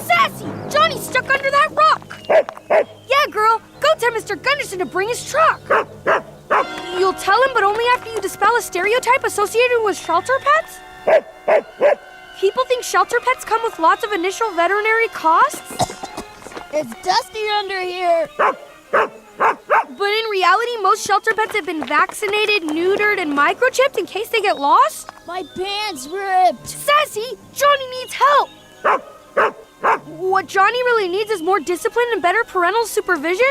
Sassy! Johnny's stuck under that rock! Yeah, girl, go tell Mr. Gunderson to bring his truck. You'll tell him, but only after you dispel a stereotype associated with shelter pets? People think shelter pets come with lots of initial veterinary costs? It's dusty under here. But in reality, most shelter pets have been vaccinated, neutered, and microchipped in case they get lost? My pants ripped. Sassy, Johnny needs help. What Johnny really needs is more discipline and better parental supervision?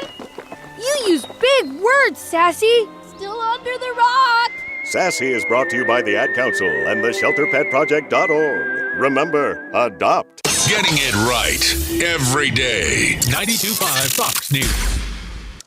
You use big words, Sassy. Still under the rock. Sassy is brought to you by the Ad Council and the ShelterPetProject.org. Remember, adopt. Getting it right every day. 92.5 Fox News.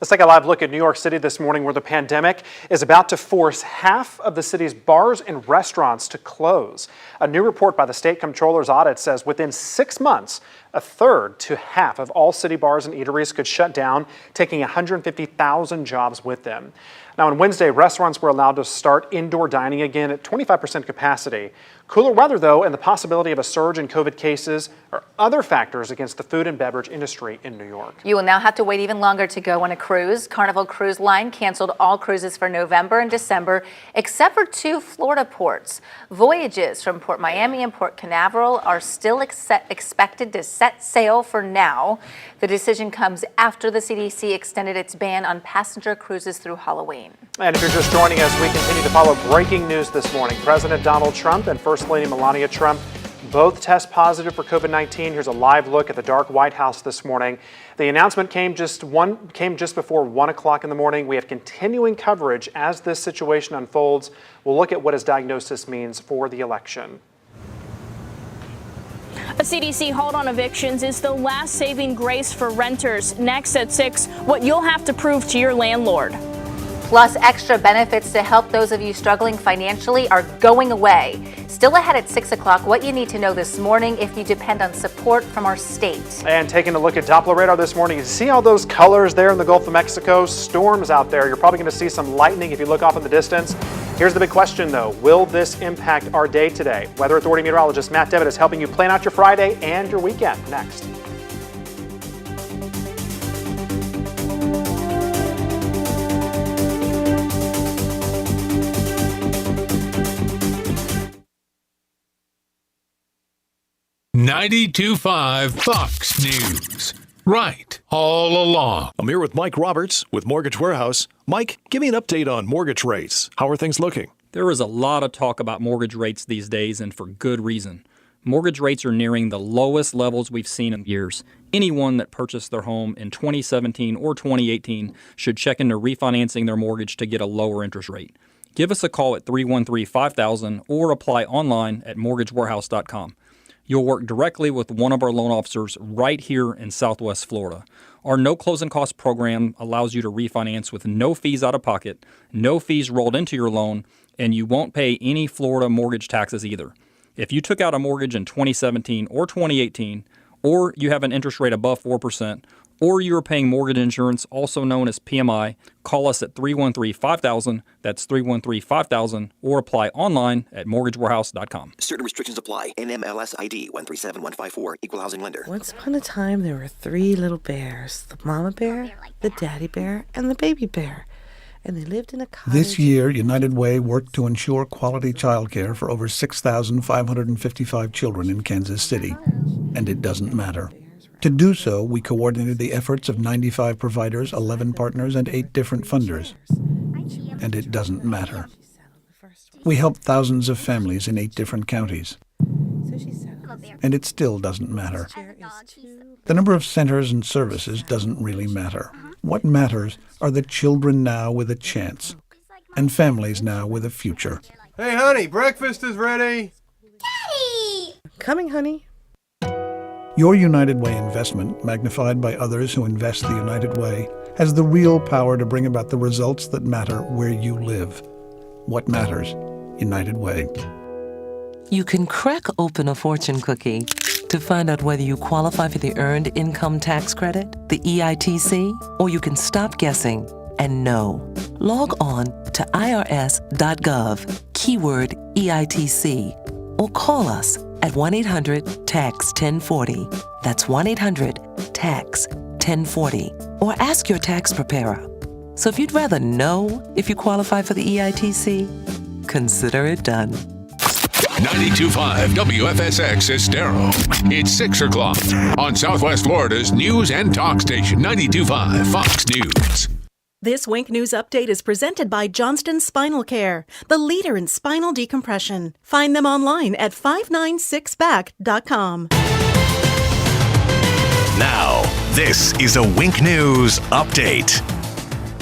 Let's take a live look at New York City this morning, where the pandemic is about to force half of the city's bars and restaurants to close. A new report by the state comptroller's audit says within 6 months, a third to half of all city bars and eateries could shut down, taking 150,000 jobs with them. Now, on Wednesday, restaurants were allowed to start indoor dining again at 25% capacity. Cooler weather, though, and the possibility of a surge in COVID cases are other factors against the food and beverage industry in New York. You will now have to wait even longer to go on a cruise. Carnival Cruise Line canceled all cruises for November and December, except for 2 Florida ports. Voyages from Port Miami and Port Canaveral are still expected to set sail for now. The decision comes after the CDC extended its ban on passenger cruises through Halloween. And if you're just joining us, we continue to follow breaking news this morning. President Donald Trump and First Lady Melania Trump both test positive for COVID-19. Here's a live look at the dark White House this morning. The announcement came just before 1 o'clock in the morning. We have continuing coverage as this situation unfolds. We'll look at what his diagnosis means for the election. A CDC hold on evictions is the last saving grace for renters. Next at 6, what you'll have to prove to your landlord. Plus, extra benefits to help those of you struggling financially are going away. Still ahead at 6 o'clock, what you need to know this morning if you depend on support from our state. And taking a look at Doppler radar this morning, you see all those colors there in the Gulf of Mexico? Storms out there. You're probably going to see some lightning if you look off in the distance. Here's the big question, though. Will this impact our day today? Weather Authority meteorologist Matt Devitt is helping you plan out your Friday and your weekend. Next. .5 Fox News. Right all along. I'm here with Mike Roberts with Mortgage Warehouse. Mike, give me an update on mortgage rates. How are things looking? There is a lot of talk about mortgage rates these days, and for good reason. Mortgage rates are nearing the lowest levels we've seen in years. Anyone that purchased their home in 2017 or 2018 should check into refinancing their mortgage to get a lower interest rate. Give us a call at 313-5000 or apply online at mortgagewarehouse.com. You'll work directly with one of our loan officers right here in Southwest Florida. Our no closing costs program allows you to refinance with no fees out of pocket, no fees rolled into your loan, and you won't pay any Florida mortgage taxes either. If you took out a mortgage in 2017 or 2018, or you have an interest rate above 4%, or you are paying mortgage insurance, also known as PMI, call us at 313-5000, that's 313-5000, or apply online at mortgagewarehouse.com. Certain restrictions apply. NMLS ID 137154, Equal Housing Lender. Once upon a time, there were 3 little bears, the mama bear, the daddy bear, and the baby bear. And they lived in a cottage. This year, United Way worked to ensure quality childcare for over 6,555 children in Kansas City. And it doesn't matter. To do so, we coordinated the efforts of 95 providers, 11 partners, and 8 different funders. And it doesn't matter. We helped thousands of families in 8 different counties. And it still doesn't matter. The number of centers and services doesn't really matter. What matters are the children now with a chance, and families now with a future. Hey, honey, breakfast is ready. Daddy! Coming, honey. Your United Way investment, magnified by others who invest the United Way, has the real power to bring about the results that matter where you live. What matters? United Way. You can crack open a fortune cookie to find out whether you qualify for the Earned Income Tax Credit, the EITC, or you can stop guessing and know. Log on to irs.gov, keyword EITC, or call us at 1-800-TAX-1040. That's 1-800-TAX-1040. Or ask your tax preparer. So if you'd rather know if you qualify for the EITC, consider it done. 92.5 WFSX Estero. It's 6 o'clock on Southwest Florida's news and talk station, 92.5 Fox News. This Wink News update is presented by Johnston Spinal Care, the leader in spinal decompression. Find them online at 596back.com. Now, this is a Wink News update.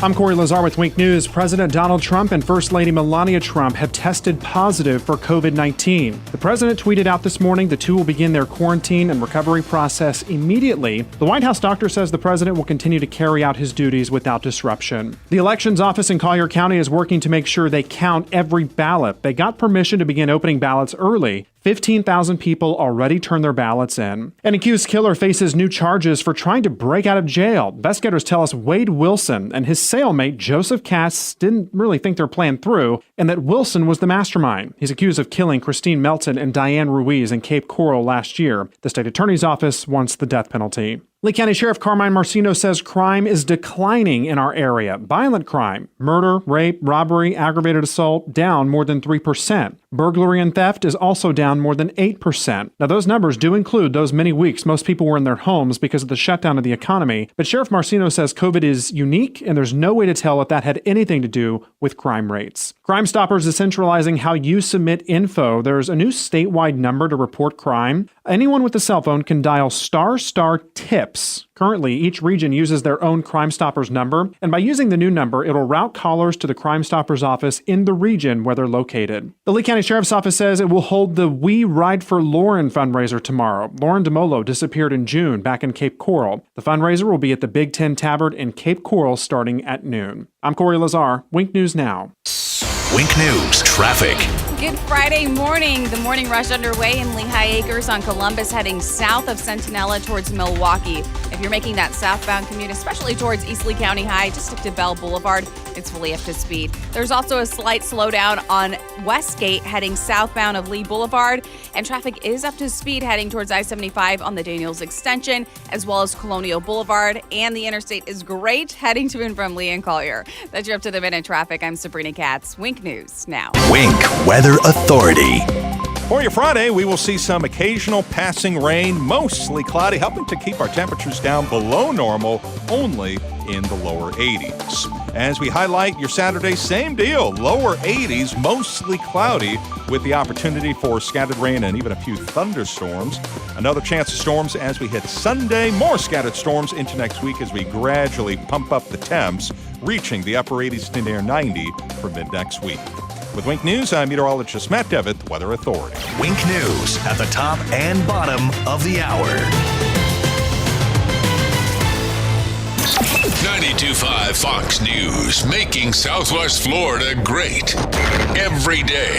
I'm Corey Lazar with Wink News. President Donald Trump and First Lady Melania Trump have tested positive for COVID-19. The president tweeted out this morning the two will begin their quarantine and recovery process immediately. The White House doctor says the president will continue to carry out his duties without disruption. The elections office in Collier County is working to make sure they count every ballot. They got permission to begin opening ballots early. 15,000 people already turned their ballots in. An accused killer faces new charges for trying to break out of jail. Investigators tell us Wade Wilson and his cellmate Joseph Katz didn't really think their plan through, and that Wilson was the mastermind. He's accused of killing Christine Melton and Diane Ruiz in Cape Coral last year. The state attorney's office wants the death penalty. Lee County Sheriff Carmine Marcino says crime is declining in our area. Violent crime, murder, rape, robbery, aggravated assault, down more than 3%. Burglary and theft is also down more than 8%. Now, those numbers do include those many weeks most people were in their homes because of the shutdown of the economy. But Sheriff Marcino says COVID is unique, and there's no way to tell if that had anything to do with crime rates. Crime Stoppers is centralizing how you submit info. There's a new statewide number to report crime. Anyone with a cell phone can dial **TIPS. Currently, each region uses their own Crime Stoppers number, and by using the new number, it'll route callers to the Crime Stoppers office in the region where they're located. The Lee County Sheriff's Office says it will hold the We Ride for Lauren fundraiser tomorrow. Lauren DeMolo disappeared in June back in Cape Coral. The fundraiser will be at the Big Ten Tavern in Cape Coral starting at noon. I'm Corey Lazar, Wink News Now. Wink News traffic. Good Friday morning. The morning rush underway in Lehigh Acres on Columbus, heading south of Centinela towards Milwaukee. If you're making that southbound commute, especially towards East Lee County High, just stick to Bell Boulevard. It's fully up to speed. There's also a slight slowdown on Westgate heading southbound of Lee Boulevard, and traffic is up to speed heading towards I-75 on the Daniels Extension, as well as Colonial Boulevard, and the interstate is great heading to and from Lee and Collier. That's your up to the minute traffic. I'm Sabrina Katz. Wink News now. Wink Weather Authority. For your Friday, we will see some occasional passing rain, mostly cloudy, helping to keep our temperatures down below normal, only in the lower 80s. As we highlight your Saturday, same deal, lower 80s, mostly cloudy, with the opportunity for scattered rain and even a few thunderstorms. Another chance of storms as we hit Sunday, more scattered storms into next week as we gradually pump up the temps, reaching the upper 80s to near 90 for mid-next week. With Wink News, I'm meteorologist Matt Devitt, the Weather Authority. Wink News at the top and bottom of the hour. 92.5 Fox News, making Southwest Florida great every day.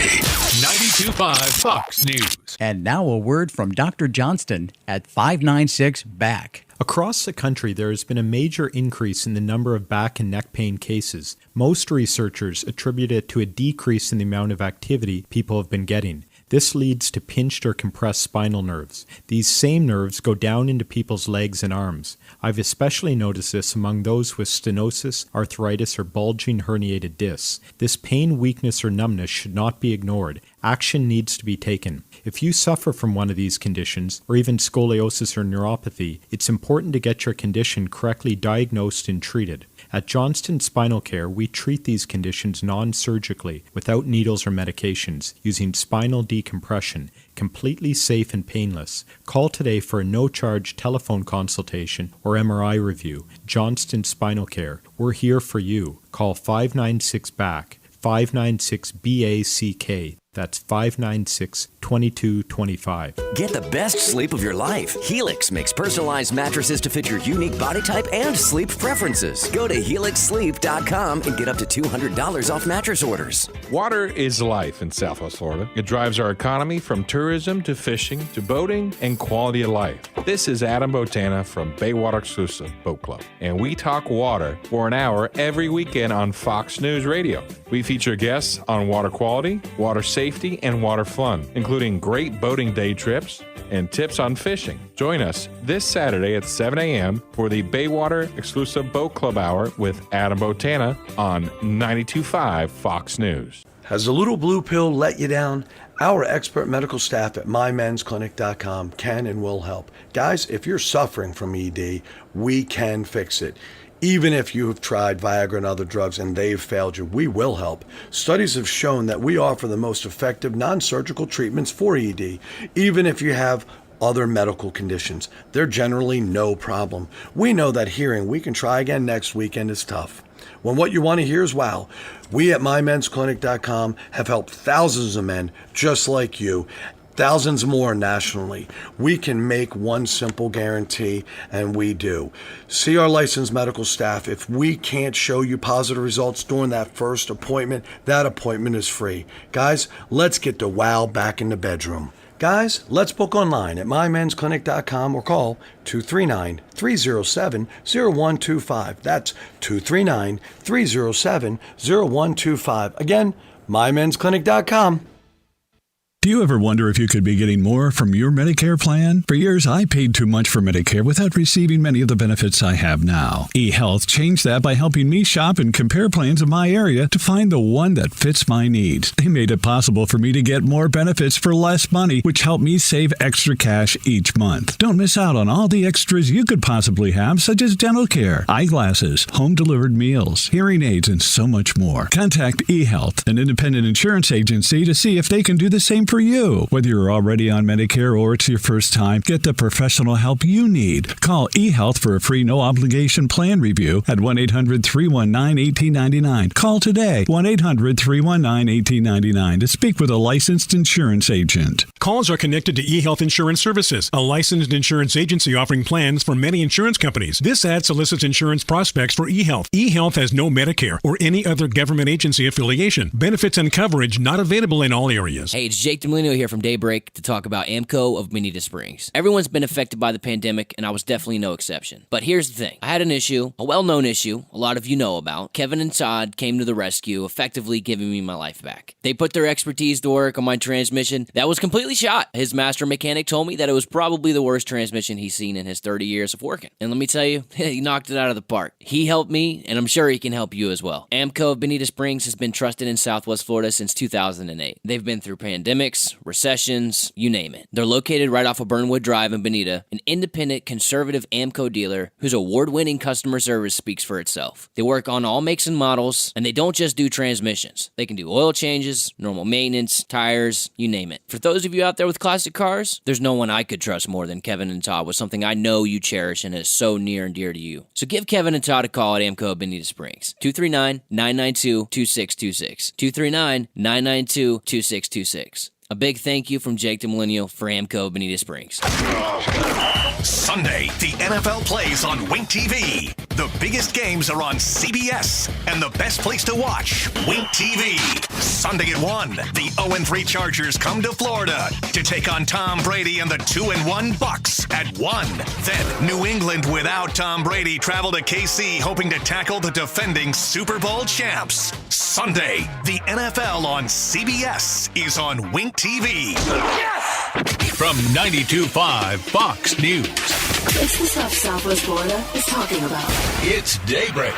92.5 Fox News. And now a word from Dr. Johnston at 596-BACK. Across the country, there has been a major increase in the number of back and neck pain cases. Most researchers attribute it to a decrease in the amount of activity people have been getting. This leads to pinched or compressed spinal nerves. These same nerves go down into people's legs and arms. I've especially noticed this among those with stenosis, arthritis, or bulging herniated discs. This pain, weakness, or numbness should not be ignored. Action needs to be taken. If you suffer from one of these conditions, or even scoliosis or neuropathy, it's important to get your condition correctly diagnosed and treated. At Johnston Spinal Care, we treat these conditions non-surgically, without needles or medications, using spinal decompression, completely safe and painless. Call today for a no-charge telephone consultation or MRI review. Johnston Spinal Care. We're here for you. Call 596-BACK, 596-BACK. That's 596-2225. Get the best sleep of your life. Helix makes personalized mattresses to fit your unique body type and sleep preferences. Go to helixsleep.com and get up to $200 off mattress orders. Water is life in Southwest Florida. It drives our economy from tourism to fishing to boating and quality of life. This is Adam Botana from Baywater Exclusive Boat Club, and we talk water for an hour every weekend on Fox News Radio. We feature guests on water quality, water safety, and water fun, including including great boating day trips and tips on fishing. Join us this Saturday at 7 a.m. for the Baywater Exclusive Boat Club Hour with Adam Botana on 92.5 Fox News. Has the little blue pill let you down? Our expert medical staff at mymensclinic.com can and will help. Guys, if you're suffering from ED, we can fix it. Even if you have tried Viagra and other drugs and they've failed you, we will help. Studies have shown that we offer the most effective non-surgical treatments for ED, even if you have other medical conditions. They're generally no problem. We know that hearing "we can try again next weekend" is tough. When what you want to hear is wow, we at mymensclinic.com have helped thousands of men just like you, thousands more nationally. We can make one simple guarantee, and we do. See our licensed medical staff. If we can't show you positive results during that first appointment, that appointment is free. Guys, let's get the wow back in the bedroom. Guys, let's book online at mymensclinic.com or call 239-307-0125. That's 239-307-0125. Again, mymensclinic.com. Do you ever wonder if you could be getting more from your Medicare plan? For years, I paid too much for Medicare without receiving many of the benefits I have now. eHealth changed that by helping me shop and compare plans in my area to find the one that fits my needs. They made it possible for me to get more benefits for less money, which helped me save extra cash each month. Don't miss out on all the extras you could possibly have, such as dental care, eyeglasses, home-delivered meals, hearing aids, and so much more. Contact eHealth, an independent insurance agency, to see if they can do the same for you. Whether you're already on Medicare or it's your first time, get the professional help you need. Call eHealth for a free no-obligation plan review at 1-800-319-1899. Call today, 1-800-319-1899, to speak with a licensed insurance agent. Calls are connected to eHealth Insurance Services, a licensed insurance agency offering plans for many insurance companies. This ad solicits insurance prospects for eHealth. eHealth has no Medicare or any other government agency affiliation. Benefits and coverage not available in all areas. Hey, it's Jake Melania here from Daybreak to talk about AMCO of Bonita Springs. Everyone's been affected by the pandemic, and I was definitely no exception. But here's the thing. I had an issue, a well-known issue, a lot of you know about. Kevin and Todd came to the rescue, effectively giving me my life back. They put their expertise to work on my transmission. That was completely shot. His master mechanic told me that it was probably the worst transmission he's seen in his 30 years of working. And let me tell you, he knocked it out of the park. He helped me, and I'm sure he can help you as well. AMCO of Bonita Springs has been trusted in Southwest Florida since 2008. They've been through pandemics, recessions, you name it. They're located right off of Burnwood Drive in Bonita, an independent, conservative AMCO dealer whose award-winning customer service speaks for itself. They work on all makes and models, and they don't just do transmissions. They can do oil changes, normal maintenance, tires, you name it. For those of you out there with classic cars, there's no one I could trust more than Kevin and Todd with something I know you cherish and is so near and dear to you. So give Kevin and Todd a call at AMCO of Bonita Springs, 239-992-2626, 239-992-2626. A big thank you from Jake to Millennial for AMCO Bonita Springs. Sunday, the NFL plays on Wink TV. The biggest games are on CBS, and the best place to watch, Wink TV. Sunday at 1, the 0-3 Chargers come to Florida to take on Tom Brady and the 2-1 Bucks at 1. Then, New England without Tom Brady travel to KC hoping to tackle the defending Super Bowl champs. Sunday, the NFL on CBS is on Wink TV. Yes! From 92.5 Fox News. It's the stuff Southwest Florida is talking about. It's Daybreak.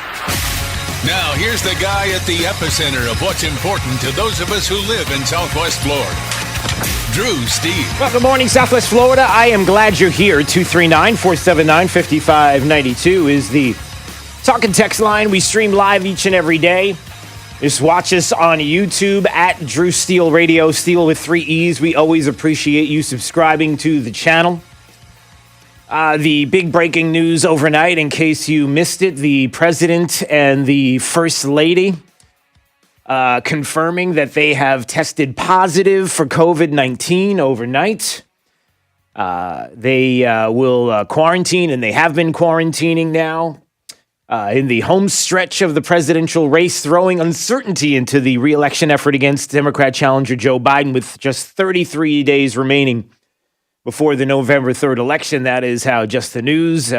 Now, here's the guy at the epicenter of what's important to those of us who live in Southwest Florida. Drew Steve. Well, good morning, Southwest Florida. I am glad you're here. 239-479-5592 is the talk and text line. We stream live each and every day. Just watch us on YouTube at Drew Steele Radio, Steele with 3 E's. We always appreciate you subscribing to the channel. The big breaking news overnight, in case you missed it, the president and the first lady confirming that they have tested positive for COVID-19 overnight. They will quarantine, and they have been quarantining now. In the home stretch of the presidential race, throwing uncertainty into the reelection effort against Democrat challenger Joe Biden with just 33 days remaining before the November 3rd election. That is how Just the News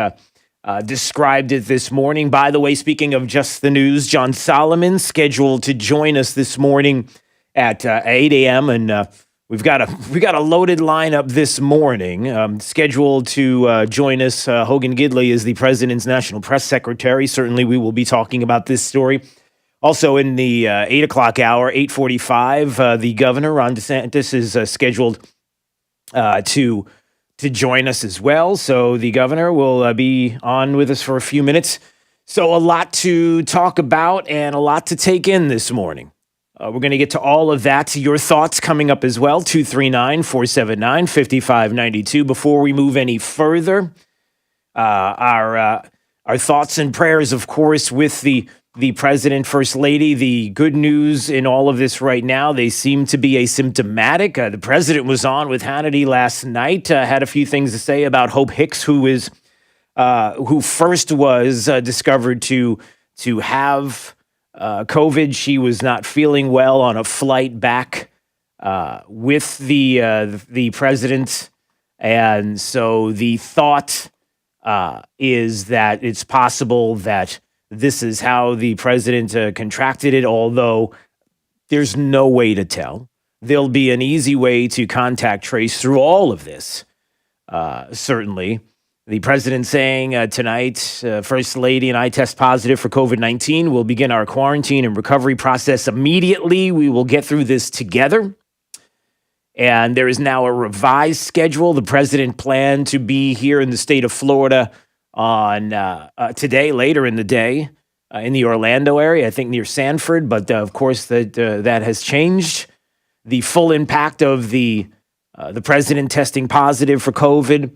described it this morning. By the way, speaking of Just the News, John Solomon scheduled to join us this morning at 8 a.m. and we got a loaded lineup this morning. Scheduled to join us, Hogan Gidley is the president's national press secretary. Certainly, we will be talking about this story. Also, in the 8 o'clock hour, 8:45, the governor, Ron DeSantis, is scheduled to join us as well. So the governor will be on with us for a few minutes. So a lot to talk about and a lot to take in this morning. We're going to get to all of that. Your thoughts coming up as well, 239-479-5592. Before we move any further, our thoughts and prayers, of course, with the president, first lady. The good news in all of this right now, they seem to be asymptomatic. The president was on with Hannity last night, had a few things to say about Hope Hicks, who first was discovered to have COVID. She was not feeling well on a flight back with the president, and so the thought is that it's possible that this is how the president contracted it, although there's no way to tell. There'll be an easy way to contact trace through all of this, certainly. The president saying tonight, First Lady and I test positive for COVID-19. We'll begin our quarantine and recovery process immediately. We will get through this together. And there is now a revised schedule. The president planned to be here in the state of Florida on today, later in the day, in the Orlando area, I think near Sanford. But of course, that has changed. The full impact of the president testing positive for COVID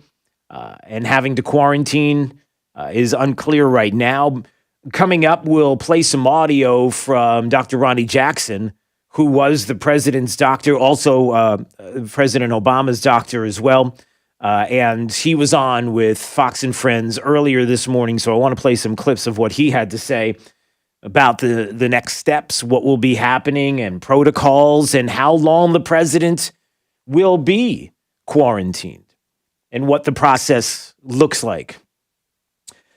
and having to quarantine is unclear right now. Coming up, we'll play some audio from Dr. Ronnie Jackson, who was the president's doctor, also President Obama's doctor as well. And he was on with Fox and Friends earlier this morning, so I want to play some clips of what he had to say about the next steps, what will be happening, and protocols, and how long the president will be quarantined, and what the process looks like.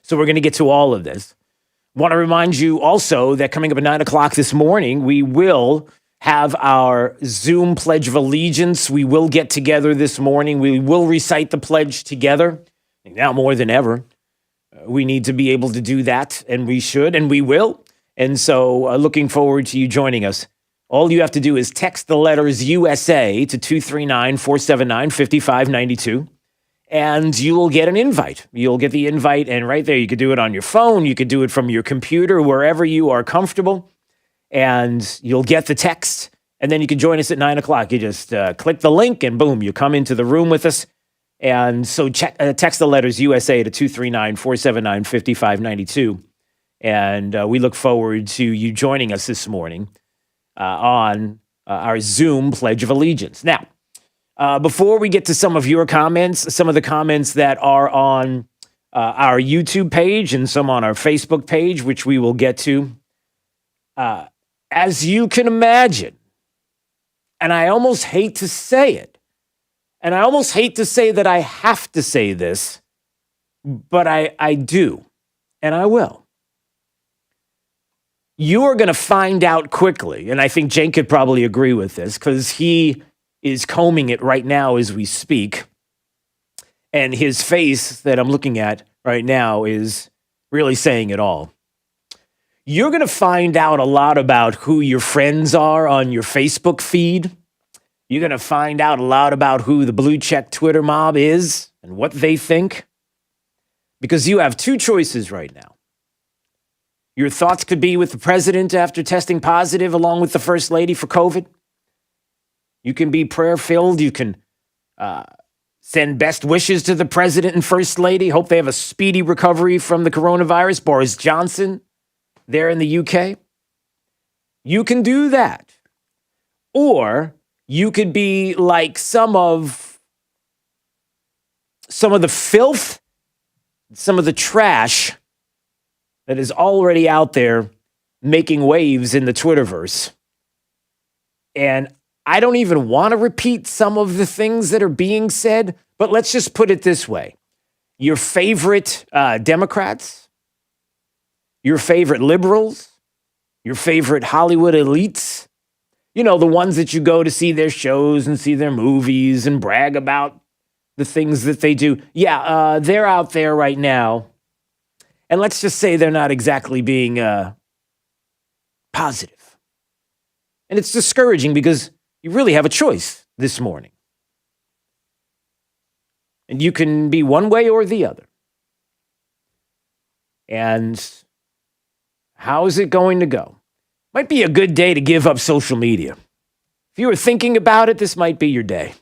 So we're going to get to all of this. Want to remind you also that coming up at 9 o'clock this morning, we will have our Zoom Pledge of Allegiance. We will get together this morning. We will recite the pledge together. Now more than ever, we need to be able to do that, and we should, and we will. And so looking forward to you joining us. All you have to do is text the letters USA to 239-479-5592, and you will get an invite. You'll get the invite, and right there, you could do it on your phone. You could do it from your computer, wherever you are comfortable. And you'll get the text, and then you can join us at 9 o'clock. You just click the link, and boom, you come into the room with us. And so text the letters USA to 239-479-5592. And we look forward to you joining us this morning on our Zoom Pledge of Allegiance. Now, before we get to some of your comments, some of the comments that are on our YouTube page and some on our Facebook page, which we will get to, as you can imagine, and I almost hate to say it, and I almost hate to say that I have to say this, but I do, and I will. You are going to find out quickly, and I think Jake could probably agree with this, because he is combing it right now as we speak, and his face that I'm looking at right now is really saying it all. You're going to find out a lot about who your friends are on your Facebook feed. You're going to find out a lot about who the blue check Twitter mob is and what they think. Because you have two choices right now. Your thoughts could be with the president after testing positive along with the first lady for COVID. You can be prayer-filled. You can send best wishes to the president and first lady. Hope they have a speedy recovery from the coronavirus. Boris Johnson there in the UK. You can do that. Or you could be like some of the filth, some of the trash that is already out there making waves in the Twitterverse. And I don't even want to repeat some of the things that are being said, but let's just put it this way. Your favorite Democrats, your favorite liberals, your favorite Hollywood elites, You know, the ones that you go to see their shows and see their movies and brag about the things that they do. Yeah, they're out there right now. And let's just say they're not exactly being positive. And it's discouraging because you really have a choice this morning. And you can be one way or the other. And how is it going to go? Might be a good day to give up social media. If you were thinking about it, this might be your day.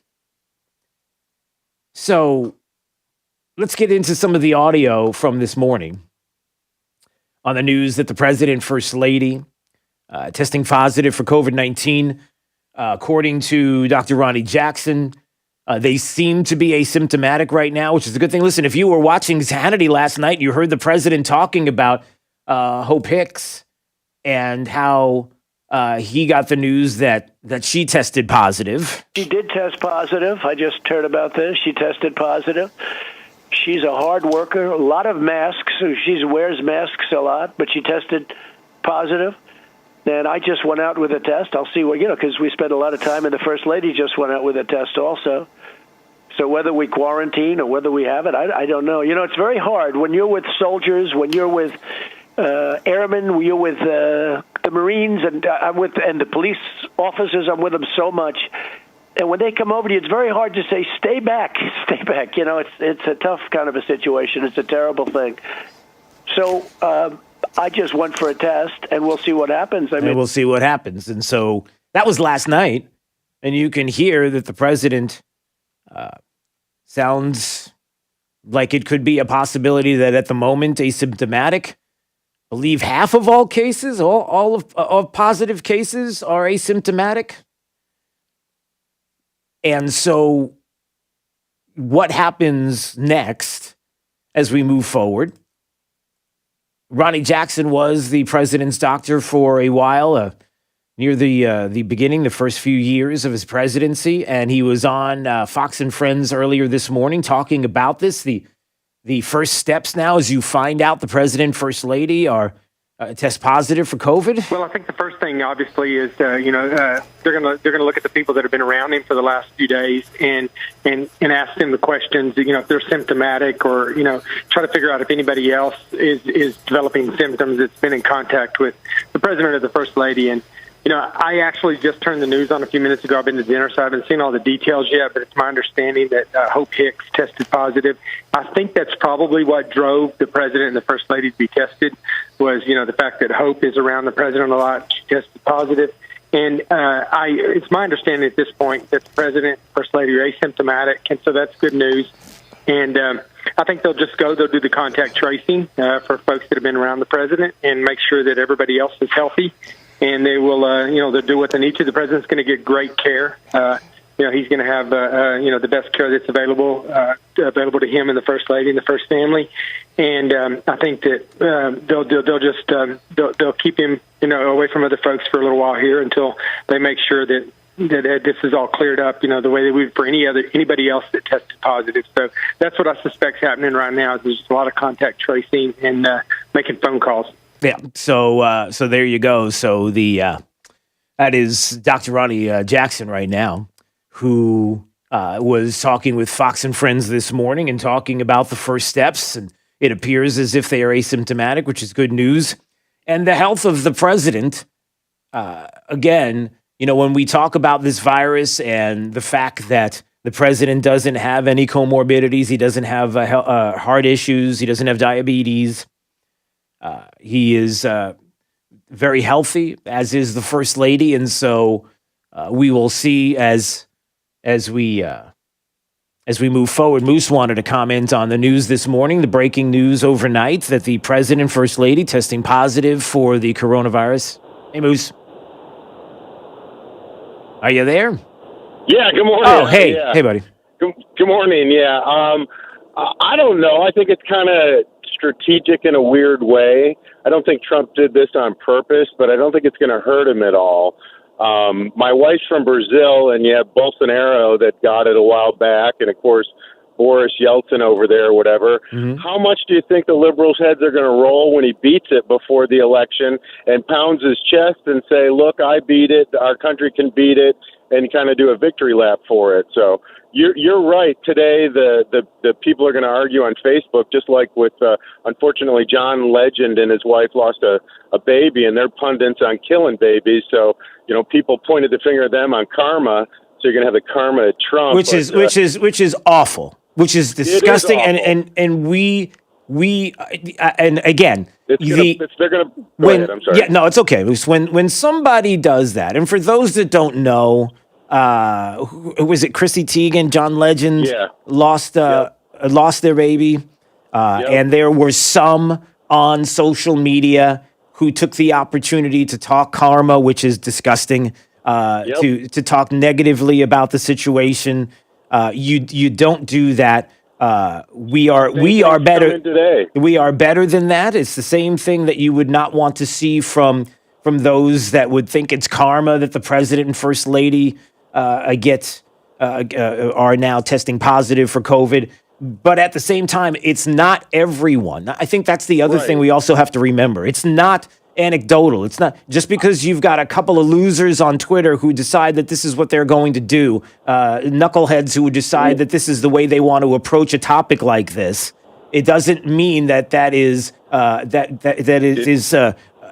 So let's get into some of the audio from this morning on the news that the president, first lady, testing positive for COVID-19. According to Dr. Ronnie Jackson, they seem to be asymptomatic right now, which is a good thing. Listen, if you were watching Hannity last night, you heard the president talking about Hope Hicks and how he got the news that she tested positive. She did test positive. I just heard about this. She tested positive. She's a hard worker. A lot of masks. She wears masks a lot, but she tested positive. And I just went out with a test. I'll see what, because we spent a lot of time, and the First Lady just went out with a test also. So whether we quarantine or whether we have it, I don't know. It's very hard when you're with soldiers, when you're with airmen, when you're with the Marines, and and the police officers. I'm with them so much. And when they come over to you, it's very hard to say, stay back, stay back. It's a tough kind of a situation. It's a terrible thing. So I just went for a test, and we'll see what happens. And we'll see what happens. And so that was last night, and you can hear that the president sounds like it could be a possibility that at the moment, asymptomatic. I believe half of all cases, all of positive cases are asymptomatic. And so what happens next as we move forward? Ronnie Jackson was the president's doctor for a while, near the beginning, the first few years of his presidency, and he was on Fox and Friends earlier this morning talking about this. The first steps now, as you find out the president, first lady are test positive for COVID. Well, I think the first thing, obviously, is they're gonna look at the people that have been around him for the last few days and ask them the questions. If they're symptomatic, or try to figure out if anybody else is developing symptoms that's been in contact with the president or the first lady. And I actually just turned the news on a few minutes ago. I've been to dinner, so I haven't seen all the details yet, but it's my understanding that Hope Hicks tested positive. I think that's probably what drove the president and the first lady to be tested was, the fact that Hope is around the president a lot. She tested positive. And it's my understanding at this point that the president and first lady are asymptomatic, and so that's good news. And I think they'll do the contact tracing for folks that have been around the president and make sure that everybody else is healthy. And they will, they'll do what they need to. The president's going to get great care. He's going to have, the best care that's available to him and the first lady and the first family. And I think that they'll keep him, away from other folks for a little while here until they make sure that this is all cleared up, the way they would for anybody else that tested positive. So that's what I suspect is happening right now. There's just a lot of contact tracing and making phone calls. Yeah, so there you go. So that is Dr. Ronnie Jackson right now, who was talking with Fox and Friends this morning and talking about the first steps. And it appears as if they are asymptomatic, which is good news. And the health of the president, again, when we talk about this virus and the fact that the president doesn't have any comorbidities, he doesn't have heart issues, he doesn't have diabetes. He is very healthy, as is the first lady, and so we will see as we move forward. Moose wanted to comment on the news this morning, the breaking news overnight that the president and first lady testing positive for the coronavirus. Hey, Moose, are you there? Yeah. Good morning. Oh, hey, yeah. Hey, buddy. Good morning. Yeah. I don't know. I think it's kind of strategic in a weird way. I don't think Trump did this on purpose, but I don't think it's going to hurt him at all. My wife's from Brazil, and you have Bolsonaro that got it a while back, and of course Boris Yeltsin over there or whatever. Mm-hmm. How much do you think the liberals' heads are going to roll when he beats it before the election and pounds his chest and say, look, I beat it, our country can beat it, and kind of do a victory lap for it? So you're right. Today, the people are going to argue on Facebook, just like with, unfortunately, John Legend and his wife lost a baby, and they're pundits on killing babies. So, people pointed the finger at them on karma. So you're going to have the karma at Trump. Which is awful, which is disgusting. And we and again, they're going to, I'm sorry. Yeah, no, it's okay. When somebody does that, and for those that don't know, who was it? Chrissy Teigen, John Legend lost their baby, and there were some on social media who took the opportunity to talk karma, which is disgusting. To talk negatively about the situation, you don't do that. We are better. We are better than that. It's the same thing that you would not want to see from those that would think it's karma that the president and first lady are now testing positive for COVID. But at the same time, it's not everyone. I think that's the other thing we also have to remember. It's not anecdotal. It's not just because you've got a couple of losers on Twitter who decide that this is what they're going to do, knuckleheads who would decide that this is the way they want to approach a topic like this. It doesn't mean that is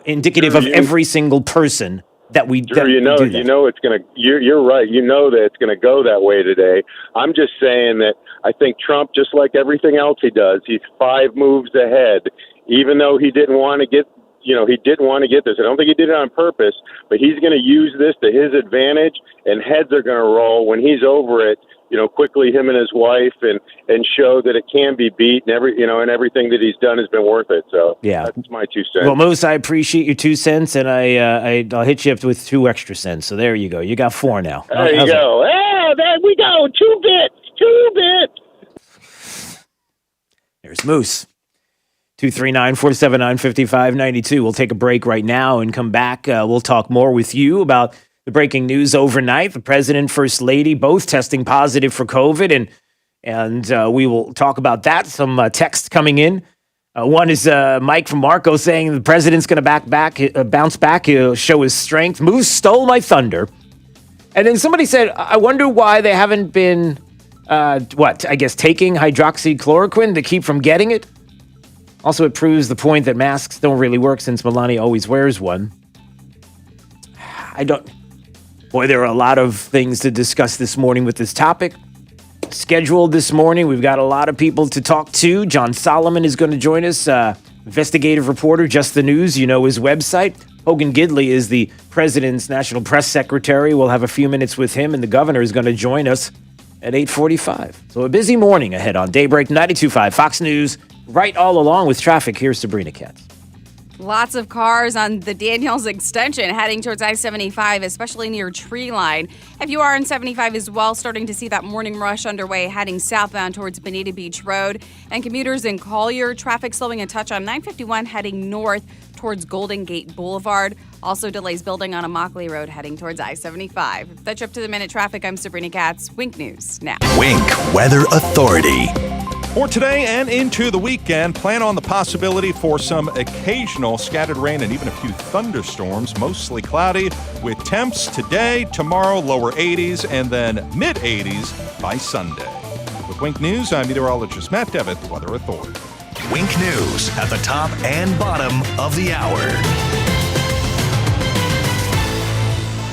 indicative of every single person that we do that. It's gonna. You're right. That it's gonna go that way today. I'm just saying that I think Trump, just like everything else he does, he's 5 moves ahead. Even though he didn't want to get. He didn't want to get this. I don't think he did it on purpose, but he's going to use this to his advantage, and heads are going to roll when he's over it. Quickly, him and his wife, and show that it can be beat, and and everything that he's done has been worth it. So that's my 2 cents. Well, Moose, I appreciate your 2 cents, and I'll hit you up with 2 extra cents. So there you go. You got 4 now. There you go. There we go. 2 bits. There's Moose. 239-479-5592. We'll take a break right now and come back. We'll talk more with you about the breaking news overnight. The president, first lady, both testing positive for COVID, and we will talk about that. Some text coming in. One is Mike from Marco saying the president's going to bounce back. He'll show his strength. Moose stole my thunder. And then somebody said, I wonder why they haven't been, taking hydroxychloroquine to keep from getting it. Also, it proves the point that masks don't really work since Melania always wears one. Boy, there are a lot of things to discuss this morning with this topic. Scheduled this morning, we've got a lot of people to talk to. John Solomon is going to join us, investigative reporter, Just the News. You know his website. Hogan Gidley is the president's national press secretary. We'll have a few minutes with him, and the governor is going to join us at 8:45. So a busy morning ahead on Daybreak 92.5 Fox News. Right all along with traffic, here's Sabrina Katz. Lots of cars on the Daniels extension heading towards I-75, especially near Tree Line. If you are on 75 as well, starting to see that morning rush underway heading southbound towards Bonita Beach Road. And commuters in Collier, traffic slowing a touch on 951 heading north towards Golden Gate Boulevard. Also delays building on Immokalee Road heading towards I-75. That's up to the minute traffic. I'm Sabrina Katz. Wink News now. Wink Weather Authority. For today and into the weekend, plan on the possibility for some occasional scattered rain and even a few thunderstorms, mostly cloudy, with temps today, tomorrow, lower 80s, and then mid-80s by Sunday. With Wink News, I'm meteorologist Matt Devitt, the Weather Authority. Wink News at the top and bottom of the hour.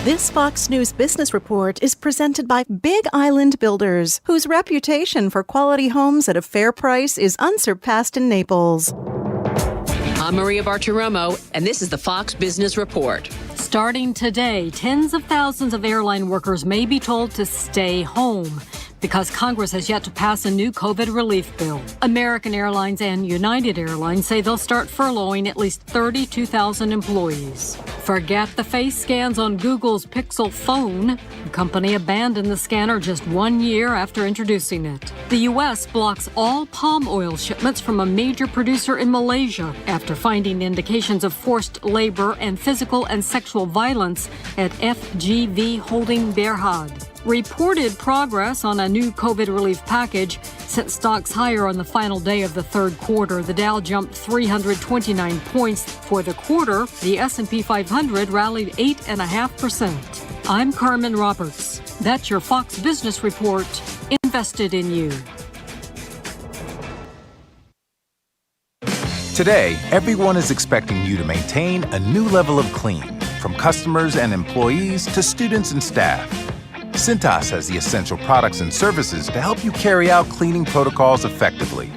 This Fox News Business Report is presented by Big Island Builders, whose reputation for quality homes at a fair price is unsurpassed in Naples. I'm Maria Bartiromo, and this is the Fox Business Report. Starting today, tens of thousands of airline workers may be told to stay home because Congress has yet to pass a new COVID relief bill. American Airlines and United Airlines say they'll start furloughing at least 32,000 employees. Forget the face scans on Google's Pixel phone. The company abandoned the scanner just 1 year after introducing it. The U.S. blocks all palm oil shipments from a major producer in Malaysia after finding indications of forced labor and physical and sexual violence at FGV Holding Berhad. reported progress on a new COVID relief package sent stocks higher on the final day of the third quarter. The Dow jumped 329 points for the quarter. The S&P 500 rallied 8.5%. I'm Carmen Roberts. That's your Fox Business Report. Invested in you. Today, everyone is expecting you to maintain a new level of clean, from customers and employees to students and staff. Cintas has the essential products and services to help you carry out cleaning protocols effectively.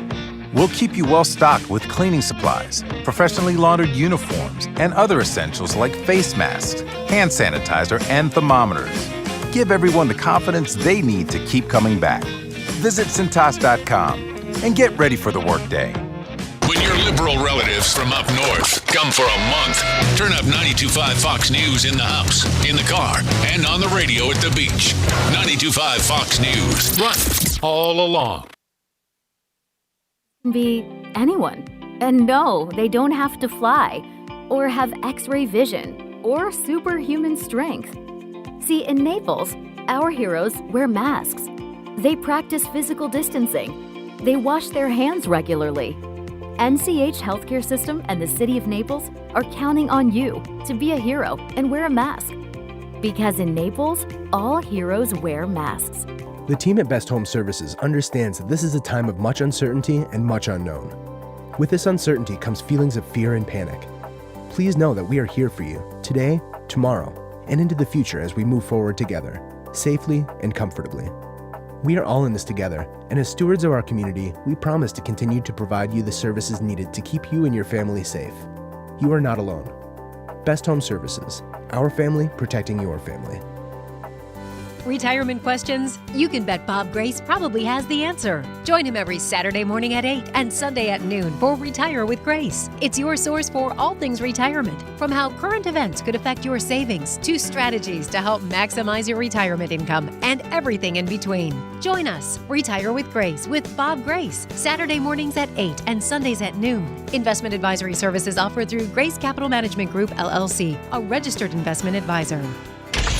We'll keep you well stocked with cleaning supplies, professionally laundered uniforms, and other essentials like face masks, hand sanitizer, and thermometers. Give everyone the confidence they need to keep coming back. Visit Cintas.com and get ready for the workday. When your liberal relatives from up north come for a month, turn up 92.5 Fox News in the house, in the car, and on the radio at the beach. 92.5 Fox News. Run all along. Be anyone. And no, they don't have to fly, or have X-ray vision, or superhuman strength. See, in Naples, our heroes wear masks. They practice physical distancing. They wash their hands regularly. NCH Healthcare System and the City of Naples are counting on you to be a hero and wear a mask. Because in Naples, all heroes wear masks. The team at Best Home Services understands that this is a time of much uncertainty and much unknown. With this uncertainty comes feelings of fear and panic. Please know that we are here for you today, tomorrow, and into the future as we move forward together, safely and comfortably. We are all in this together, and as stewards of our community, we promise to continue to provide you the services needed to keep you and your family safe. You are not alone. Best Home Services, our family protecting your family. Retirement questions? You can bet Bob Grace probably has the answer. Join him every Saturday morning at 8 and Sunday at noon for Retire with Grace. It's your source for all things retirement, from how current events could affect your savings to strategies to help maximize your retirement income and everything in between. Join us, Retire with Grace with Bob Grace, Saturday mornings at 8 and Sundays at noon. Investment advisory services offered through Grace Capital Management Group, LLC, a registered investment advisor.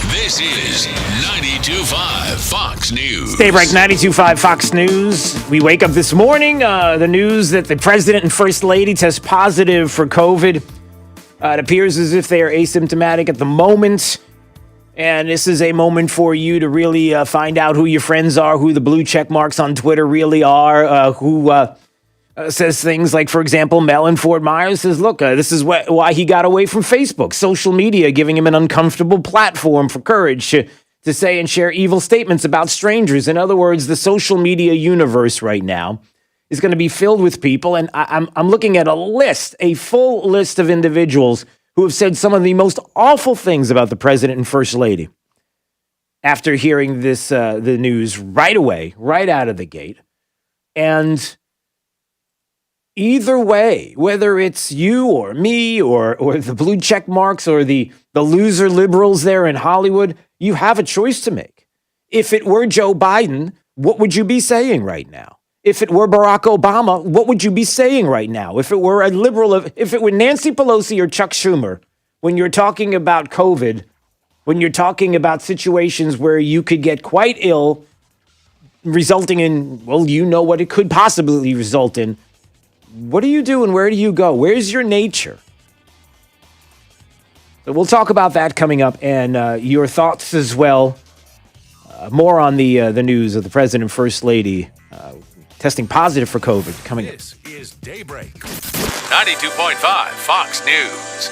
This is 92.5 Fox News. Daybreak 92.5 Fox News. We wake up this morning, the news that the president and first lady test positive for COVID. It appears as if they are asymptomatic at the moment. And this is a moment for you to really find out who your friends are, who the blue check marks on Twitter really are, who says things like, for example, Mel in Fort Myers says, look, this is why he got away from Facebook. Social media giving him an uncomfortable platform for courage to say and share evil statements about strangers. In other words, the social media universe right now is going to be filled with people. And I'm looking at a full list of individuals who have said some of the most awful things about the president and first lady after hearing this, the news right away, right out of the gate. And either way, whether it's you or me or the blue check marks or the loser liberals there in Hollywood, you have a choice to make. If it were Joe Biden, what would you be saying right now? If it were Barack Obama, what would you be saying right now? If it were a liberal, if it were Nancy Pelosi or Chuck Schumer, when you're talking about COVID, when you're talking about situations where you could get quite ill, resulting in, well, you know what it could possibly result in. What do you do and where do you go? Where's your nature? So we'll talk about that coming up and your thoughts as well. More on the news of the president and first lady testing positive for COVID coming up. This is Daybreak. 92.5 Fox News.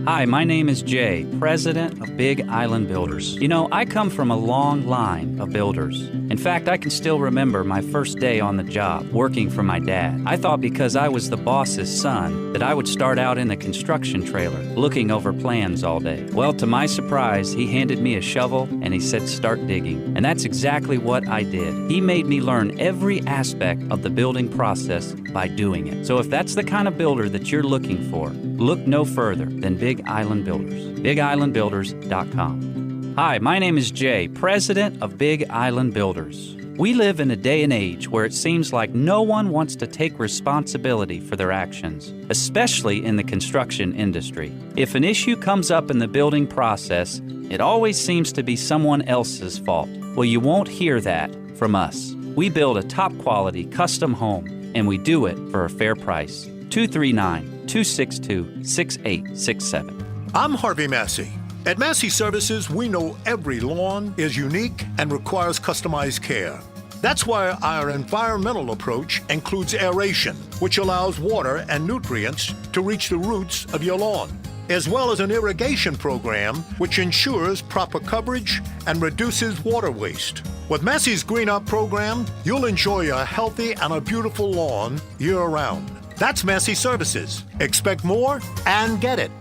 Hi, my name is Jay, president of Big Island Builders. You know, I come from a long line of builders. In fact, I can still remember my first day on the job, working for my dad. I thought because I was the boss's son that I would start out in the construction trailer, looking over plans all day. Well, to my surprise, he handed me a shovel and he said, start digging. And that's exactly what I did. He made me learn every aspect of the building process by doing it. So if that's the kind of builder that you're looking for, look no further than Big Island Builders. BigIslandBuilders.com. Hi, my name is Jay, president of Big Island Builders. We live in a day and age where it seems like no one wants to take responsibility for their actions, especially in the construction industry. If an issue comes up in the building process, It always seems to be someone else's fault. Well, you won't hear that from us. We build a top-quality custom home, and we do it for a fair price. 239-262-6867. I'm Harvey Massey. At Massey Services, we know every lawn is unique and requires customized care. That's why our environmental approach includes aeration, which allows water and nutrients to reach the roots of your lawn, as well as an irrigation program which ensures proper coverage and reduces water waste. With Massey's Green Up program, you'll enjoy a healthy and a beautiful lawn year-round. That's Massey Services. Expect more and get it.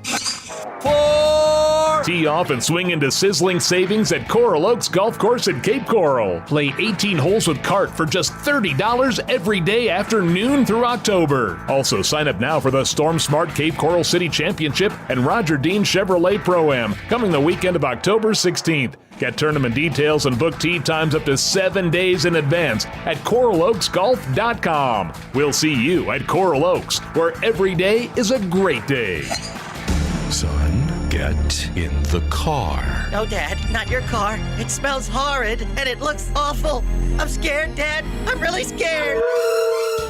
Tee off and swing into sizzling savings at Coral Oaks Golf Course at Cape Coral. Play 18 holes with cart for just $30 every day after noon through October. Also, sign up now for the Storm Smart Cape Coral City Championship and Roger Dean Chevrolet Pro-Am coming the weekend of October 16th. Get tournament details and book tee times up to 7 days in advance at CoralOaksGolf.com. We'll see you at Coral Oaks, where every day is a great day. Son, get in the car. No, Dad, not your car. It smells horrid and it looks awful. I'm scared, Dad. I'm really scared.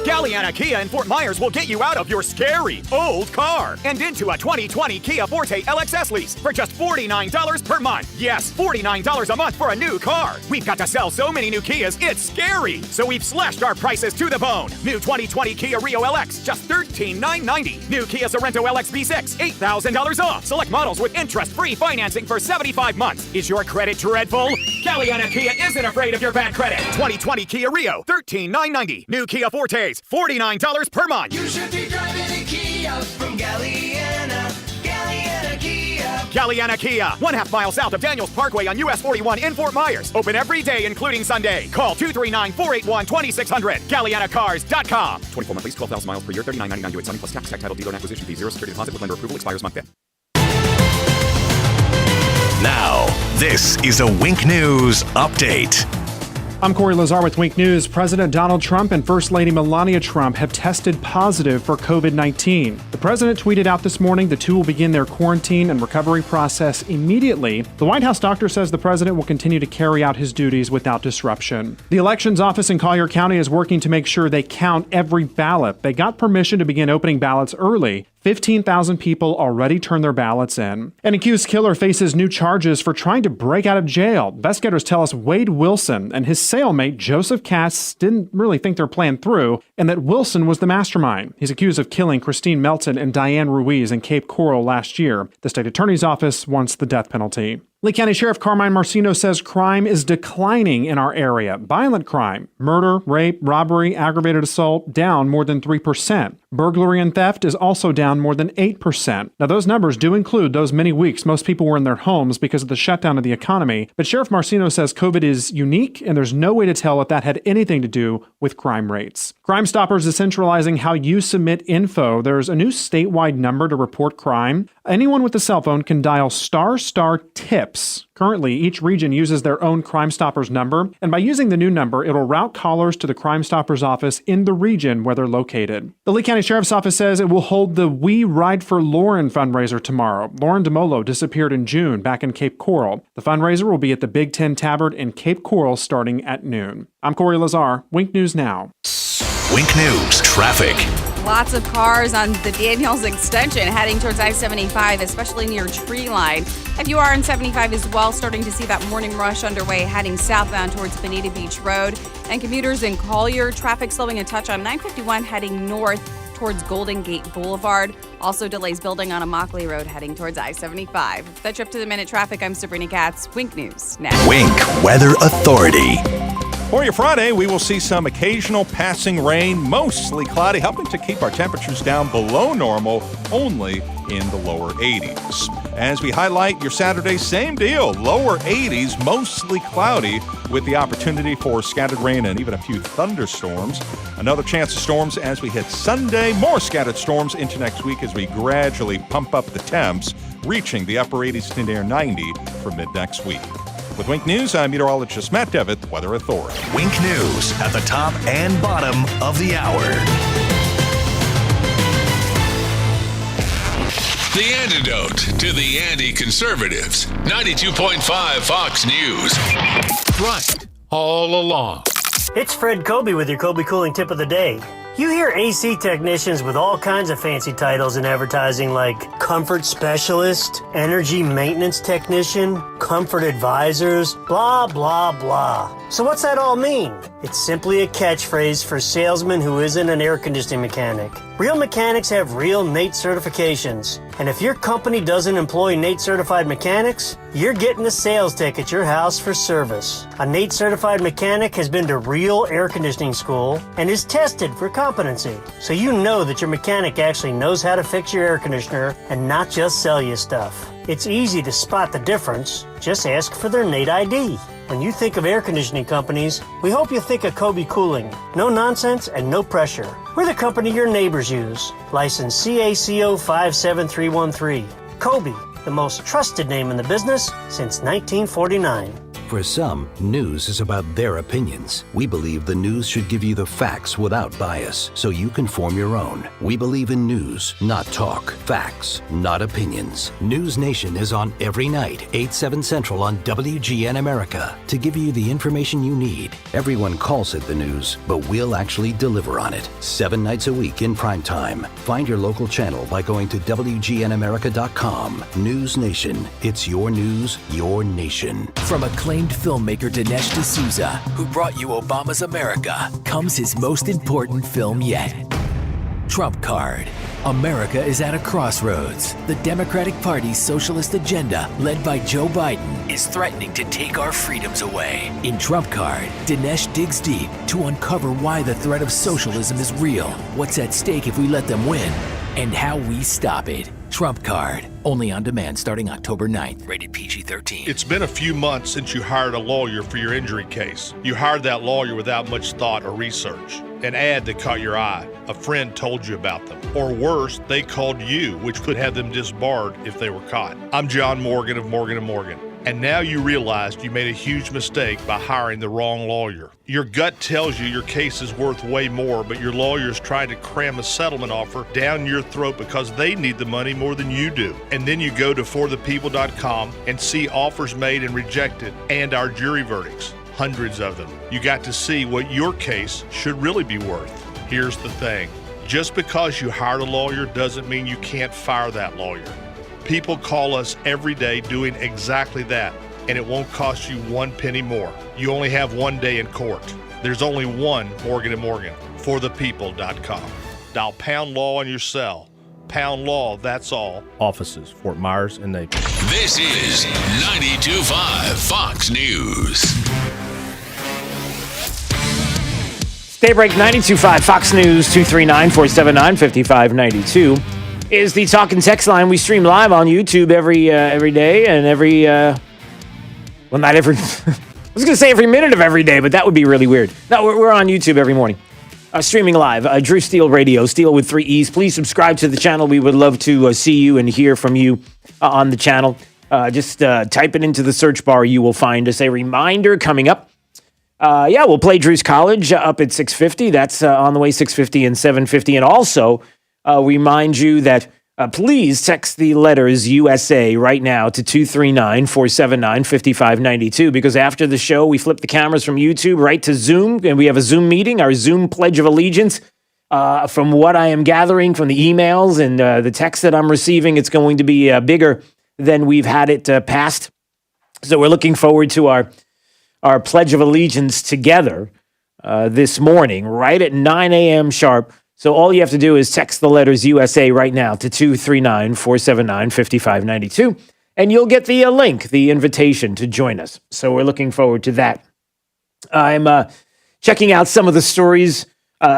Galliana Kia in Fort Myers will get you out of your scary old car and into a 2020 Kia Forte LXS lease for just $49 per month. Yes, $49 a month for a new car. We've got to sell so many new Kias, it's scary. So we've slashed our prices to the bone. New 2020 Kia Rio LX, just $13,990. New Kia Sorento LX V6, $8,000 off. Select models with interest-free financing for 75 months. Is your credit dreadful? Galliana Kia isn't afraid of your bad credit. 2020 Kia Rio, $13,990. New Kia Fortes, $49 per month. You should be driving a Kia from Galliana. Galliana Kia. Galliana Kia, 1/2 mile south of Daniels Parkway on US 41 in Fort Myers. Open every day, including Sunday. Call 239-481-2600. GallianaCars.com. 24 month lease, 12,000 miles per year, $39.99 due at Sunny plus tax, title, dealer, and acquisition fee, 0 security deposit with lender approval, expires month 5th. Now, this is a Wink News Update. I'm Corey Lazar with Wink News. President Donald Trump and First Lady Melania Trump have tested positive for COVID-19. The president tweeted out this morning the two will begin their quarantine and recovery process immediately. The White House doctor says the president will continue to carry out his duties without disruption. The elections office in Collier County is working to make sure they count every ballot. They got permission to begin opening ballots early. 15,000 people already turned their ballots in. An accused killer faces new charges for trying to break out of jail. Investigators tell us Wade Wilson and his cellmate Joseph Cass didn't really think their plan through, and that Wilson was the mastermind. He's accused of killing Christine Melton and Diane Ruiz in Cape Coral last year. The state attorney's office wants the death penalty. Lee County Sheriff Carmine Marcino says crime is declining in our area. Violent crime, murder, rape, robbery, aggravated assault, down more than 3%. Burglary and theft is also down more than 8%. Now, those numbers do include those many weeks most people were in their homes because of the shutdown of the economy. But Sheriff Marcino says COVID is unique, and there's no way to tell if that had anything to do with crime rates. Crime Stoppers is centralizing how you submit info. There's a new statewide number to report crime. Anyone with a cell phone can dial **TIPS. Currently, each region uses their own Crime Stoppers number, and by using the new number, it'll route callers to the Crime Stoppers office in the region where they're located. The Lee County Sheriff's Office says it will hold the We Ride for Lauren fundraiser tomorrow. Lauren DeMolo disappeared in June back in Cape Coral. The fundraiser will be at the Big Ten Tavern in Cape Coral starting at noon. I'm Corey Lazar, Wink News Now. Wink News Traffic. Lots of cars on the Daniels extension heading towards I-75, especially near Tree Line. If you are on 75 as well, starting to see that morning rush underway heading southbound towards Bonita Beach Road. And commuters in Collier, traffic slowing a touch on 951 heading north towards Golden Gate Boulevard. Also delays building on Immokalee Road heading towards I-75. That's up to the minute traffic. I'm Sabrina Katz. Wink News now. Wink Weather Authority. For your Friday, we will see some occasional passing rain, mostly cloudy, helping to keep our temperatures down below normal, only in the lower 80s. As we highlight your Saturday, same deal, lower 80s, mostly cloudy, with the opportunity for scattered rain and even a few thunderstorms. Another chance of storms as we hit Sunday, more scattered storms into next week as we gradually pump up the temps, reaching the upper 80s to near 90 for mid-next week. With Wink News, I'm meteorologist Matt Devitt, the Weather Authority. Wink News at the top and bottom of the hour. The antidote to the anti-conservatives. 92.5 Fox News. Right. All along. It's Fred Kobe with your Kobe Cooling Tip of the Day. You hear AC technicians with all kinds of fancy titles in advertising like Comfort Specialist, Energy Maintenance Technician, Comfort Advisors, blah, blah, blah. So what's that all mean? It's simply a catchphrase for salesman who isn't an air conditioning mechanic. Real mechanics have real NATE certifications. And if your company doesn't employ NATE certified mechanics, you're getting a sales tech at your house for service. A NATE certified mechanic has been to real air conditioning school and is tested for competency. So you know that your mechanic actually knows how to fix your air conditioner and not just sell you stuff. It's easy to spot the difference. Just ask for their NATE ID. When you think of air conditioning companies, we hope you think of Kobe Cooling. No nonsense and no pressure. We're the company your neighbors use. License CACO 57313. Kobe, the most trusted name in the business since 1949. For some, news is about their opinions. We believe the news should give you the facts without bias, so you can form your own. We believe in news, not talk. Facts, not opinions. News Nation is on every night, 8/7 Central on WGN America, to give you the information you need. Everyone calls it the news, but we'll actually deliver on it. 7 nights a week in prime time. Find your local channel by going to WGNAmerica.com. News Nation. It's your news, your nation. From acclaimed filmmaker Dinesh D'Souza, who brought you Obama's America, comes his most important film yet. Trump Card. America is at a crossroads. The Democratic Party's socialist agenda, led by Joe Biden, is threatening to take our freedoms away. In Trump Card, Dinesh digs deep to uncover why the threat of socialism is real, what's at stake if we let them win, and how we stop it. Trump Card. Only on demand starting October 9th. Rated PG-13. It's been a few months since you hired a lawyer for your injury case. You hired that lawyer without much thought or research. An ad that caught your eye. A friend told you about them. Or worse, they called you, which could have them disbarred if they were caught. I'm John Morgan of Morgan & Morgan. And now you realized you made a huge mistake by hiring the wrong lawyer. Your gut tells you your case is worth way more, but your lawyer's trying to cram a settlement offer down your throat because they need the money more than you do. And then you go to forthepeople.com and see offers made and rejected and our jury verdicts. Hundreds of them. You got to see what your case should really be worth. Here's the thing. Just because you hired a lawyer doesn't mean you can't fire that lawyer. People call us every day doing exactly that, and it won't cost you 1 penny more. You only have 1 day in court. There's only one Morgan & Morgan, forthepeople.com. Dial pound law on your cell. Pound law, that's all. Offices, Fort Myers and Naples. This is 92.5 Fox News. Daybreak 92.5 Fox News 239-479-5592 is the talk and text line. We stream live on YouTube every day and well, not every. I was going to say every minute of every day, but that would be really weird. No, we're on YouTube every morning, streaming live. Drew Steele Radio, Steele with 3 E's. Please subscribe to the channel. We would love to see you and hear from you on the channel. Just type it into the search bar. You will find us. A reminder coming up. We'll play Drew's College up at 6:50. That's on the way, 6:50 and 7:50. And also remind you that please text the letters USA right now to 239-479-5592, because after the show, we flip the cameras from YouTube right to Zoom, and we have a Zoom meeting, our Zoom Pledge of Allegiance. From what I am gathering from the emails and the text that I'm receiving, it's going to be bigger than we've had it past. So we're looking forward to our Pledge of Allegiance together this morning, right at 9 a.m. sharp. So all you have to do is text the letters USA right now to 239-479-5592, and you'll get the link, the invitation to join us. So we're looking forward to that. I'm checking out some of the stories.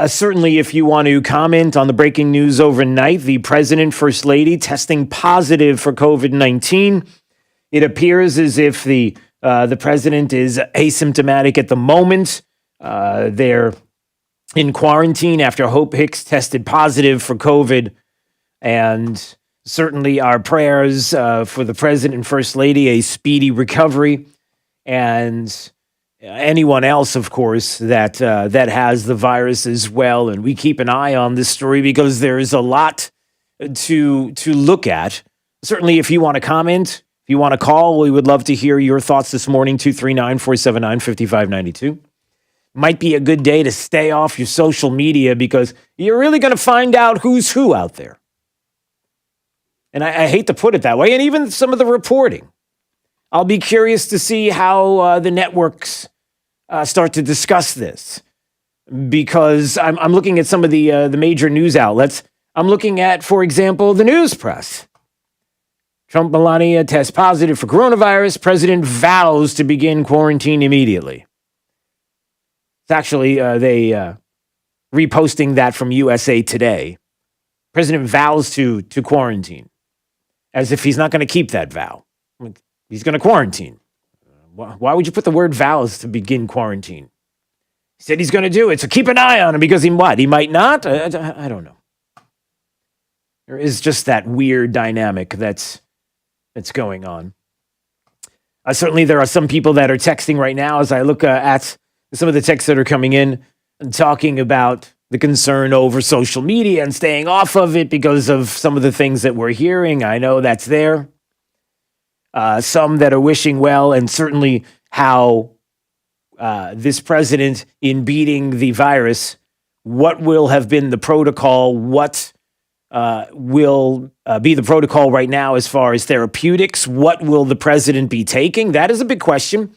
Certainly, if you want to comment on the breaking news overnight, the president, first lady, testing positive for COVID-19. It appears as if the president is asymptomatic at the moment. They're in quarantine after Hope Hicks tested positive for COVID. And certainly our prayers for the president and first lady, a speedy recovery. And anyone else, of course, that has the virus as well. And we keep an eye on this story because there is a lot to look at. Certainly, if you want to comment, if you want to call, we would love to hear your thoughts this morning. 239-479-5592. Might be a good day to stay off your social media because you're really going to find out who's who out there. And I hate to put it that way, and even some of the reporting. I'll be curious to see how the networks start to discuss this, because I'm looking at some of the major news outlets. I'm looking at, for example, the news press. Trump, Melania test positive for coronavirus. President vows to begin quarantine immediately. It's actually they reposting that from USA Today. President vows to quarantine, as if he's not going to keep that vow. He's going to quarantine. Why would you put the word vows to begin quarantine? He said he's going to do it, so keep an eye on him because he what? He might not? I don't know. There is just that weird dynamic that's going on. Certainly, there are some people that are texting right now as I look at some of the texts that are coming in and talking about the concern over social media and staying off of it because of some of the things that we're hearing. I know that's there. Some that are wishing well, and certainly how this president, in beating the virus, what will have been the protocol? What will be the protocol right now as far as therapeutics? What will the president be taking? That is a big question.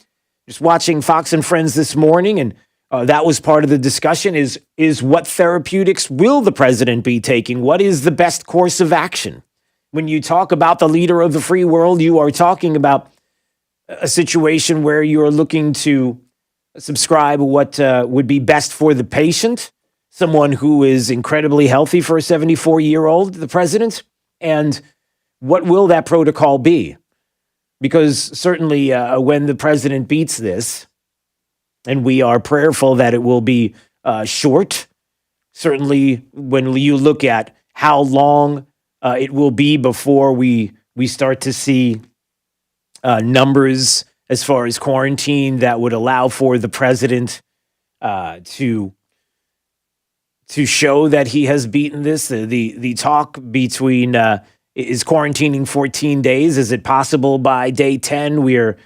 Just watching Fox and Friends this morning, and that was part of the discussion, is what therapeutics will the president be taking? What is the best course of action? When you talk about the leader of the free world, you are talking about a situation where you're looking to subscribe what would be best for the patient, someone who is incredibly healthy for a 74-year-old, the president, and what will that protocol be? Because certainly when the president beats this, and we are prayerful that it will be short, certainly when you look at how long it will be before we start to see numbers as far as quarantine that would allow for the president to show that he has beaten this. The talk between is quarantining 14 days. Is it possible by day 10 we're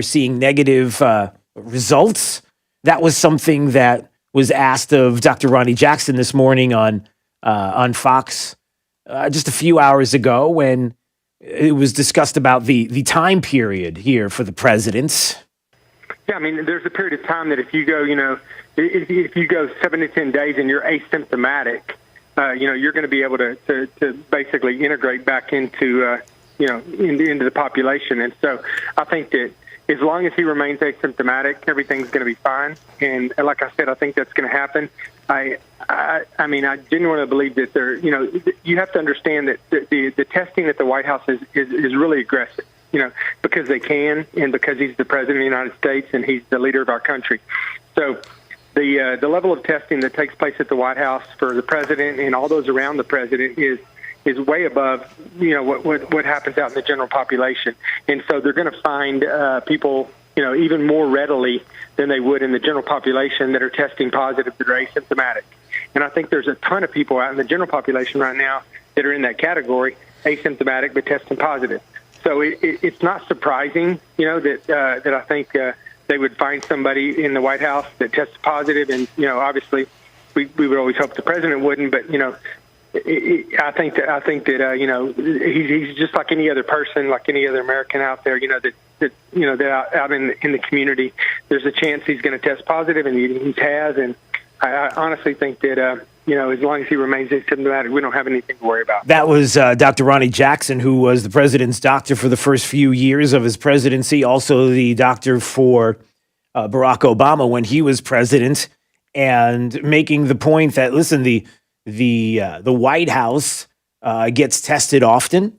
seeing negative results? That was something that was asked of Dr. Ronnie Jackson this morning on Fox just a few hours ago when it was discussed about the time period here for the presidents. Yeah, I mean, there's a period of time that if you go, if you go 7 to 10 days and you're asymptomatic, you're going to be able to basically integrate back into, into the population. And so I think that as long as he remains asymptomatic, everything's going to be fine. And like I said, I think that's going to happen. I mean, I genuinely believe that you have to understand that the testing at the White House is really aggressive, because they can and because he's the president of the United States and he's the leader of our country. So the level of testing that takes place at the White House for the president and all those around the president is way above, what happens out in the general population. And so they're going to find people, even more readily than they would in the general population that are testing positive that are asymptomatic. And I think there's a ton of people out in the general population right now that are in that category, asymptomatic but testing positive. So it's not surprising, that I think they would find somebody in the White House that tests positive. And, obviously we would always hope the president wouldn't, but, I think that he's just like any other person, like any other American out there, that out in the community. There's a chance he's going to test positive, and he has. And I honestly think that as long as he remains asymptomatic, we don't have anything to worry about. That was Dr. Ronnie Jackson, who was the president's doctor for the first few years of his presidency, also the doctor for Barack Obama when he was president, and making the point that, listen, the White House gets tested often,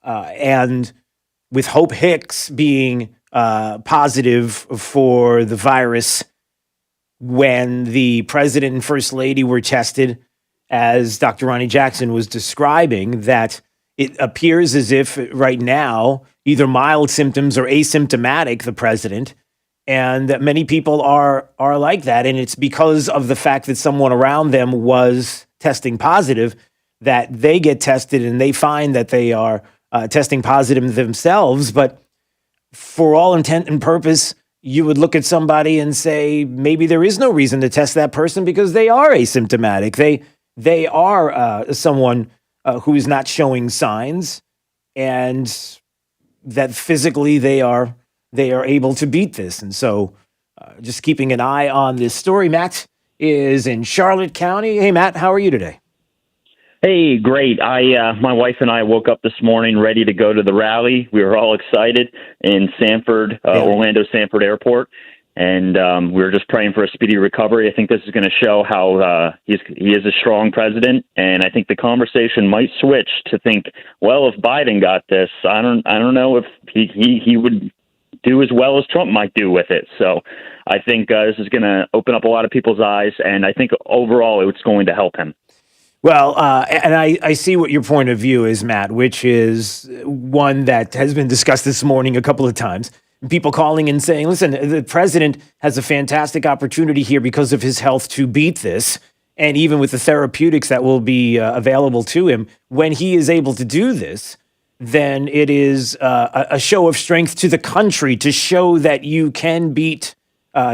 and with Hope Hicks being positive for the virus when the president and first lady were tested, as Dr. Ronnie Jackson was describing, that it appears as if right now either mild symptoms or asymptomatic, the president, and that many people are like that. And it's because of the fact that someone around them was testing positive that they get tested and they find that they are testing positive themselves. But for all intent and purpose, you would look at somebody and say, maybe there is no reason to test that person because they are asymptomatic. They are someone who is not showing signs, and that physically they are able to beat this. And so just keeping an eye on this story. Matt is in Charlotte County. Hey, Matt, how are you today? Hey, great. My wife and I woke up this morning ready to go to the rally. We were all excited in Sanford, Orlando Sanford Airport, and we were just praying for a speedy recovery. I think this is going to show how he is a strong president, and I think the conversation might switch to think, well, if Biden got this, I don't know if he would do as well as Trump might do with it. So I think this is going to open up a lot of people's eyes, and I think overall it's going to help him. Well, and I see what your point of view is, Matt, which is one that has been discussed this morning a couple of times. People calling and saying, listen, the president has a fantastic opportunity here because of his health to beat this. And even with the therapeutics that will be available to him, when he is able to do this, then it is a show of strength to the country to show that you can beat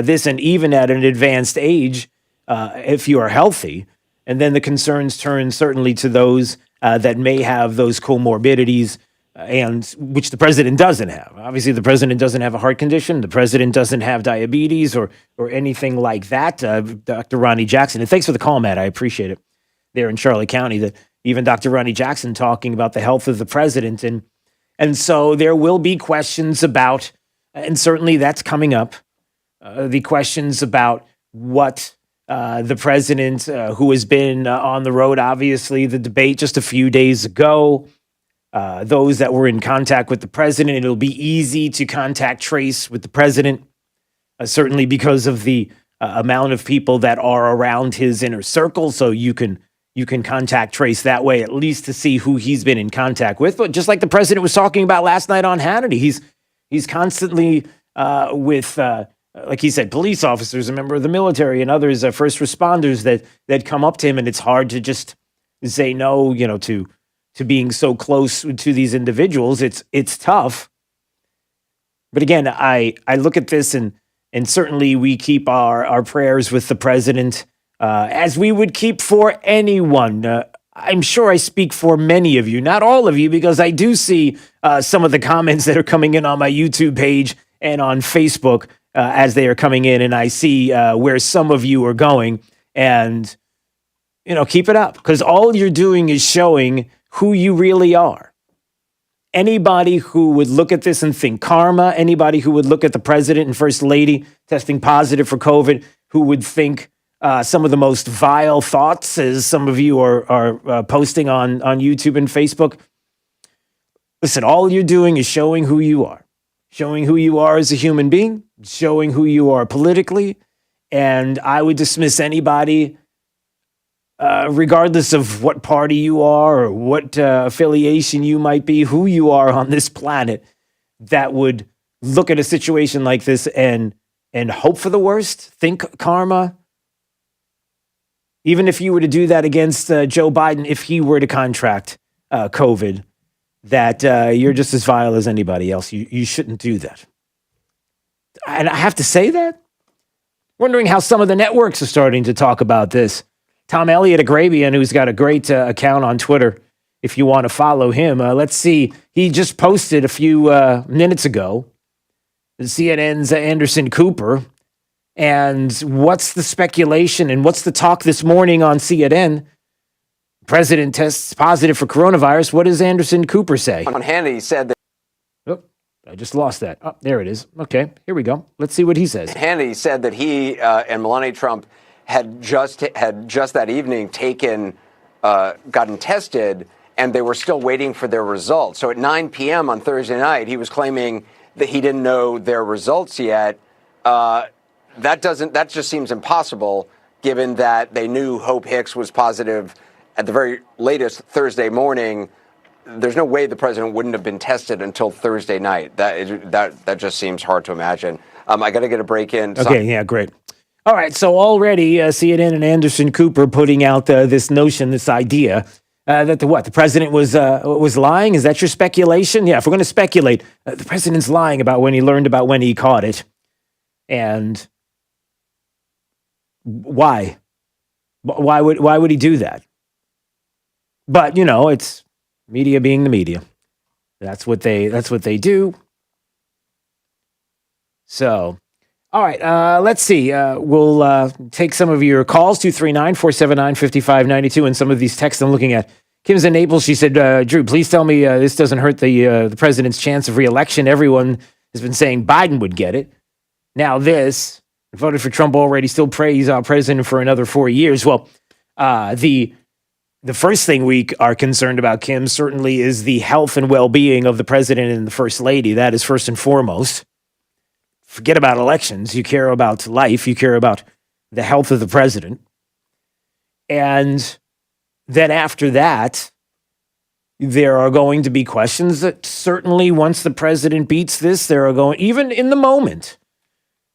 this, and even at an advanced age, if you are healthy. And then the concerns turn certainly to those that may have those comorbidities, and which the president doesn't have. Obviously, the president doesn't have a heart condition. The president doesn't have diabetes or anything like that. Dr. Ronnie Jackson, and thanks for the call, Matt. I appreciate it. There in Charlotte County, that even Dr. Ronnie Jackson talking about the health of the president, and so there will be questions about, and certainly that's coming up. The questions about what. The president, who has been on the road, obviously, the debate just a few days ago, those that were in contact with the president, it'll be easy to contact trace with the president, certainly because of the amount of people that are around his inner circle. So you can contact trace that way, at least to see who he's been in contact with. But just like the president was talking about last night on Hannity, he's constantly with like he said, police officers, a member of the military, and others, first responders that come up to him, and it's hard to just say no, to being so close to these individuals. It's tough. But again, I look at this, and certainly we keep our prayers with the president, as we would keep for anyone. I'm sure I speak for many of you, not all of you, because I do see some of the comments that are coming in on my YouTube page and on Facebook. As they are coming in, and I see where some of you are going, and, keep it up, because all you're doing is showing who you really are. Anybody who would look at this and think karma, anybody who would look at the president and first lady testing positive for COVID, who would think some of the most vile thoughts, as some of you are posting on YouTube and Facebook. Listen, all you're doing is showing who you are. Showing who you are as a human being, showing who you are politically, and I would dismiss anybody, regardless of what party you are or what affiliation you might be, who you are on this planet, that would look at a situation like this and hope for the worst, think karma. Even if you were to do that against Joe Biden, if he were to contract COVID, that you're just as vile as anybody else. You shouldn't do that. And I have to say that. Wondering how some of the networks are starting to talk about this. Tom Elliott Agrabian, who's got a great account on Twitter, if you want to follow him. Let's see. He just posted a few minutes ago, CNN's Anderson Cooper. And what's the speculation and what's the talk this morning on CNN? President tests positive for coronavirus. What does Anderson Cooper say? On Hannity, he said that. Oh, I just lost that. Oh, there it is. Okay, here we go. Let's see what he says. Hannity said that he and Melania Trump had just that evening gotten tested, and they were still waiting for their results. So at 9 p.m. on Thursday night, he was claiming that he didn't know their results yet. That just seems impossible, given that they knew Hope Hicks was positive at the very latest Thursday morning. There's no way the president wouldn't have been tested until Thursday night. That just seems hard to imagine. I got to get a break in. Okay, yeah, great. All right, so already CNN and Anderson Cooper putting out this notion, this idea That the president was lying? Is that your speculation? Yeah, if we're going to speculate, the president's lying about when he learned about when he caught it. And why? Why would he do that? But, it's media being the media. That's what they do. So, all right, let's see. We'll take some of your calls, 239-479-5592, and some of these texts I'm looking at. Kim's in Naples. She said, Drew, please tell me this doesn't hurt the president's chance of reelection. Everyone has been saying Biden would get it. Now this, voted for Trump already, still prays our president for another 4 years. Well, the first thing we are concerned about, Kim, certainly is the health and well-being of the president and the first lady. That is first and foremost. Forget about elections. You care about life. You care about the health of the president. And then after that, there are going to be questions that certainly once the president beats this, there are going, even in the moment,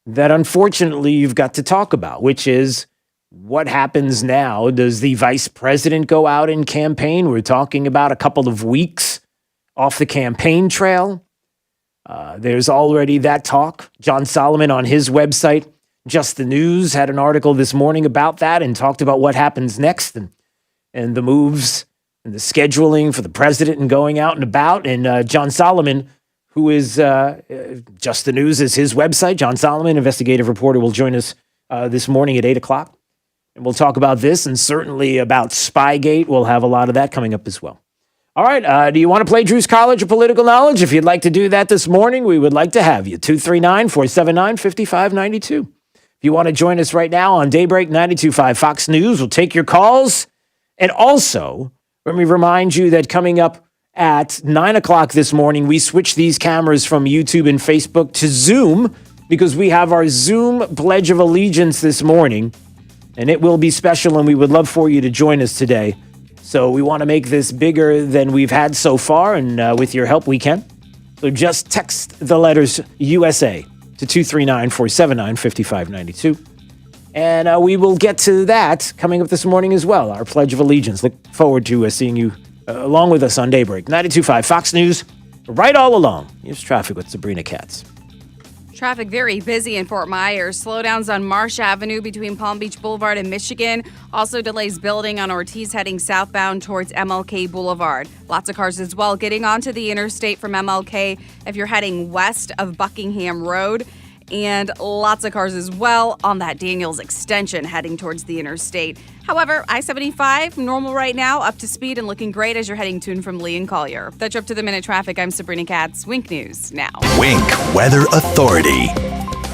that unfortunately you've got to talk about, which is what happens now. Does the vice president go out and campaign? We're talking about a couple of weeks off the campaign trail. There's already that talk. John Solomon on his website, Just the News, had an article this morning about that and talked about what happens next and the moves and the scheduling for the president and going out and about. And John Solomon, who is Just the News is his website. John Solomon, investigative reporter, will join us this morning at 8 o'clock. And we'll talk about this and certainly about Spygate. We'll have a lot of that coming up as well. All right. Do you want to play Drew's College of Political Knowledge? If you'd like to do that this morning, we would like to have you. 239-479-5592. If you want to join us right now on Daybreak 92.5 Fox News, we'll take your calls. And also, let me remind you that coming up at 9 o'clock this morning, we switch these cameras from YouTube and Facebook to Zoom because we have our Zoom Pledge of Allegiance this morning. And it will be special, and we would love for you to join us today. So we want to make this bigger than we've had so far, and with your help, we can. So just text the letters USA to 239-479-5592. And we will get to that coming up this morning as well, our Pledge of Allegiance. Look forward to seeing you along with us on Daybreak. 92.5 Fox News, right all along. Here's traffic with Sabrina Katz. Traffic very busy in Fort Myers. Slowdowns on Marsh Avenue between Palm Beach Boulevard and Michigan. Also delays building on Ortiz heading southbound towards MLK Boulevard. Lots of cars as well getting onto the interstate from MLK if you're heading west of Buckingham Road. And lots of cars as well on that Daniels extension heading towards the interstate. However, I-75, normal right now, up to speed and looking great as you're heading to and from Lee and Collier. That's up to the minute traffic. I'm Sabrina Katz. Wink News now. Wink Weather Authority.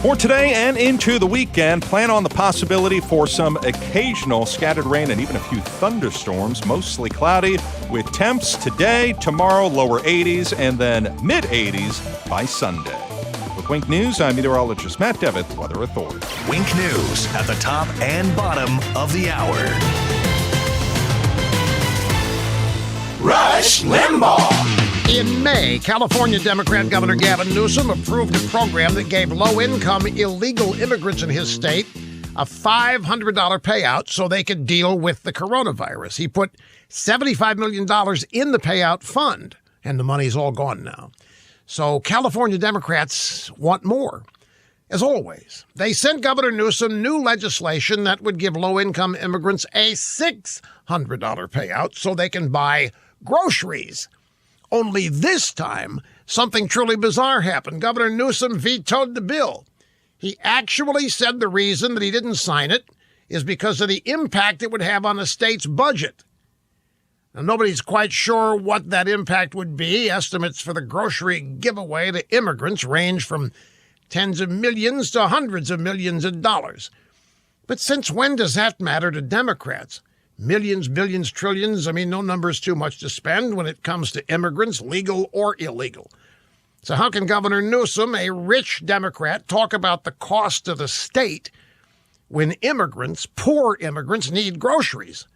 For today and into the weekend, plan on the possibility for some occasional scattered rain and even a few thunderstorms, mostly cloudy, with temps today, tomorrow, lower 80s, and then mid-80s by Sunday. With Wink News, I'm meteorologist Matt Devitt, Weather Authority. Wink News at the top and bottom of the hour. Rush Limbaugh. In May, California Democrat Governor Gavin Newsom approved a program that gave low-income illegal immigrants in his state a $500 payout so they could deal with the coronavirus. He put $75 million in the payout fund, and the money's all gone now. So California Democrats want more. As always, they sent Governor Newsom new legislation that would give low-income immigrants a $600 payout so they can buy groceries. Only this time, something truly bizarre happened. Governor Newsom vetoed the bill. He actually said the reason that he didn't sign it is because of the impact it would have on the state's budget. Now, nobody's quite sure what that impact would be. Estimates for the grocery giveaway to immigrants range from tens of millions to hundreds of millions of dollars. But since when does that matter to Democrats? Millions, billions, trillions. I mean, no number is too much to spend when it comes to immigrants, legal or illegal. So how can Governor Newsom, a rich Democrat, talk about the cost of the state when immigrants, poor immigrants, need groceries?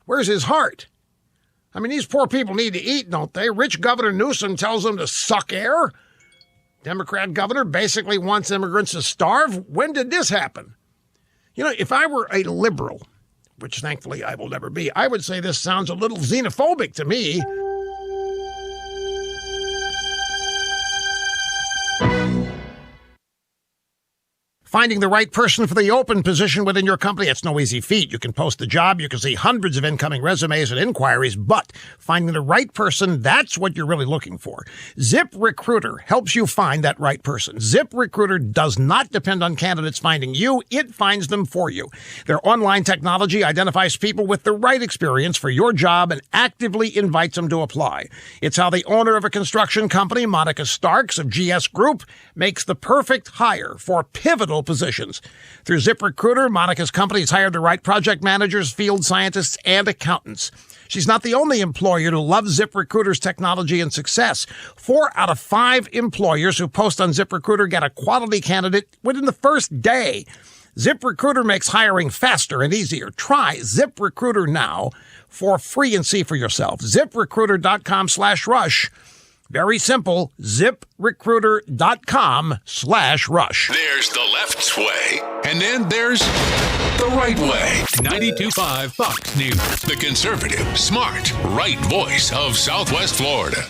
Where's his heart? I mean, these poor people need to eat, don't they? Rich Governor Newsom tells them to suck air. Democrat governor basically wants immigrants to starve. When did this happen? You know, if I were a liberal, which thankfully I will never be. I would say this sounds a little xenophobic to me. Finding the right person for the open position within your company, it's no easy feat. You can post the job, you can see hundreds of incoming resumes and inquiries, but finding the right person, that's what you're really looking for. ZipRecruiter helps you find that right person. ZipRecruiter does not depend on candidates finding you, it finds them for you. Their online technology identifies people with the right experience for your job and actively invites them to apply. It's how the owner of a construction company, Monica Starks of GS Group, makes the perfect hire for pivotal positions. Through ZipRecruiter, Monica's company has hired the right project managers, field scientists, and accountants. She's not the only employer to love ZipRecruiter's technology and success. 4 out of 5 employers who post on ZipRecruiter get a quality candidate within the first day. ZipRecruiter makes hiring faster and easier. Try ZipRecruiter now for free and see for yourself. ZipRecruiter.com/rush. Very simple, ZipRecruiter.com/rush. There's the left way, and then there's the right way. 92.5 Fox News, the conservative, smart, right voice of Southwest Florida.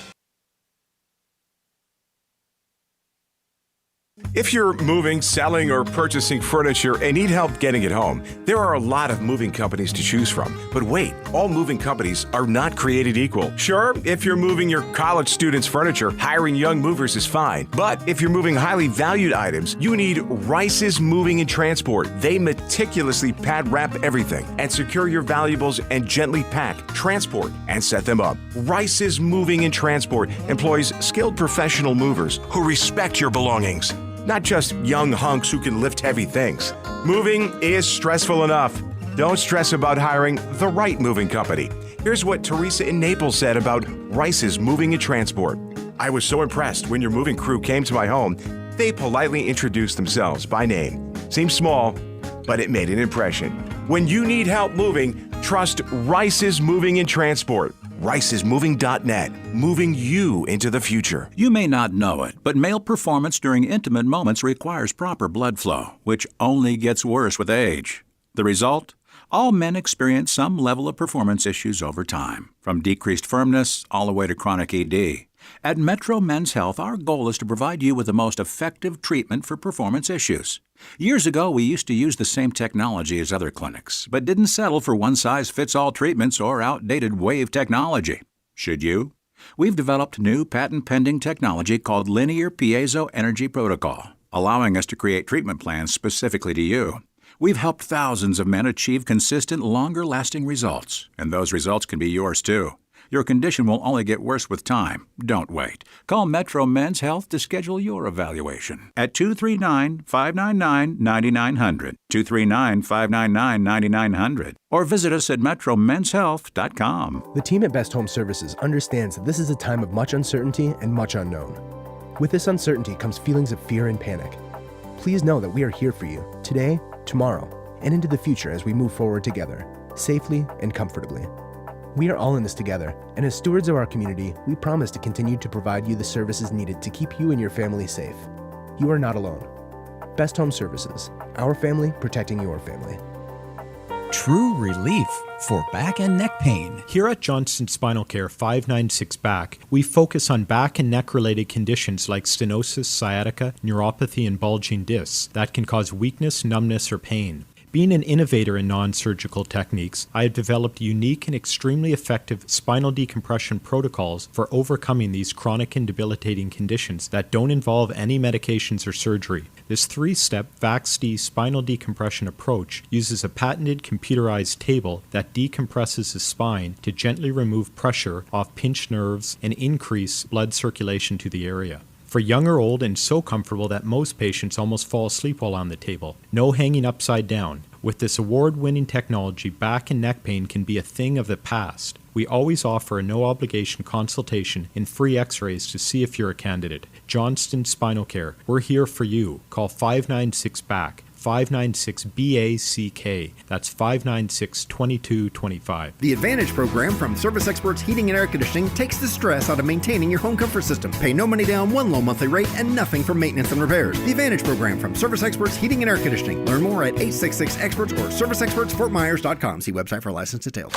If you're moving, selling, or purchasing furniture and need help getting it home, there are a lot of moving companies to choose from. But wait, all moving companies are not created equal. Sure, if you're moving your college students' furniture, hiring young movers is fine. But if you're moving highly valued items, you need Rice's Moving and Transport. They meticulously pad wrap everything and secure your valuables and gently pack, transport, and set them up. Rice's Moving and Transport employs skilled professional movers who respect your belongings. Not just young hunks who can lift heavy things. Moving is stressful enough. Don't stress about hiring the right moving company. Here's what Teresa in Naples said about Rice's Moving and Transport. I was so impressed when your moving crew came to my home. They politely introduced themselves by name. Seems small, but it made an impression. When you need help moving, trust Rice's Moving and Transport. Rice'sMoving.net, moving you into the future. You may not know it, but male performance during intimate moments requires proper blood flow, which only gets worse with age. The result? All men experience some level of performance issues over time, from decreased firmness all the way to chronic ED. At Metro Men's Health, our goal is to provide you with the most effective treatment for performance issues. Years ago, we used to use the same technology as other clinics, but didn't settle for one-size-fits-all treatments or outdated wave technology. Should you? We've developed new patent-pending technology called Linear Piezo Energy Protocol, allowing us to create treatment plans specifically to you. We've helped thousands of men achieve consistent, longer-lasting results, and those results can be yours too. Your condition will only get worse with time. Don't wait. Call Metro Men's Health to schedule your evaluation at 239-599-9900, 239-599-9900, or visit us at metromenshealth.com. The team at Best Home Services understands that this is a time of much uncertainty and much unknown. With this uncertainty comes feelings of fear and panic. Please know that we are here for you today, tomorrow, and into the future as we move forward together, safely and comfortably. We are all in this together, and as stewards of our community, we promise to continue to provide you the services needed to keep you and your family safe. You are not alone. Best Home Services, our family protecting your family. True relief for back and neck pain. Here at Johnston Spinal Care 596 Back, we focus on back and neck related conditions like stenosis, sciatica, neuropathy, and bulging discs that can cause weakness, numbness, or pain. Being an innovator in non-surgical techniques, I have developed unique and extremely effective spinal decompression protocols for overcoming these chronic and debilitating conditions that don't involve any medications or surgery. This 3-step VAX-D spinal decompression approach uses a patented computerized table that decompresses the spine to gently remove pressure off pinched nerves and increase blood circulation to the area. For young or old, and so comfortable that most patients almost fall asleep while on the table. No hanging upside down. With this award-winning technology, back and neck pain can be a thing of the past. We always offer a no-obligation consultation and free x-rays to see if you're a candidate. Johnston Spinal Care. We're here for you. Call 596-BACK. 596-BACK. That's 596-2225. The Advantage program from Service Experts Heating and Air Conditioning takes the stress out of maintaining your home comfort system. Pay no money down, one low monthly rate, and nothing for maintenance and repairs. The Advantage program from Service Experts Heating and Air Conditioning. Learn more at 866-EXPERTS or serviceexpertsfortmyers.com. See website for license details.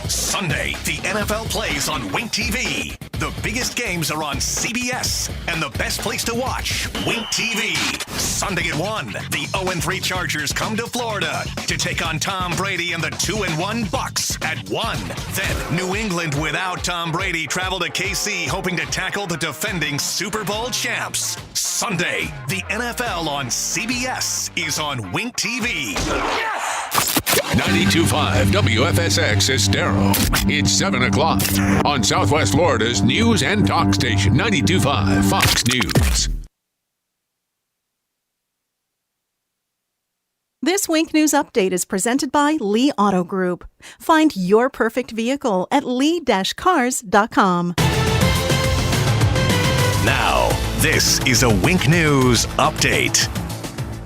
Sunday, the NFL plays on Wink TV. The biggest games are on CBS, and the best place to watch, Wink TV. Sunday at 1, the 0-3 Chargers come to Florida to take on Tom Brady and the 2-1 Bucks at 1. Then New England without Tom Brady travel to KC hoping to tackle the defending Super Bowl champs. Sunday, the NFL on CBS is on Wink TV. Yes! 92.5 WFSX Estero. It's 7 o'clock on Southwest Florida's news and talk station, 92.5 Fox News. This Wink News Update is presented by Lee Auto Group. Find your perfect vehicle at lee-cars.com. Now, this is a Wink News Update.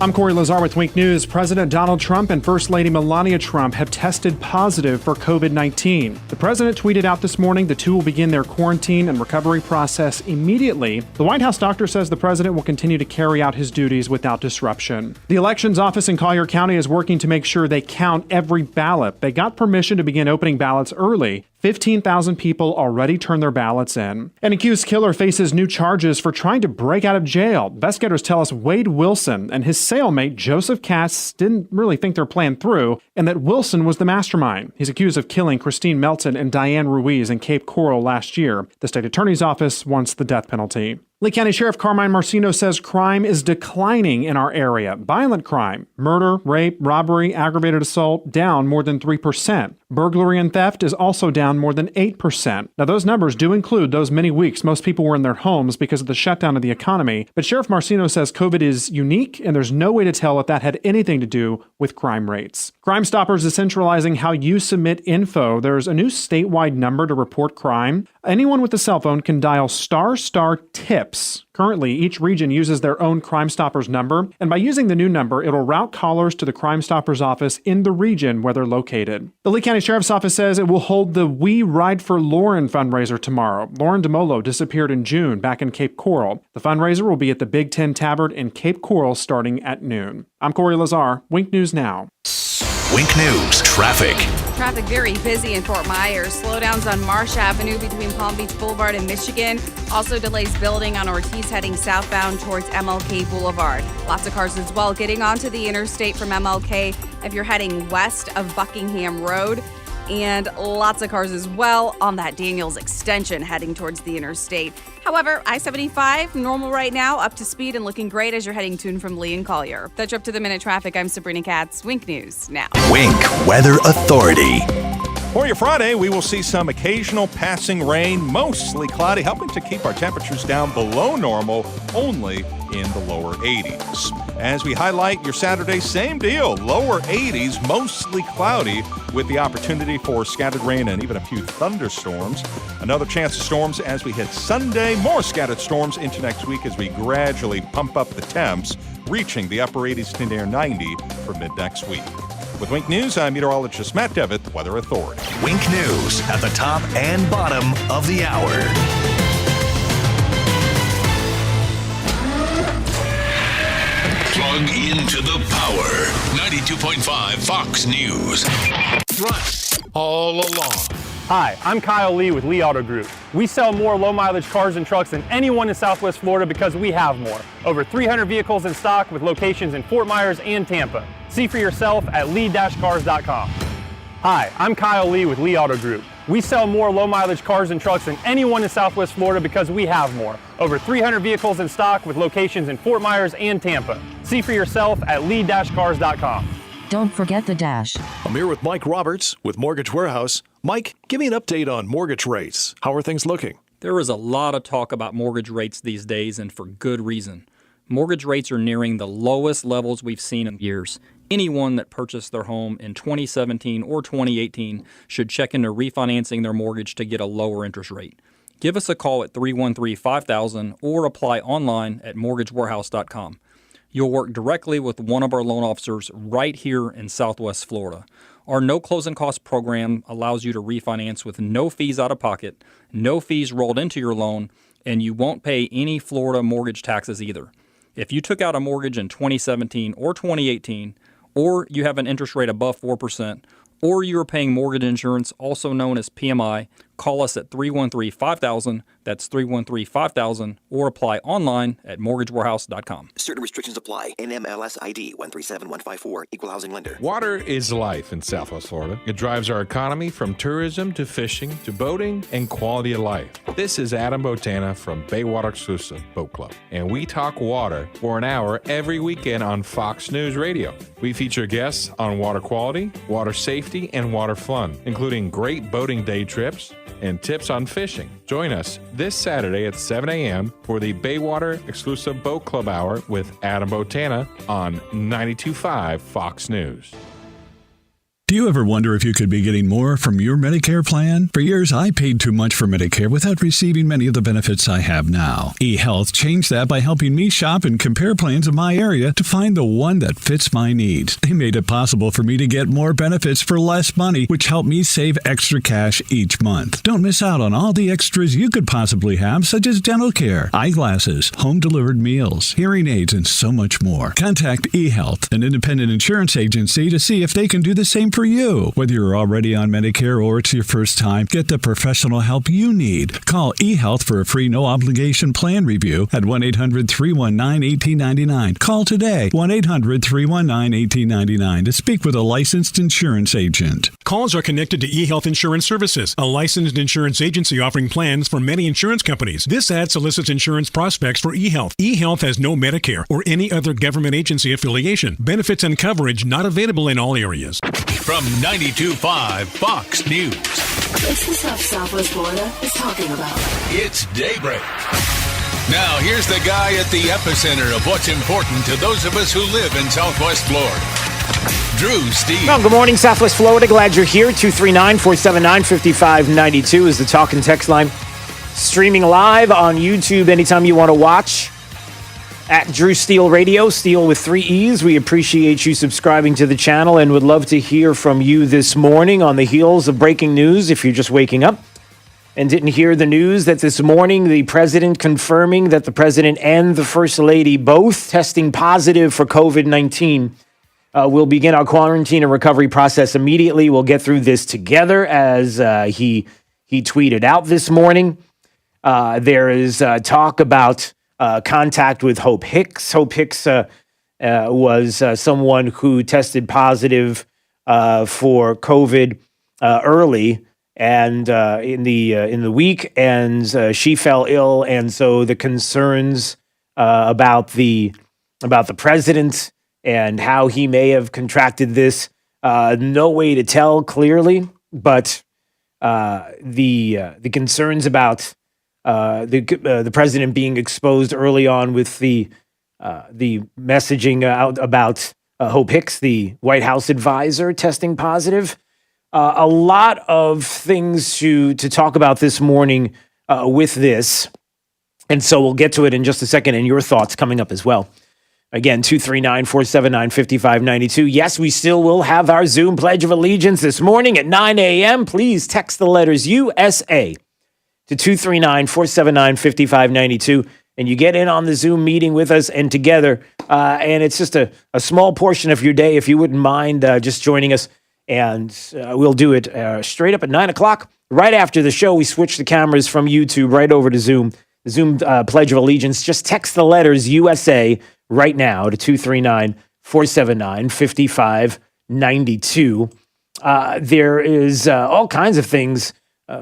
I'm Corey Lazar with Wink News. President Donald Trump and First Lady Melania Trump have tested positive for COVID-19. The president tweeted out this morning the two will begin their quarantine and recovery process immediately. The White House doctor says the president will continue to carry out his duties without disruption. The elections office in Collier County is working to make sure they count every ballot. They got permission to begin opening ballots early. 15,000 people already turned their ballots in. An accused killer faces new charges for trying to break out of jail. Investigators tell us Wade Wilson and his cellmate Joseph Katz didn't really think their plan through, and that Wilson was the mastermind. He's accused of killing Christine Melton and Diane Ruiz in Cape Coral last year. The state attorney's office wants the death penalty. Lee County Sheriff Carmine Marcino says crime is declining in our area. Violent crime, murder, rape, robbery, aggravated assault, down more than 3%. Burglary and theft is also down more than 8%. Now, those numbers do include those many weeks most people were in their homes because of the shutdown of the economy. But Sheriff Marcino says COVID is unique, and there's no way to tell if that had anything to do with crime rates. Crime Stoppers is centralizing how you submit info. There's a new statewide number to report crime. Anyone with a cell phone can dial **TIPS. Currently, each region uses their own Crime Stoppers number, and by using the new number, it'll route callers to the Crime Stoppers office in the region where they're located. The Lee County Sheriff's Office says it will hold the We Ride for Lauren fundraiser tomorrow. Lauren DeMolo disappeared in June back in Cape Coral. The fundraiser will be at the Big Ten Tavern in Cape Coral starting at noon. I'm Corey Lazar, Wink News Now. Wink News Traffic. Traffic very busy in Fort Myers. Slowdowns on Marsh Avenue between Palm Beach Boulevard and Michigan. Also delays building on Ortiz heading southbound towards MLK Boulevard. Lots of cars as well getting onto the interstate from MLK if you're heading west of Buckingham Road. And lots of cars as well on that Daniels extension heading towards the interstate. However, I-75, normal right now, up to speed and looking great as you're heading to and from Lee and Collier. That's up to the minute traffic. I'm Sabrina Katz. Wink News now. Wink Weather Authority. For your Friday, we will see some occasional passing rain, mostly cloudy, helping to keep our temperatures down below normal, only in the lower 80s. As we highlight your Saturday, same deal, lower 80s, mostly cloudy, with the opportunity for scattered rain and even a few thunderstorms. Another chance of storms as we hit Sunday, more scattered storms into next week as we gradually pump up the temps, reaching the upper 80s to near 90 for mid-next week. With Wink News, I'm meteorologist Matt Devitt, Weather Authority. Wink News at the top and bottom of the hour. Plug into the power. 92.5 Fox News. Front all along. Hi, I'm Kyle Lee with Lee Auto Group. We sell more low-mileage cars and trucks than anyone in Southwest Florida because we have more. Over 300 vehicles in stock with locations in Fort Myers and Tampa. See for yourself at lee-cars.com. Hi, I'm Kyle Lee with Lee Auto Group. We sell more low-mileage cars and trucks than anyone in Southwest Florida because we have more. Over 300 vehicles in stock with locations in Fort Myers and Tampa. See for yourself at lee-cars.com. Don't forget the dash. I'm here with Mike Roberts with Mortgage Warehouse. Mike, give me an update on mortgage rates. How are things looking? There is a lot of talk about mortgage rates these days, and for good reason. Mortgage rates are nearing the lowest levels we've seen in years. Anyone that purchased their home in 2017 or 2018 should check into refinancing their mortgage to get a lower interest rate. Give us a call at 313-5000 or apply online at mortgagewarehouse.com. you'll work directly with one of our loan officers right here in Southwest Florida. Our no closing cost program allows you to refinance with no fees out of pocket, no fees rolled into your loan, and you won't pay any Florida mortgage taxes either. If you took out a mortgage in 2017 or 2018, or you have an interest rate above 4%, or you are paying mortgage insurance, also known as PMI, call us at 313-5000, that's 313-5000, or apply online at mortgagewarehouse.com. Certain restrictions apply. NMLS ID 137154, Equal Housing Lender. Water is life in Southwest Florida. It drives our economy from tourism to fishing to boating and quality of life. This is Adam Botana from Baywater Exclusive Boat Club, and we talk water for an hour every weekend on Fox News Radio. We feature guests on water quality, water safety, and water fun, including great boating day trips and tips on fishing. Join us this Saturday at 7 a.m. for the Baywater Exclusive Boat Club Hour with Adam Botana on 92.5 Fox News. Do you ever wonder if you could be getting more from your Medicare plan? For years, I paid too much for Medicare without receiving many of the benefits I have now. eHealth changed that by helping me shop and compare plans in my area to find the one that fits my needs. They made it possible for me to get more benefits for less money, which helped me save extra cash each month. Don't miss out on all the extras you could possibly have, such as dental care, eyeglasses, home-delivered meals, hearing aids, and so much more. Contact eHealth, an independent insurance agency, to see if they can do the same for you. Whether you're already on Medicare or it's your first time, get the professional help you need. Call eHealth for a free no-obligation plan review at 1-800-319-1899. Call today, 1-800-319-1899 to speak with a licensed insurance agent. Calls are connected to eHealth Insurance Services, a licensed insurance agency offering plans for many insurance companies. This ad solicits insurance prospects for eHealth. eHealth has no Medicare or any other government agency affiliation. Benefits and coverage not available in all areas. From 92.5 Fox News. It's the stuff Southwest Florida is talking about. It's Daybreak. Now, here's the guy at the epicenter of what's important to those of us who live in Southwest Florida. Drew Steve. Well, good morning, Southwest Florida. Glad you're here. 239-479-5592 is the talk and text line. Streaming live on YouTube anytime you want to watch. At Drew Steele Radio, Steele with 3 E's. We appreciate you subscribing to the channel and would love to hear from you this morning on the heels of breaking news if you're just waking up and didn't hear the news that this morning the president confirming that the president and the first lady both testing positive for COVID-19 will begin our quarantine and recovery process immediately. We'll get through this together as he tweeted out this morning. There is talk about contact with Hope Hicks. Hope Hicks was someone who tested positive for COVID early and in the week, and she fell ill. And so the concerns about the president and how he may have contracted this, no way to tell clearly, but the concerns about the president being exposed early on with the messaging out about Hope Hicks, the White House advisor, testing positive. A lot of things to talk about this morning with this. And so we'll get to it in just a second, and your thoughts coming up as well. Again, 239-479-5592. Yes, we still will have our Zoom Pledge of Allegiance this morning at 9 a.m. Please text the letters USA to 239-479-5592, and you get in on the Zoom meeting with us and together. And it's just a small portion of your day, if you wouldn't mind just joining us. And we'll do it straight up at 9 o'clock. Right after the show, we switch the cameras from YouTube right over to Zoom. The Zoom Pledge of Allegiance. Just text the letters USA right now to 239-479-5592. There is all kinds of things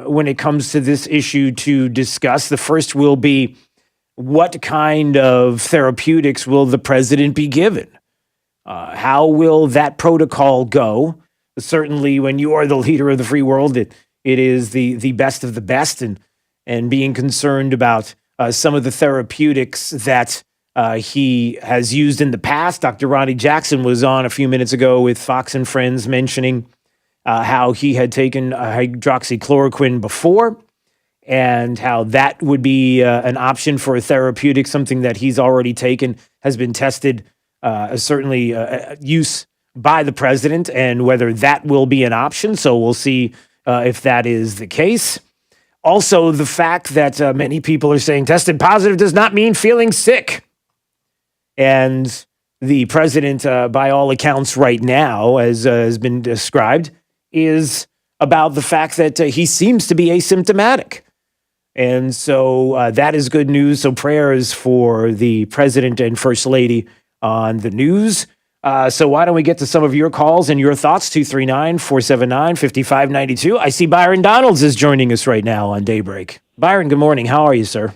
when it comes to this issue to discuss. The first will be, what kind of therapeutics will the president be given? How will that protocol go? Certainly, when you are the leader of the free world, it is the best of the best, and being concerned about some of the therapeutics that he has used in the past. Dr. Ronnie Jackson was on a few minutes ago with Fox and Friends mentioning how he had taken hydroxychloroquine before, and how that would be an option for a therapeutic, something that he's already taken, has been tested certainly use by the president and whether that will be an option. So we'll see if that is the case. Also, the fact that many people are saying tested positive does not mean feeling sick. And the president, by all accounts right now, as has been described, is about the fact that he seems to be asymptomatic. And so that is good news. So prayers for the president and first lady on the news. So why don't we get to some of your calls and your thoughts? 239-479-5592. I see Byron Donalds is joining us right now on Daybreak. Byron, good morning. How are you, sir?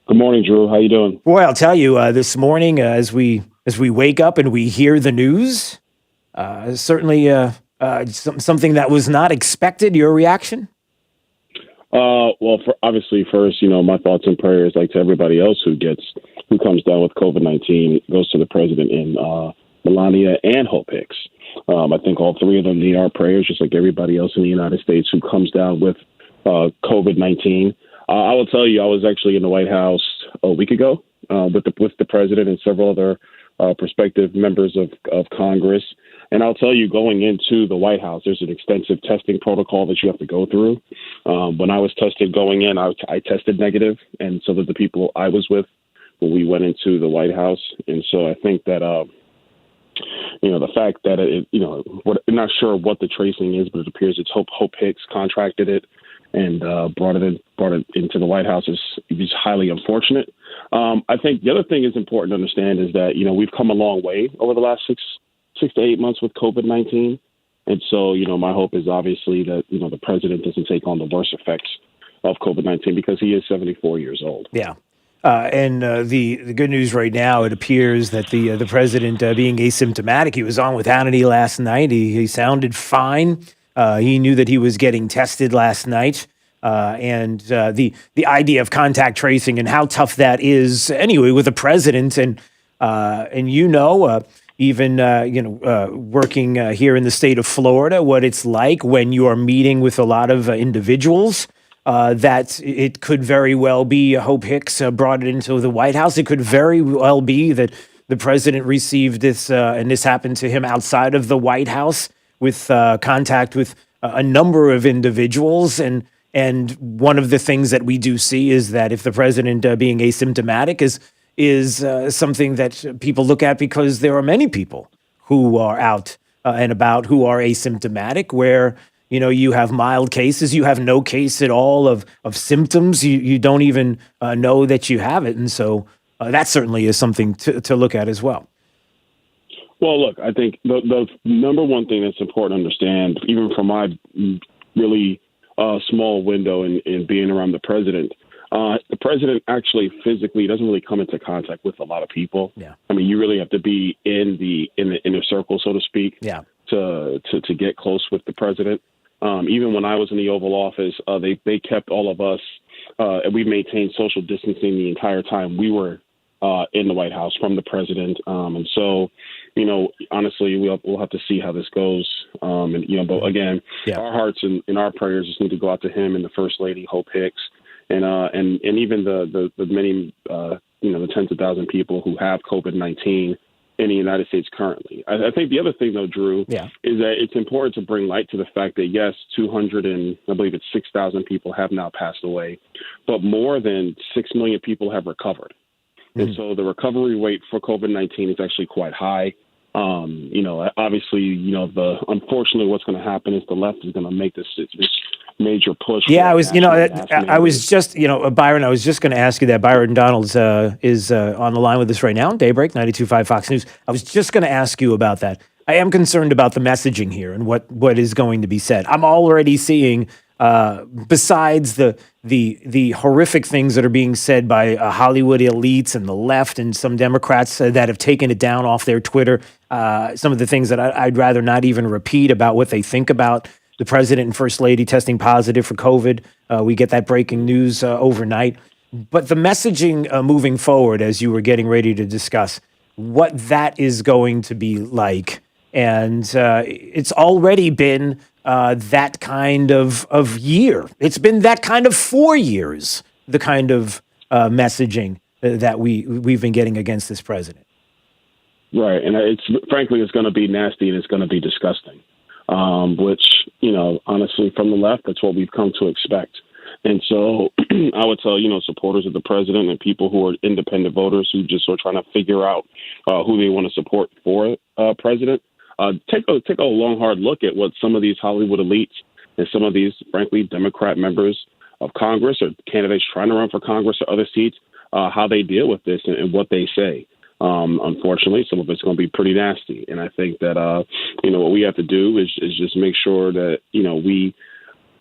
Good morning, Drew. How you doing? Boy, I'll tell you, this morning as we wake up and we hear the news, certainly something that was not expected. Your reaction? Well, obviously, first, my thoughts and prayers, like to everybody else who comes down with COVID-19, goes to the president and Melania and Hope Hicks. I think all three of them need our prayers, just like everybody else in the United States who comes down with COVID-19. I will tell you, I was actually in the White House a week ago with the president and several other prospective members of Congress. And I'll tell you, going into the White House, there's an extensive testing protocol that you have to go through. When I was tested going in, I tested negative, and so did the people I was with when we went into the White House. And so I think that, the fact that we're not sure what the tracing is, but it appears it's Hope Hicks contracted it and brought it into the White House is highly unfortunate. I think the other thing is important to understand is that, we've come a long way over the last six to 8 months with COVID-19. And so, my hope is obviously that, the president doesn't take on the worst effects of COVID-19 because he is 74 years old. Yeah. And the good news right now, it appears that the president being asymptomatic, he was on with Hannity last night. He sounded fine. He knew that he was getting tested last night. And the idea of contact tracing and how tough that is anyway with the president and even working here in the state of Florida, what it's like when you are meeting with a lot of individuals, that it could very well be Hope Hicks brought it into the White House. It could very well be that the president received this, and this happened to him outside of the White House with contact with a number of individuals. And one of the things that we do see is that if the president being asymptomatic is something that people look at because there are many people who are out and about who are asymptomatic, where, you have mild cases, you have no case at all of symptoms, you don't even know that you have it. And so that certainly is something to look at as well. Well, look, I think the number one thing that's important to understand, even from my really small window in being around the president actually physically doesn't really come into contact with a lot of people. Yeah. I mean, you really have to be in the inner circle, so to speak, yeah, to get close with the president. Even when I was in the Oval Office, they kept all of us, and we maintained social distancing the entire time we were in the White House from the president. And so, honestly, we'll have to see how this goes. But again, our hearts and our prayers just need to go out to him and the First Lady, Hope Hicks, and even the many, the tens of thousands of people who have COVID-19 in the United States currently. I think the other thing, though, Drew, is that it's important to bring light to the fact that, yes, 6,000 people have now passed away, but more than 6 million people have recovered. Mm-hmm. And so the recovery rate for COVID-19 is actually quite high. Obviously, unfortunately what's going to happen is the left is going to make this major push. Yeah, I was just, Byron, I was just going to ask you that. Byron Donalds is on the line with us right now, Daybreak, 92.5 Fox News. I was just going to ask you about that. I am concerned about the messaging here and what is going to be said. I'm already seeing, besides the horrific things that are being said by Hollywood elites and the left and some Democrats that have taken it down off their Twitter, some of the things that I'd rather not even repeat about what they think about the president and first lady testing positive for COVID. We get that breaking news overnight. But the messaging moving forward, as you were getting ready to discuss, what that is going to be like. And it's already been that kind of year. It's been that kind of 4 years, the kind of messaging that we've been getting against this president. Right, and it's going to be nasty and it's going to be disgusting. Which, honestly, from the left, that's what we've come to expect. And so I would tell, supporters of the president and people who are independent voters who just are trying to figure out who they want to support for president, take a long, hard look at what some of these Hollywood elites and some of these, frankly, Democrat members of Congress or candidates trying to run for Congress or other seats, how they deal with this and what they say. Unfortunately, some of it's going to be pretty nasty. And I think that, what we have to do is just make sure that,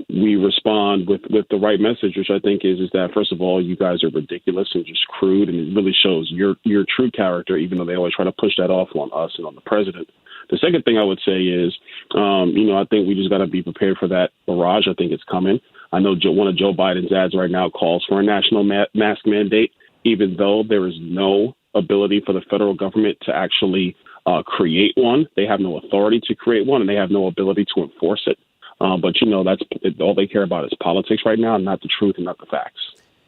we respond with the right message, which I think is that, first of all, you guys are ridiculous and just crude, and it really shows your true character, even though they always try to push that off on us and on the president. The second thing I would say is, I think we just got to be prepared for that barrage. I think it's coming. I know one of Joe Biden's ads right now calls for a national mask mandate, even though there is no ability for the federal government to actually create one. They have no authority to create one, and they have no ability to enforce it. But that's all they care about is politics right now, not the truth and not the facts.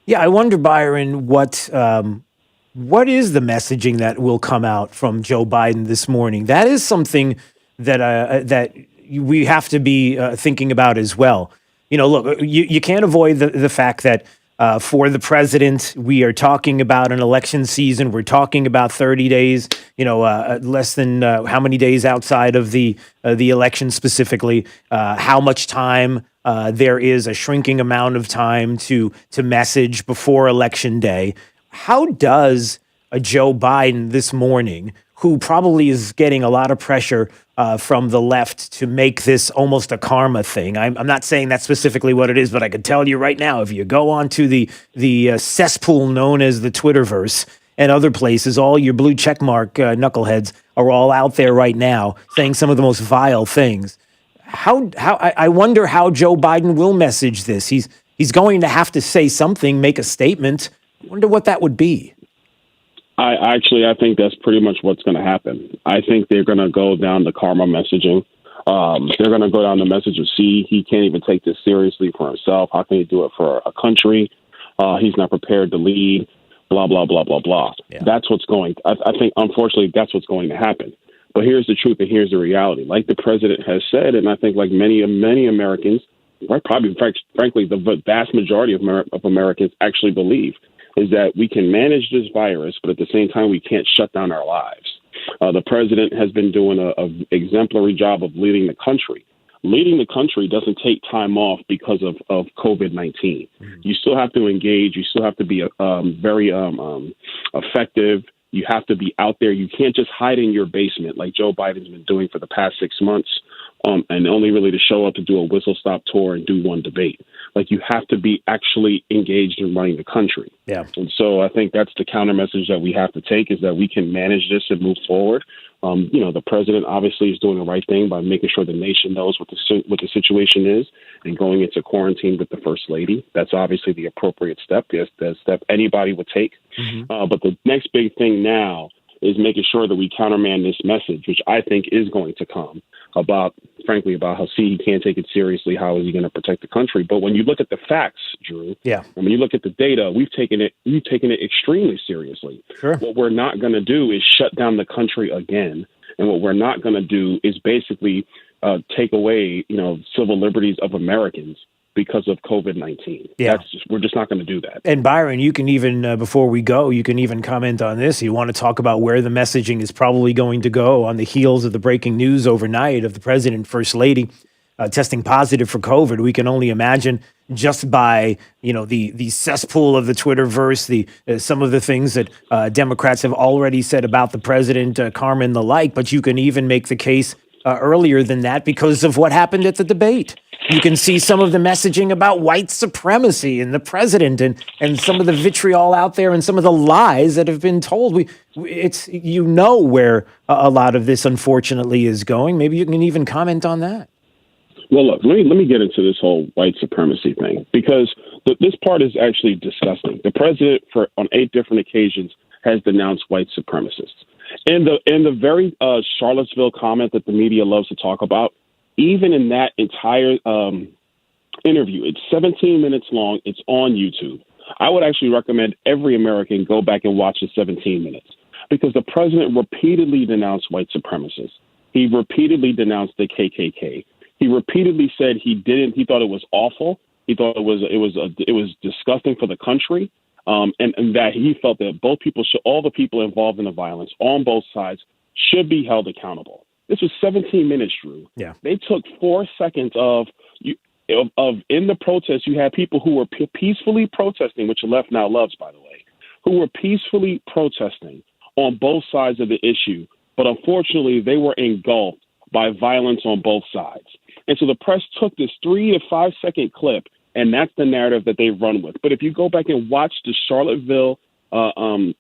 Yeah, I wonder, Byron, what is the messaging that will come out from Joe Biden this morning? That is something that we have to be thinking about as well. Look, you can't avoid the fact that for the president, we are talking about an election season. We're talking about 30 days, less than how many days outside of the election specifically, how much time there is, a shrinking amount of time to message before Election Day. How does a Joe Biden this morning, who probably is getting a lot of pressure from the left to make this almost a karma thing. I'm not saying that's specifically what it is, but I can tell you right now, if you go onto the cesspool known as the Twitterverse and other places, all your blue checkmark knuckleheads are all out there right now saying some of the most vile things. I wonder how Joe Biden will message this. He's going to have to say something, make a statement. I wonder what that would be. I think that's pretty much what's going to happen. I think they're going to go down the karma messaging. They're going to go down the message of, see, he can't even take this seriously for himself. How can he do it for a country? He's not prepared to lead, blah, blah, blah, blah, blah. Yeah. That's what's going, I think, unfortunately, that's what's going to happen. But here's the truth and here's the reality. Like the president has said, and I think like many Americans, probably, frankly, the vast majority of Americans actually believe, is that we can manage this virus, but at the same time, we can't shut down our lives. The president has been doing an exemplary job of leading the country. Leading the country doesn't take time off because of COVID-19. Mm-hmm. You still have to engage. You still have to be very effective. You have to be out there. You can't just hide in your basement like Joe Biden's been doing for the past 6 months, and only really to show up to do a whistle-stop tour and do one debate. Like, you have to be actually engaged in running the country. Yeah. And so I think that's the counter message that we have to take, is that we can manage this and move forward. The president obviously is doing the right thing by making sure the nation knows what the situation is and going into quarantine with the first lady. That's obviously the appropriate step, the step anybody would take. Mm-hmm. But the next big thing now is making sure that we countermand this message, which I think is going to come about how, he can't take it seriously. How is he going to protect the country? But when you look at the facts, Drew, and when you look at the data, we've taken it extremely seriously. Sure. What we're not going to do is shut down the country again. And what we're not going to do is basically take away, civil liberties of Americans because of COVID-19. Yeah. We're just not going to do that. And Byron, you can even, before we go, you can even comment on this. You want to talk about where the messaging is probably going to go on the heels of the breaking news overnight of the president and first lady testing positive for COVID. We can only imagine, just by, the cesspool of the Twitterverse, some of the things that Democrats have already said about the president, karma and the like. But you can even make the case earlier than that because of what happened at the debate. You can see some of the messaging about white supremacy and the president and some of the vitriol out there and some of the lies that have been told. Where a lot of this, unfortunately, is going. Maybe you can even comment on that. Well, look, let me get into this whole white supremacy thing, because this part is actually disgusting. The president, on 8 different occasions, has denounced white supremacists. In the very Charlottesville comment that the media loves to talk about, even in that entire interview, it's 17 minutes long. It's on YouTube. I would actually recommend every American go back and watch the 17 minutes. because the president repeatedly denounced white supremacists. He repeatedly denounced the KKK. He repeatedly said he thought it was awful. He thought it was disgusting for the country, and that he felt that all the people involved in the violence on both sides should be held accountable. This was 17 minutes, Drew. Yeah. They took 4 seconds of in the protest. You had people who were peacefully protesting, which the left now loves, by the way, who were peacefully protesting on both sides of the issue. But unfortunately, they were engulfed by violence on both sides. And so the press took this 3 to 5 second clip, and that's the narrative that they've run with. But if you go back and watch the Charlottesville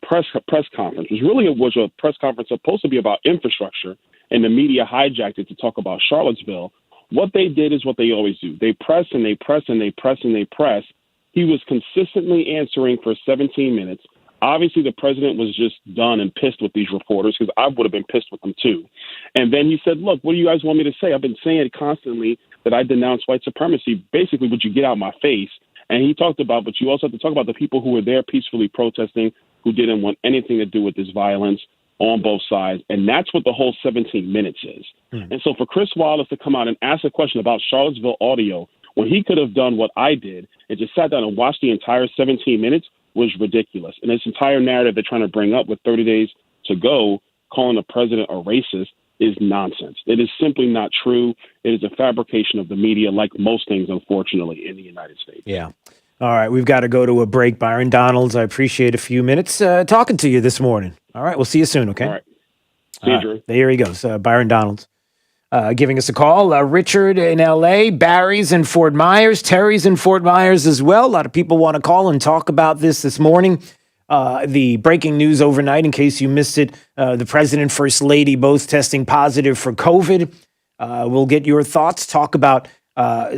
press conference, which really was a press conference supposed to be about infrastructure, and the media hijacked it to talk about Charlottesville, what they did is what they always do. They press and they press and they press and they press. He was consistently answering for 17 minutes. Obviously, the president was just done and pissed with these reporters, because I would have been pissed with them too. And then he said, look, what do you guys want me to say? I've been saying constantly that I denounce white supremacy. Basically, would you get out my face? And he talked about, but you also have to talk about the people who were there peacefully protesting, who didn't want anything to do with this violence on both sides. And that's what the whole 17 minutes is. And so for Chris Wallace to come out and ask a question about Charlottesville audio, when he could have done what I did and just sat down and watched the entire 17 minutes, was ridiculous. And this entire narrative they're trying to bring up with 30 days to go, calling the president a racist, is nonsense. It is simply not true. It is a fabrication of the media, like most things, unfortunately, in the United States. Yeah. All right, we've got to go to a break. Byron Donalds, I appreciate a few minutes talking to you this morning. All right, we'll see you soon, okay? All right. See you, Drew. There he goes, Byron Donalds. Giving us a call. Richard in L.A., Barry's in Fort Myers, Terry's in Fort Myers as well. A lot of people want to call and talk about this morning. The breaking news overnight, in case you missed it, the president, first lady, both testing positive for COVID. We'll get your thoughts, talk about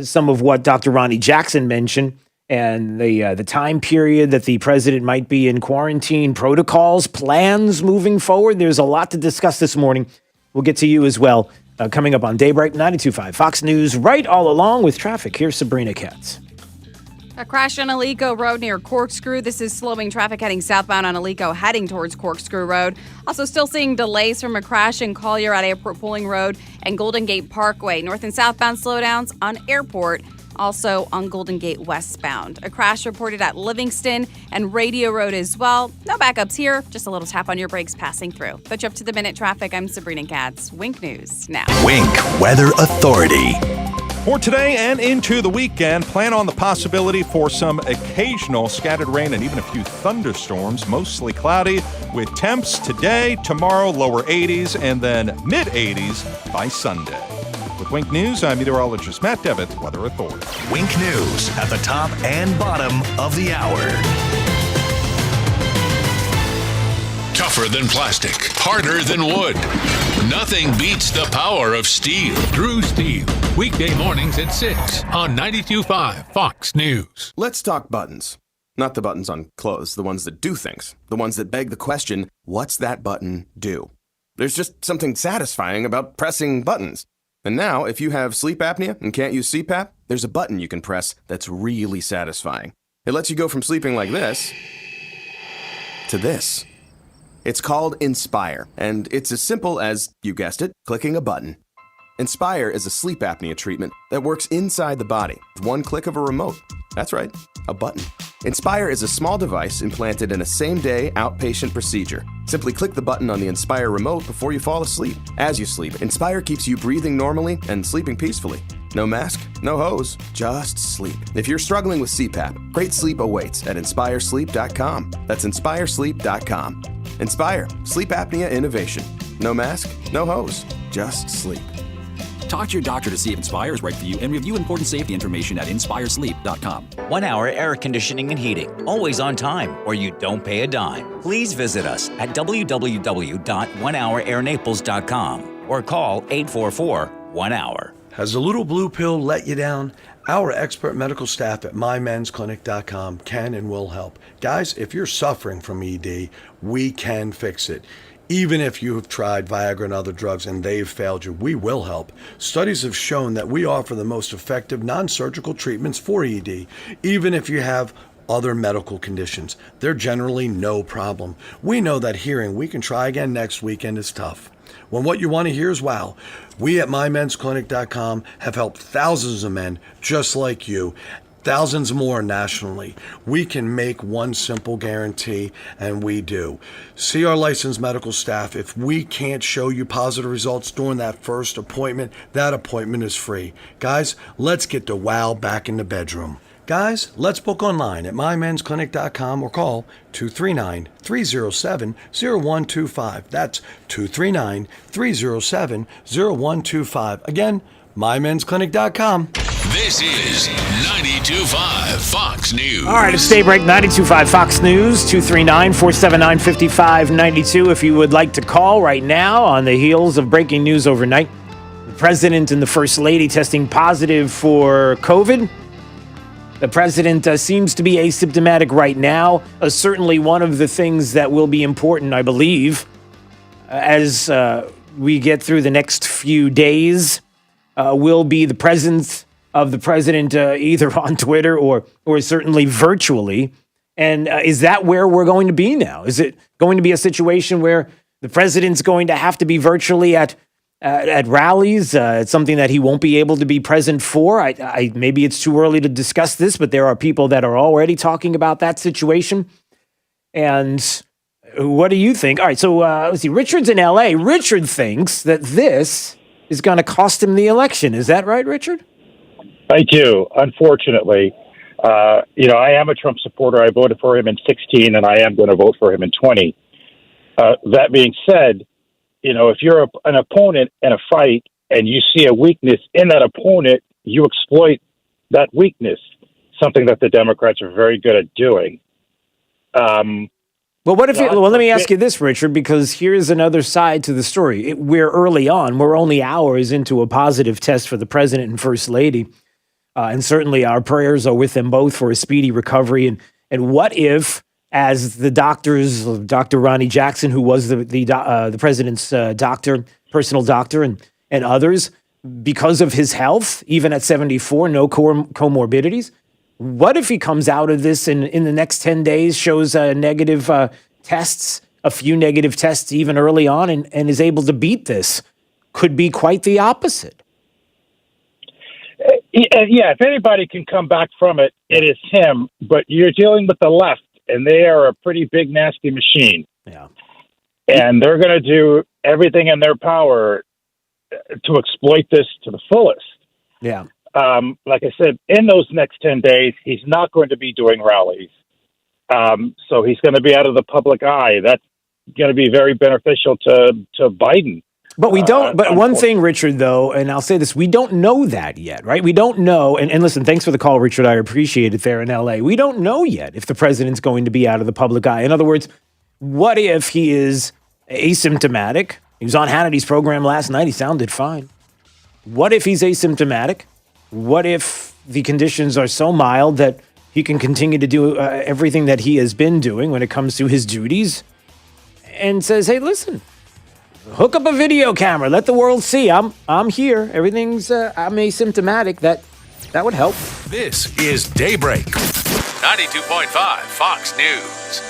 some of what Dr. Ronnie Jackson mentioned and the time period that the president might be in quarantine, protocols, plans moving forward. There's a lot to discuss this morning. We'll get to you as well. Coming up on Daybreak 92.5 Fox News, right all along with traffic. Here's Sabrina Katz. A crash on Alico Road near Corkscrew. This is slowing traffic heading southbound on Alico, heading towards Corkscrew Road. Also still seeing delays from a crash in Collier at Airport Pulling Road and Golden Gate Parkway. North and southbound slowdowns on Airport, also on Golden Gate westbound. A crash reported at Livingston and Radio Road as well. No backups here, just a little tap on your brakes passing through. But you up to the minute traffic, I'm Sabrina Katz. Wink News now. Wink Weather Authority. For today and into the weekend, plan on the possibility for some occasional scattered rain and even a few thunderstorms, mostly cloudy, with temps today, tomorrow, lower 80s, and then mid-80s by Sunday. With Wink News, I'm meteorologist Matt Devitt, Weather Authority. Wink News at the top and bottom of the hour. Tougher than plastic, harder than wood. Nothing beats the power of steel. Drew Steel, weekday mornings at 6 on 92.5 Fox News. Let's talk buttons. Not the buttons on clothes, the ones that do things. The ones that beg the question, what's that button do? There's just something satisfying about pressing buttons. And now, if you have sleep apnea and can't use CPAP, there's a button you can press that's really satisfying. It lets you go from sleeping like this to this. It's called Inspire, and it's as simple as, you guessed it, clicking a button. Inspire is a sleep apnea treatment that works inside the body with one click of a remote. That's right, a button. Inspire is a small device implanted in a same-day outpatient procedure. Simply click the button on the Inspire remote before you fall asleep. As you sleep, Inspire keeps you breathing normally and sleeping peacefully. No mask, no hose, just sleep. If you're struggling with CPAP, great sleep awaits at InspireSleep.com. That's InspireSleep.com. Inspire, sleep apnea innovation. No mask, no hose, just sleep. Talk to your doctor to see if Inspire is right for you and review important safety information at InspireSleep.com. 1 Hour Air Conditioning and Heating. Always on time, or you don't pay a dime. Please visit us at www.onehourairnaples.com or call 844-1HOUR. Has the little blue pill let you down? Our expert medical staff at MyMen'sClinic.com can and will help. Guys, if you're suffering from ED, we can fix it. Even if you have tried Viagra and other drugs and they've failed you, we will help. Studies have shown that we offer the most effective non-surgical treatments for ED. Even if you have other medical conditions. They're generally no problem. We know that hearing "we can try again next weekend" is tough. When what you want to hear is wow, we at mymensclinic.com have helped thousands of men just like you, thousands more nationally. We can make one simple guarantee, and we do. See our licensed medical staff. If we can't show you positive results during that first appointment, that appointment is free. Guys, let's get the wow back in the bedroom. Guys, let's book online at mymensclinic.com or call 239-307-0125. That's 239-307-0125. Again, mymensclinic.com. This is 92.5 Fox News. All right, it's Daybreak 92.5 Fox News, 239-479-5592. If you would like to call right now on the heels of breaking news overnight, the President and the First Lady testing positive for COVID. The President seems to be asymptomatic right now. Certainly one of the things that will be important, I believe, as we get through the next few days, will be the presence of the President either on Twitter or certainly virtually. And is that where we're going to be now? Is it going to be a situation where the President's going to have to be virtually at rallies? It's something that he won't be able to be present for. I maybe it's too early to discuss this, but there are people that are already talking about that situation. And what do you think? All right, so let's see. Richard's in L.A. Richard thinks that this is going to cost him the election. Is that right, Richard? I do, unfortunately. I am a Trump supporter. I voted for him in 2016, and I am going to vote for him in 2020. That being said, if you're an opponent in a fight and you see a weakness in that opponent, you exploit that weakness, something that the Democrats are very good at doing. Well, let me ask you this, Richard, because here's another side to the story. We're early on. We're only hours into a positive test for the President and First Lady. And certainly our prayers are with them both for a speedy recovery. And what if, as the doctors, Dr. Ronnie Jackson, who was the President's personal doctor, and others, because of his health, even at 74, no comorbidities, what if he comes out of this and in the next 10 days shows negative tests, a few negative tests even early on, and is able to beat this? Could be quite the opposite. Yeah, if anybody can come back from it, it is him. But you're dealing with the left, and they are a pretty big, nasty machine. Yeah. And they're going to do everything in their power to exploit this to the fullest. Yeah. Like I said, in those next 10 days, he's not going to be doing rallies. So he's going to be out of the public eye. That's going to be very beneficial to Biden. But we don't. But one thing, Richard, though, and I'll say this, we don't know that yet, right? We don't know. And listen, thanks for the call, Richard. I appreciate it there in L.A. We don't know yet if the President's going to be out of the public eye. In other words, what if he is asymptomatic? He was on Hannity's program last night. He sounded fine. What if he's asymptomatic? What if the conditions are so mild that he can continue to do everything that he has been doing when it comes to his duties, and says, hey, listen, hook up a video camera. Let the world see I'm here. Everything's I'm asymptomatic. That would help. This is Daybreak. 92.5 Fox News.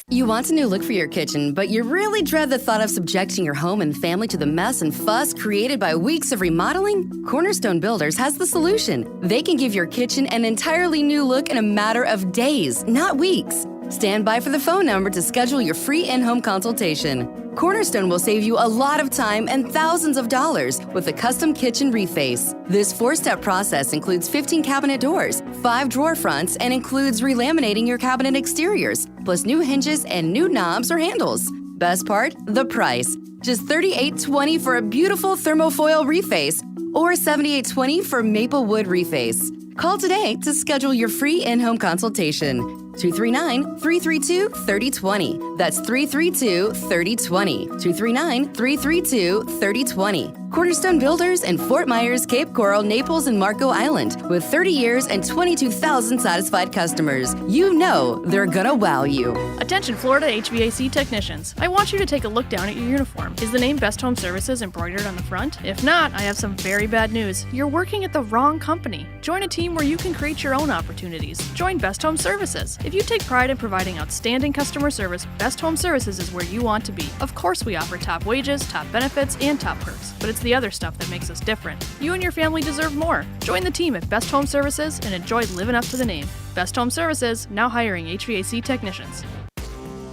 You want a new look for your kitchen, but you really dread the thought of subjecting your home and family to the mess and fuss created by weeks of remodeling? Cornerstone Builders has the solution. They can give your kitchen an entirely new look in a matter of days, not weeks. Stand by for the phone number to schedule your free in-home consultation. Cornerstone will save you a lot of time and thousands of dollars with a custom kitchen reface. This 4-step process includes 15 cabinet doors, 5 drawer fronts, and includes relaminating your cabinet exteriors, plus new hinges and new knobs or handles. Best part? The price. Just $38.20 for a beautiful thermofoil reface or $78.20 for maple wood reface. Call today to schedule your free in-home consultation. 239-332-3020. That's 332-3020. 239-332-3020. Cornerstone Builders in Fort Myers, Cape Coral, Naples, and Marco Island. With 30 years and 22,000 satisfied customers. You know they're gonna wow you. Attention Florida HVAC technicians. I want you to take a look down at your uniform. Is the name Best Home Services embroidered on the front? If not, I have some very bad news. You're working at the wrong company. Join a team where you can create your own opportunities. Join Best Home Services. If you take pride in providing outstanding customer service, Best Home Services is where you want to be. Of course we offer top wages, top benefits, and top perks, but it's the other stuff that makes us different. You and your family deserve more. Join the team at Best Home Services and enjoy living up to the name. Best Home Services, now hiring HVAC technicians.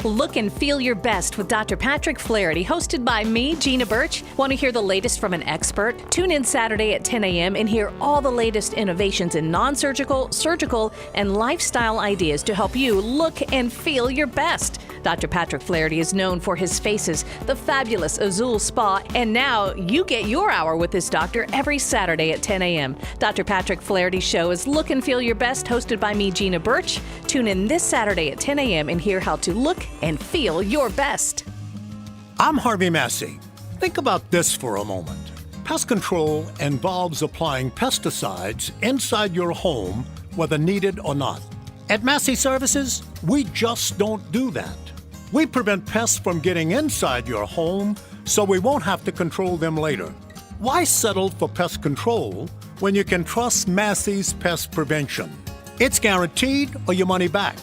Look and feel your best with Dr. Patrick Flaherty, hosted by me, Gina Birch. Want to hear the latest from an expert? Tune in Saturday at 10 a.m. and hear all the latest innovations in non-surgical, surgical, and lifestyle ideas to help you look and feel your best. Dr. Patrick Flaherty is known for his faces, the fabulous Azul Spa, and now you get your hour with this doctor every Saturday at 10 a.m. Dr. Patrick Flaherty's show is Look and Feel Your Best, hosted by me, Gina Birch. Tune in this Saturday at 10 a.m. and hear how to look and feel your best. I'm Harvey Massey. Think about this for a moment. Pest control involves applying pesticides inside your home, whether needed or not. At Massey Services, we just don't do that. We prevent pests from getting inside your home, so we won't have to control them later. Why settle for pest control when you can trust Massey's pest prevention? It's guaranteed or your money back.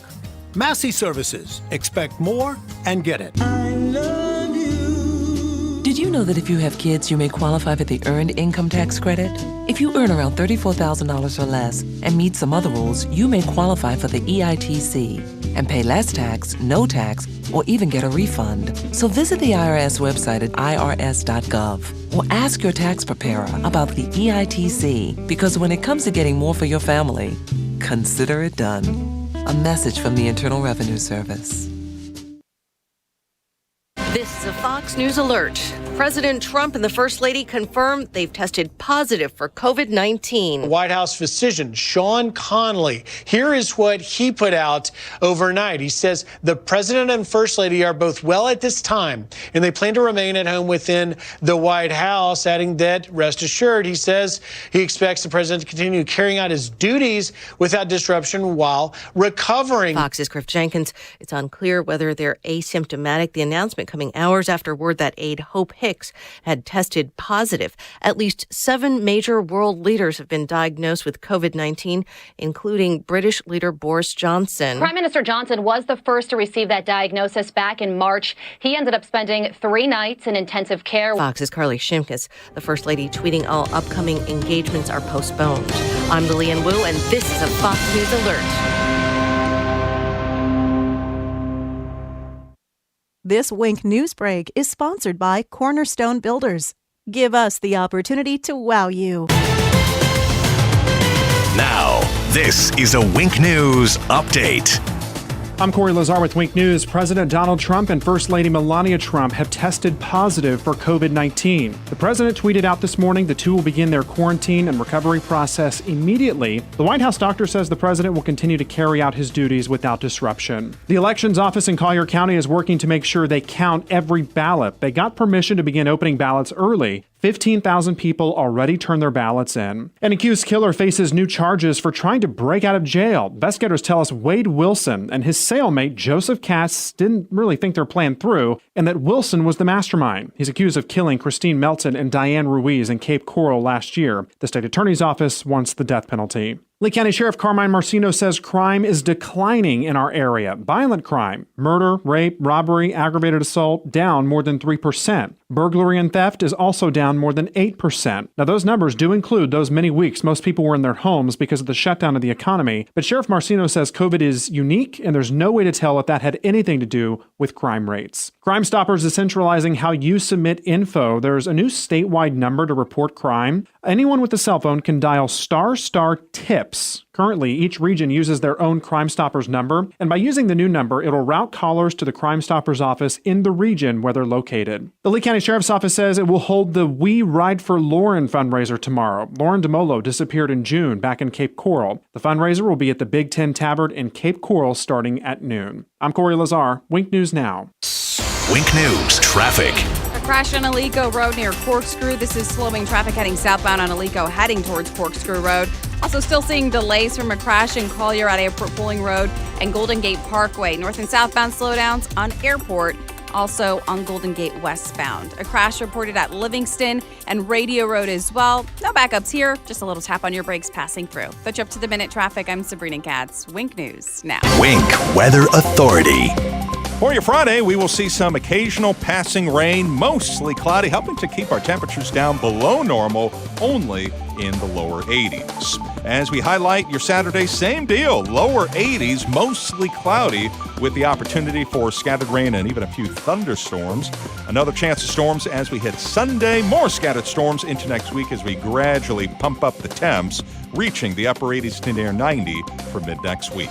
Massey Services. Expect more and get it. Did you know that if you have kids, you may qualify for the Earned Income Tax Credit? If you earn around $34,000 or less and meet some other rules, you may qualify for the EITC and pay less tax, no tax, or even get a refund. So visit the IRS website at irs.gov or ask your tax preparer about the EITC, because when it comes to getting more for your family, consider it done. A message from the Internal Revenue Service. This is a Fox News alert. President Trump and the First Lady confirmed they've tested positive for COVID-19. White House physician Sean Conley, here is what he put out overnight. He says the President and First Lady are both well at this time, and they plan to remain at home within the White House, adding that, rest assured, he says he expects the President to continue carrying out his duties without disruption while recovering. Fox's Griff Jenkins. It's unclear whether they're asymptomatic. The announcement coming hours after word that aide Hope Hicks had tested positive. At least 7 major world leaders have been diagnosed with COVID-19, including British leader Boris Johnson. Prime Minister Johnson was the first to receive that diagnosis back in March. He ended up spending 3 nights in intensive care. Fox's Carly Shimkus, the First Lady, tweeting all upcoming engagements are postponed. I'm Lillian Wu, and this is a Fox News Alert. This Wink News Break is sponsored by Cornerstone Builders. Give us the opportunity to wow you. Now, this is a Wink News Update. I'm Corey Lazar with Wink News. President Donald Trump and First Lady Melania Trump have tested positive for COVID-19. The president tweeted out this morning the two will begin their quarantine and recovery process immediately. The White House doctor says the president will continue to carry out his duties without disruption. The elections office in Collier County is working to make sure they count every ballot. They got permission to begin opening ballots early. 15,000 people already turned their ballots in. An accused killer faces new charges for trying to break out of jail. Investigators tell us Wade Wilson and his cellmate Joseph Katz didn't really think their plan through, and that Wilson was the mastermind. He's accused of killing Christine Melton and Diane Ruiz in Cape Coral last year. The state attorney's office wants the death penalty. Lee County Sheriff Carmine Marcino says crime is declining in our area. Violent crime, murder, rape, robbery, aggravated assault, down more than 3%. Burglary and theft is also down more than 8%. Now, those numbers do include those many weeks most people were in their homes because of the shutdown of the economy. But Sheriff Marcino says COVID is unique, and there's no way to tell if that had anything to do with crime rates. Crime Stoppers is centralizing how you submit info. There's a new statewide number to report crime. Anyone with a cell phone can dial **TIPS. Currently, each region uses their own Crime Stoppers number, and by using the new number, it'll route callers to the Crime Stoppers office in the region where they're located. The Lee County Sheriff's Office says it will hold the We Ride for Lauren fundraiser tomorrow. Lauren DeMolo disappeared in June back in Cape Coral. The fundraiser will be at the Big Ten Tavern in Cape Coral starting at noon. I'm Corey Lazar, Wink News Now. Wink News traffic. A crash on Alico Road near Corkscrew. This is slowing traffic heading southbound on Alico, heading towards Corkscrew Road. Also still seeing delays from a crash in Collier at Airport Pulling Road and Golden Gate Parkway. North and southbound slowdowns on Airport, also on Golden Gate westbound. A crash reported at Livingston and Radio Road as well. No backups here, just a little tap on your brakes passing through. That's your up-to-the-minute traffic. I'm Sabrina Katz. Wink News Now. Wink Weather Authority. For your Friday, we will see some occasional passing rain, mostly cloudy, helping to keep our temperatures down below normal, only in the lower 80s. As we highlight your Saturday, same deal, lower 80s, mostly cloudy, with the opportunity for scattered rain and even a few thunderstorms. Another chance of storms as we hit Sunday, more scattered storms into next week as we gradually pump up the temps, reaching the upper 80s to near 90 for mid-next week.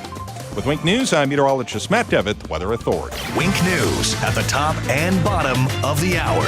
With Wink News, I'm meteorologist Matt Devitt, the Weather Authority. Wink News at the top and bottom of the hour.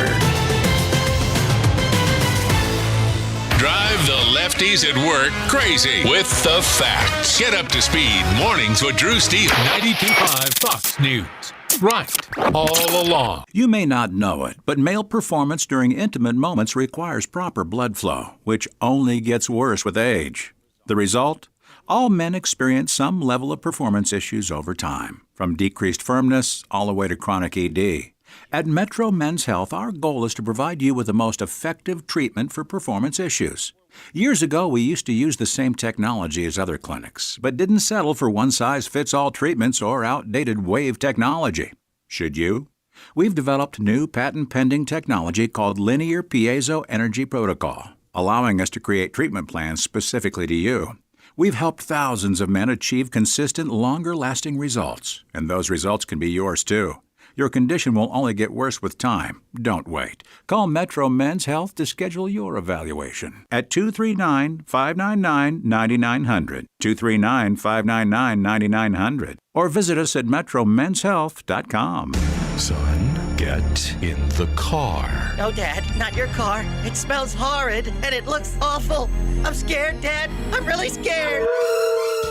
Drive the lefties at work crazy with the facts. Get up to speed mornings with Drew Stevens. 92.5 Fox News. Right, all along. You may not know it, but male performance during intimate moments requires proper blood flow, which only gets worse with age. The result? All men experience some level of performance issues over time, from decreased firmness all the way to chronic ED. At Metro Men's Health, our goal is to provide you with the most effective treatment for performance issues. Years ago, we used to use the same technology as other clinics, but didn't settle for one-size-fits-all treatments or outdated wave technology. Should you? We've developed new patent-pending technology called Linear Piezo Energy Protocol, allowing us to create treatment plans specifically to you. We've helped thousands of men achieve consistent, longer-lasting results, and those results can be yours, too. Your condition will only get worse with time. Don't wait. Call Metro Men's Health to schedule your evaluation at 239-599-9900, 239-599-9900, or visit us at metromenshealth.com. Son, get in the car. No, Dad, not your car. It smells horrid, and it looks awful. I'm scared, Dad. I'm really scared.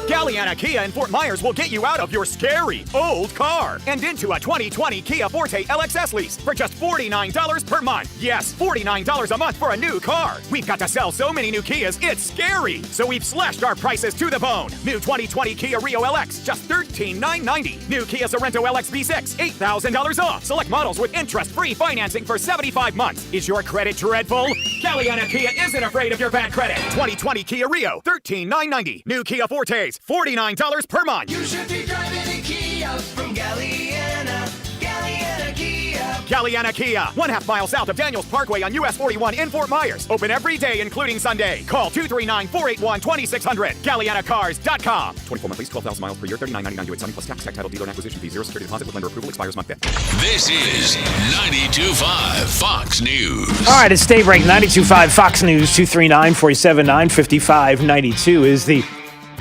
Galliana Kia in Fort Myers will get you out of your scary old car and into a 2020 Kia Forte LXS lease for just $49 per month. Yes, $49 a month for a new car. We've got to sell so many new Kias, it's scary. So we've slashed our prices to the bone. New 2020 Kia Rio LX, just $13,990. New Kia Sorento LX V6, $8,000 off. Select models with interest-free financing for 75 months. Is your credit dreadful? Galliana Kia isn't afraid of your bad credit. 2020 Kia Rio, $13,990. New Kia Fortes, $49 per month. You should be driving a Kia from Galliana. Galliana Kia. Galliana Kia, 1/2 mile south of Daniels Parkway on US 41 in Fort Myers. Open every day, including Sunday. Call 239-481-2600. GallianaCars.com. 24 month lease, 12,000 miles per year, $39.99 due at signing plus tax, title, dealer, and acquisition fee. 0 security deposit with lender approval expires month 5th. This is 92.5 Fox News. All right, it's Daybreak 92.5 Fox News. 239-479-5592 is the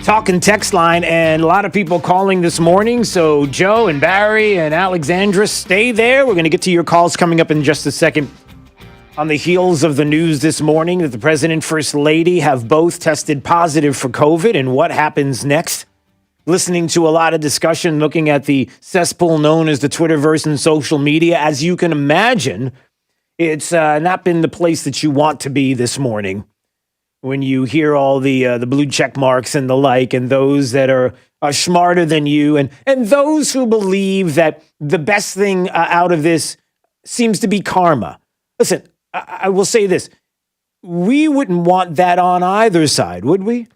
talk and text line, and a lot of people calling this morning. So Joe and Barry and Alexandra, stay there. We're going to get to your calls coming up in just a second. On the heels of the news this morning that the President and First Lady have both tested positive for COVID, and what happens next. Listening to a lot of discussion, looking at the cesspool known as the Twitterverse and social media. As you can imagine, it's not been the place that you want to be this morning. When you hear all the blue check marks and the like, and those that are smarter than you, and those who believe that the best thing out of this seems to be karma. Listen, I will say this. We wouldn't want that on either side, would we?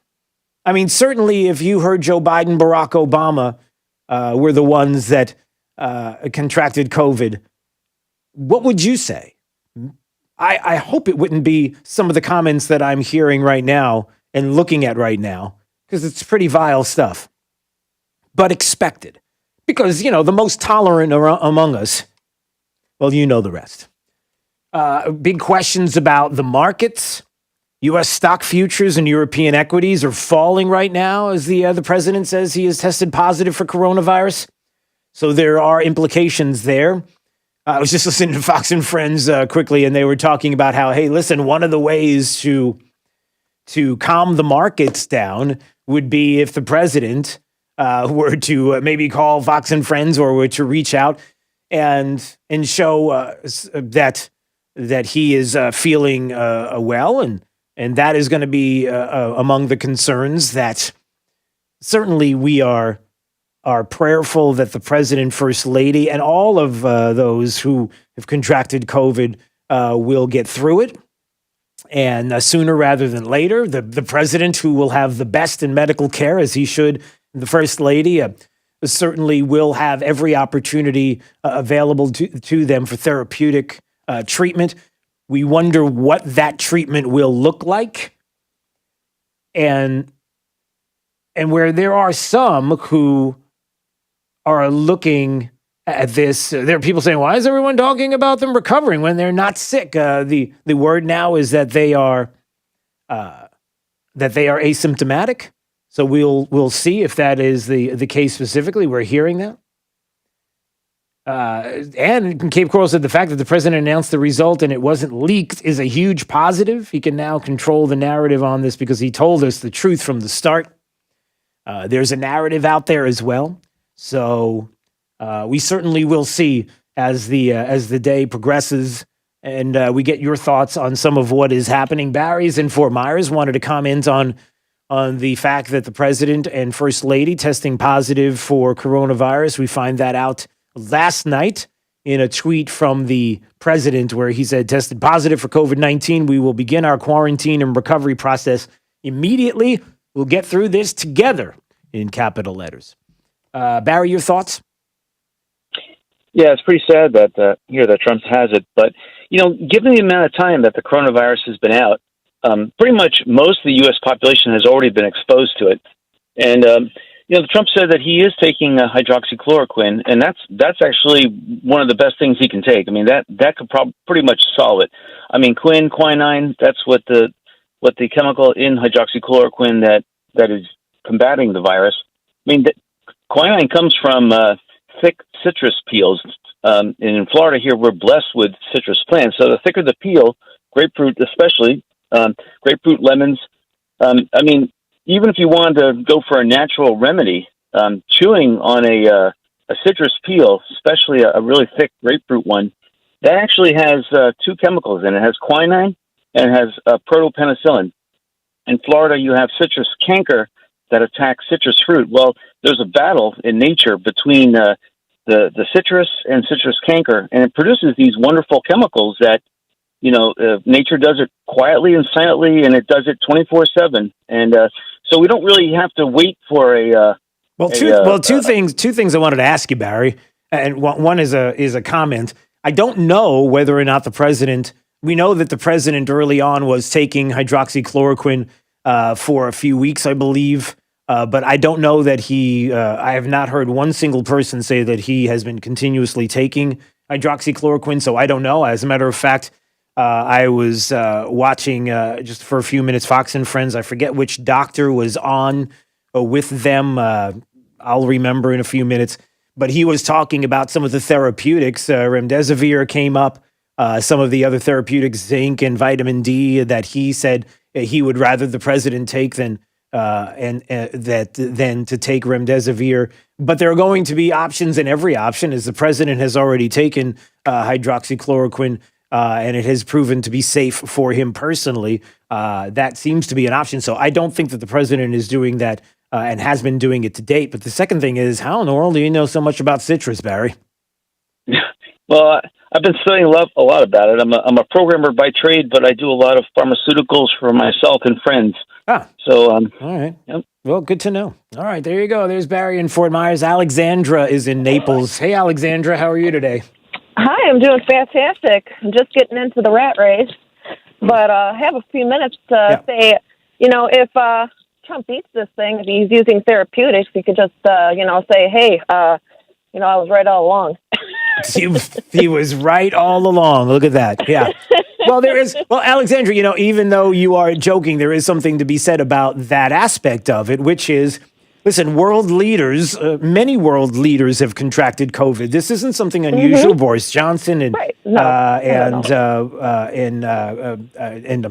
I mean, certainly if you heard Joe Biden, Barack Obama were the ones that contracted COVID, what would you say? I hope it wouldn't be some of the comments that I'm hearing right now and looking at right now, because it's pretty vile stuff. But expected. Because, the most tolerant among us, well, you know the rest. Big questions about the markets. U.S. stock futures and European equities are falling right now as the president says he has tested positive for coronavirus. So there are implications there. I was just listening to Fox and Friends quickly, and they were talking about how, hey, listen, one of the ways to calm the markets down would be if the president were to maybe call Fox and Friends or were to reach out and show that he is feeling well, and that is going to be among the concerns that certainly we are prayerful that the president, first lady, and all of those who have contracted COVID will get through it. And sooner rather than later, the president, who will have the best in medical care, as he should, the first lady, certainly will have every opportunity available to them for therapeutic treatment. We wonder what that treatment will look like. And where there are some who are looking at this, there are people saying, why is everyone talking about them recovering when they're not sick? The word now is that they are asymptomatic. So we'll see if that is the case specifically. We're hearing that. And Cape Coral said the fact that the president announced the result and it wasn't leaked is a huge positive. He can now control the narrative on this because he told us the truth from the start. There's a narrative out there as well. So we certainly will see as the day progresses, and we get your thoughts on some of what is happening. Barry's in Fort Myers wanted to comment on the fact that the president and first lady testing positive for coronavirus. We find that out last night in a tweet from the president where he said, tested positive for COVID-19. We will begin our quarantine and recovery process immediately. We'll get through this together, in capital letters. Barry, your thoughts? Yeah, it's pretty sad that here that Trump has it. But, given the amount of time that the coronavirus has been out, pretty much most of the U.S. population has already been exposed to it. And, Trump said that he is taking hydroxychloroquine, and that's actually one of the best things he can take. I mean, that could pretty much solve it. I mean, quinine, that's what the chemical in hydroxychloroquine that is combating the virus. I mean, quinine comes from thick citrus peels. And in Florida here, we're blessed with citrus plants. So the thicker the peel, grapefruit especially, grapefruit, lemons. Even if you wanted to go for a natural remedy, chewing on a citrus peel, especially a really thick grapefruit one, that actually has two chemicals in it. It has quinine and it has protopenicillin. In Florida, you have citrus canker that attacks citrus fruit. Well, there's a battle in nature between the citrus and citrus canker, and it produces these wonderful chemicals that, nature does it quietly and silently, and it does it 24/7. And so we don't really have to wait for two things I wanted to ask you, Barry. And one is a comment. I don't know whether or not the president. We know that the president early on was taking hydroxychloroquine for a few weeks, I believe. But I don't know that I have not heard one single person say that he has been continuously taking hydroxychloroquine. So I don't know. As a matter of fact, I was watching just for a few minutes Fox and Friends. I forget which doctor was on with them. I'll remember in a few minutes. But he was talking about some of the therapeutics. Remdesivir came up. Some of the other therapeutics, zinc and vitamin D, that he said he would rather the president take than to take remdesivir. But there are going to be options in every option, as the president has already taken hydroxychloroquine, and it has proven to be safe for him personally. That seems to be an option. So I don't think that the president is doing that and has been doing it to date. But the second thing is, how in the world do you know so much about citrus, Barry? Well, I've been studying a lot about it. I'm a programmer by trade, but I do a lot of pharmaceuticals for myself and friends. So, all right. Yep. Well, good to know. All right, there you go. There's Barry in Fort Myers. Alexandra is in Naples. Hey, Alexandra, how are you today? Hi, I'm doing fantastic. I'm just getting into the rat race, but I have a few minutes to say, if Trump beats this thing, if he's using therapeutics, he could just, say, hey, I was right all along. He was right all along. Look at that. Yeah. Well, there is. Well, Alexandra, even though you are joking, there is something to be said about that aspect of it, which is, listen, world leaders, many world leaders have contracted COVID. This isn't something unusual. Mm-hmm. Boris Johnson and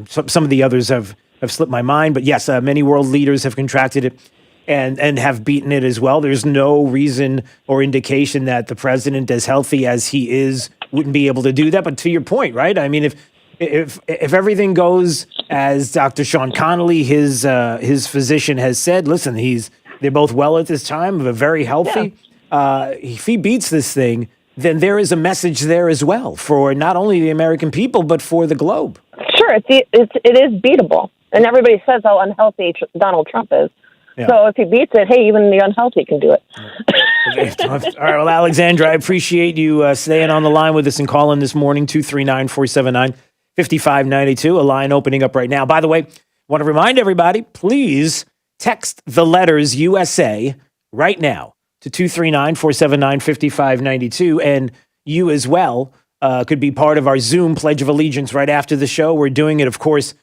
some of the others have slipped my mind. But yes, many world leaders have contracted it and have beaten it as well. There's no reason or indication that the president, as healthy as he is, wouldn't be able to do that. But to your point, right? I mean, if everything goes as Dr. Sean Connolly, his physician, has said, listen, they're both well at this time, they're very healthy. Yeah. If he beats this thing, then there is a message there as well for not only the American people, but for the globe. Sure, it is beatable. And everybody says how unhealthy Donald Trump is. Yeah. So if he beats it, hey, even the unhealthy can do it. All right, well, Alexandra, I appreciate you staying on the line with us and calling this morning, 239-479-5592, a line opening up right now. By the way, want to remind everybody, please text the letters USA right now to 239-479-5592, and you as well could be part of our Zoom Pledge of Allegiance right after the show. We're doing it, of course.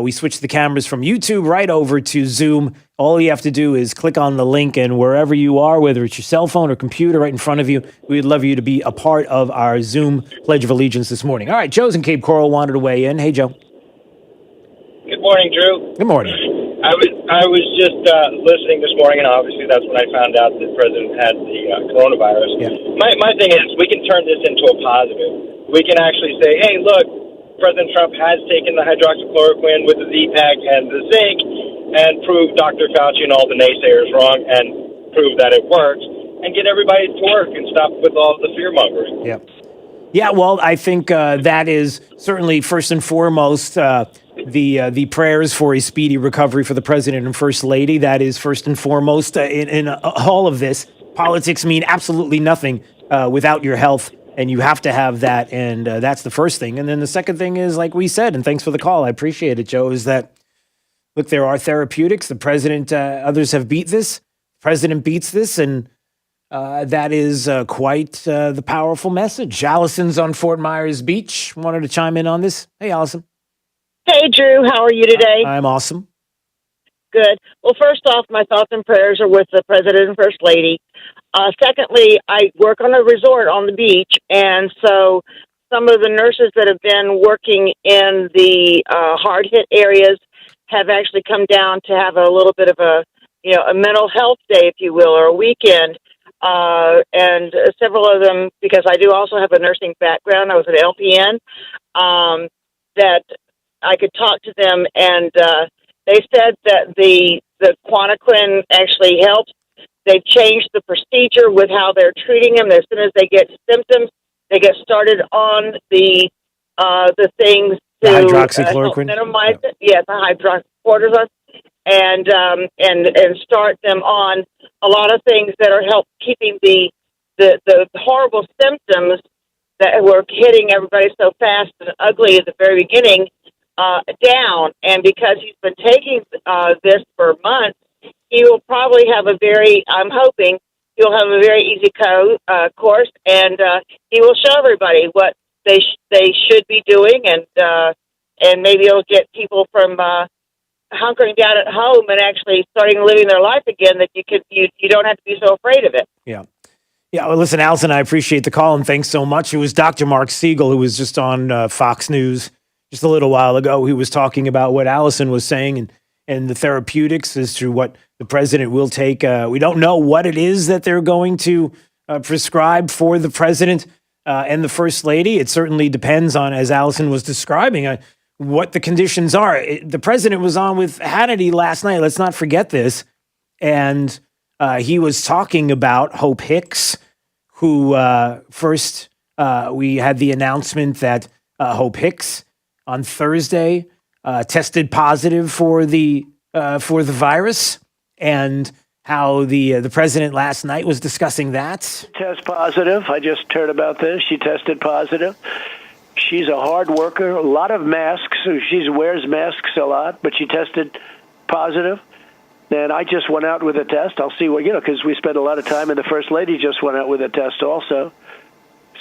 We switched the cameras from YouTube right over to Zoom. All you have to do is click on the link, and wherever you are, whether it's your cell phone or computer right in front of you, we'd love you to be a part of our Zoom Pledge of Allegiance this morning. All right, Joe's in Cape Coral wanted to weigh in. Hey, Joe. Good morning, Drew. Good morning. I was just listening this morning, and obviously that's when I found out that the president had the coronavirus. Yeah. My thing is, we can turn this into a positive. We can actually say, hey, look, President Trump has taken the hydroxychloroquine with the Z-Pack and the zinc and proved Dr. Fauci and all the naysayers wrong and prove that it works and get everybody to work and stop with all the fear-mongering. Yeah. Yeah, well, I think that is certainly first and foremost the prayers for a speedy recovery for the president and first lady. That is first and foremost in all of this. Politics mean absolutely nothing without your health. And you have to have that, and that's the first thing. And then the second thing is, like we said, and thanks for the call, I appreciate it, Joe, is that, look, there are therapeutics. The president, others have beat this. The president beats this, and that is quite the powerful message. Allison's on Fort Myers Beach. Wanted to chime in on this. Hey, Allison. Hey, Drew. How are you today? I'm awesome. Good. Well, first off, my thoughts and prayers are with the president and first lady. Secondly, I work on a resort on the beach, and so some of the nurses that have been working in the hard-hit areas have actually come down to have a little bit of a mental health day, if you will, or a weekend. And several of them, because I do also have a nursing background, I was an LPN, that I could talk to them, and they said that the Quantaquin actually helps. They've changed the procedure with how they're treating them. As soon as they get symptoms, they get started on the things to hydroxychloroquine, minimize it. Yes, the hydroxychloroquine, and start them on a lot of things that are help keeping the horrible symptoms that were hitting everybody so fast and ugly at the very beginning down. And because he's been taking this for months, he will probably have I'm hoping he'll have a very easy course, and he will show everybody what they should be doing, and maybe it'll get people from hunkering down at home and actually starting living their life again, that you don't have to be so afraid of it. Yeah. Yeah, well, listen, Allison, I appreciate the call, and thanks so much. It was Dr. Mark Siegel, who was just on Fox News just a little while ago. He was talking about what Allison was saying and the therapeutics as to what the president will take. We don't know what it is that they're going to prescribe for the president and the first lady. It certainly depends on, as Allison was describing, what the conditions are. The president was on with Hannity last night. Let's not forget this. And he was talking about Hope Hicks, who first we had the announcement that Hope Hicks on Thursday tested positive for the virus, and how the president last night was discussing that. Test positive. I just heard about this. She tested positive. She's a hard worker. A lot of masks. She wears masks a lot, but she tested positive. And I just went out with a test. I'll see what, because we spent a lot of time, and the First Lady just went out with a test also.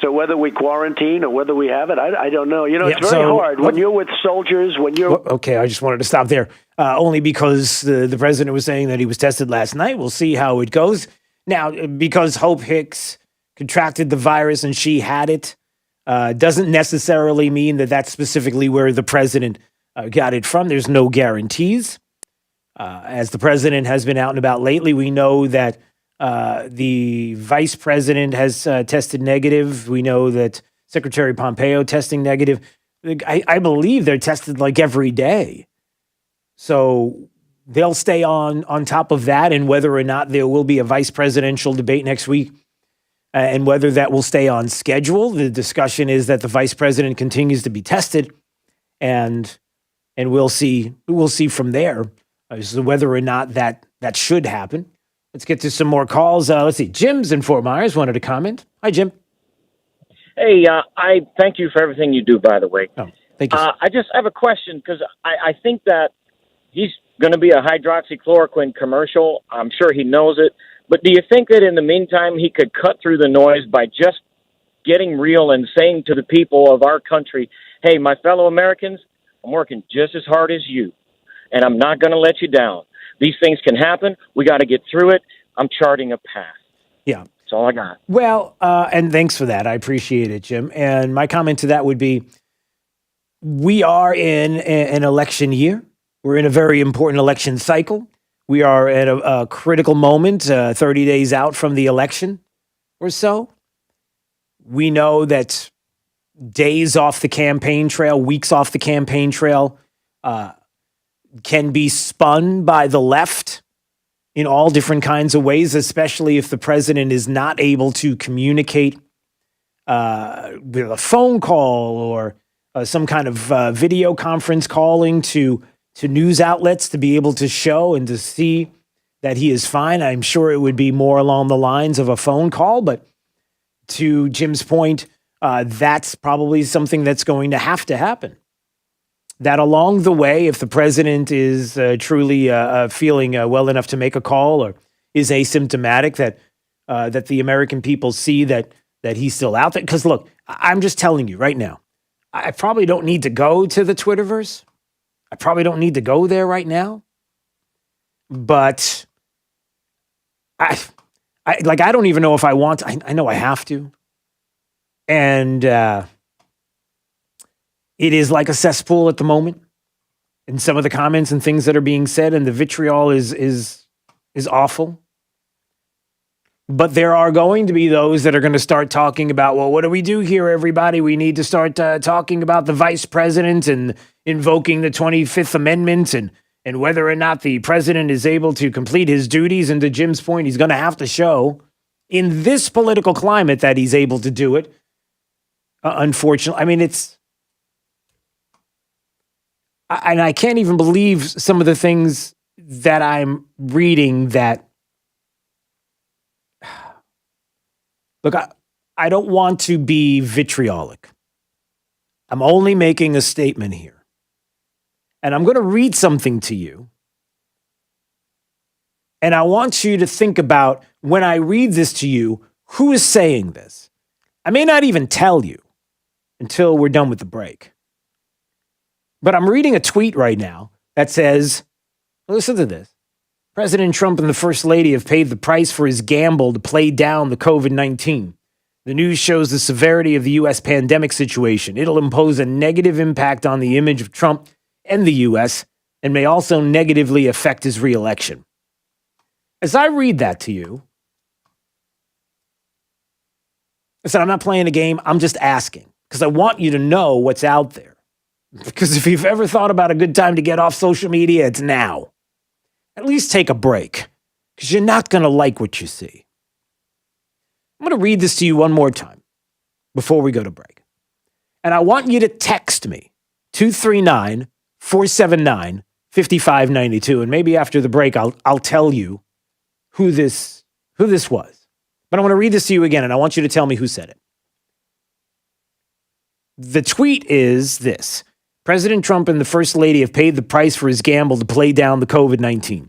So whether we quarantine or whether we have it, I don't know. You know, Yeah, it's very so hard when you're with soldiers, when you're... Okay, I just wanted to stop there. Only because the president was saying that he was tested last night. We'll see how it goes. Now, because Hope Hicks contracted the virus and she had it, doesn't necessarily mean that that's specifically where the president got it from. There's no guarantees. As the president has been out and about lately, we know that the vice president has tested negative. We know that Secretary Pompeo testing negative. I believe they're tested like every day. So they'll stay on top of that, and whether or not there will be a vice presidential debate next week and whether that will stay on schedule. The discussion is that the vice president continues to be tested, and we'll see from there as to whether or not that should happen. Let's get to some more calls. Let's see. Jim's in Fort Myers wanted to comment. Hi, Jim. Hey, I thank you for everything you do, by the way. Oh, thank you. I just have a question because I think that he's going to be a hydroxychloroquine commercial. I'm sure he knows it. But do you think that in the meantime he could cut through the noise by just getting real and saying to the people of our country, hey, my fellow Americans, I'm working just as hard as you, and I'm not going to let you down. These things can happen. We got to get through it. I'm charting a path. Yeah. That's all I got. Well, and thanks for that. I appreciate it, Jim. And my comment to that would be, we are in an election year. We're in a very important election cycle. We are at a critical moment, 30 days out from the election or so. We know that days off the campaign trail, weeks off the campaign trail, can be spun by the left in all different kinds of ways, especially if the president is not able to communicate with a phone call or some kind of video conference calling to news outlets to be able to show and to see that he is fine. I'm sure it would be more along the lines of a phone call, but to Jim's point, that's probably something that's going to happen. That along the way, if the president is truly feeling well enough to make a call or is asymptomatic, that the American people see that he's still out there. Because look, I'm just telling you right now, I probably don't need to go to the Twitterverse. I probably don't need to go there right now. But I don't even know if I want to. I know I have to. And it is like a cesspool at the moment. And some of the comments and things that are being said and the vitriol is awful. But there are going to be those that are going to start talking about, well, what do we do here, everybody? We need to start talking about the vice president and invoking the 25th Amendment and whether or not the president is able to complete his duties. And to Jim's point, he's going to have to show in this political climate that he's able to do it. Unfortunately, I mean, and I can't even believe some of the things that I'm reading that, look, I don't want to be vitriolic. I'm only making a statement here. And I'm going to read something to you. And I want you to think about, when I read this to you, who is saying this? I may not even tell you until we're done with the break. But I'm reading a tweet right now that says, listen to this. President Trump and the First Lady have paid the price for his gamble to play down the COVID-19. The news shows the severity of the U.S. pandemic situation. It'll impose a negative impact on the image of Trump and the U.S. and may also negatively affect his reelection. As I read that to you, I said, I'm not playing a game. I'm just asking because I want you to know what's out there. Because if you've ever thought about a good time to get off social media, it's now. At least take a break, because you're not going to like what you see. I'm going to read this to you one more time before we go to break. And I want you to text me, 239-479-5592. And maybe after the break, I'll tell you who this was. But I want to read this to you again, and I want you to tell me who said it. The tweet is this. President Trump and the First Lady have paid the price for his gamble to play down the COVID-19.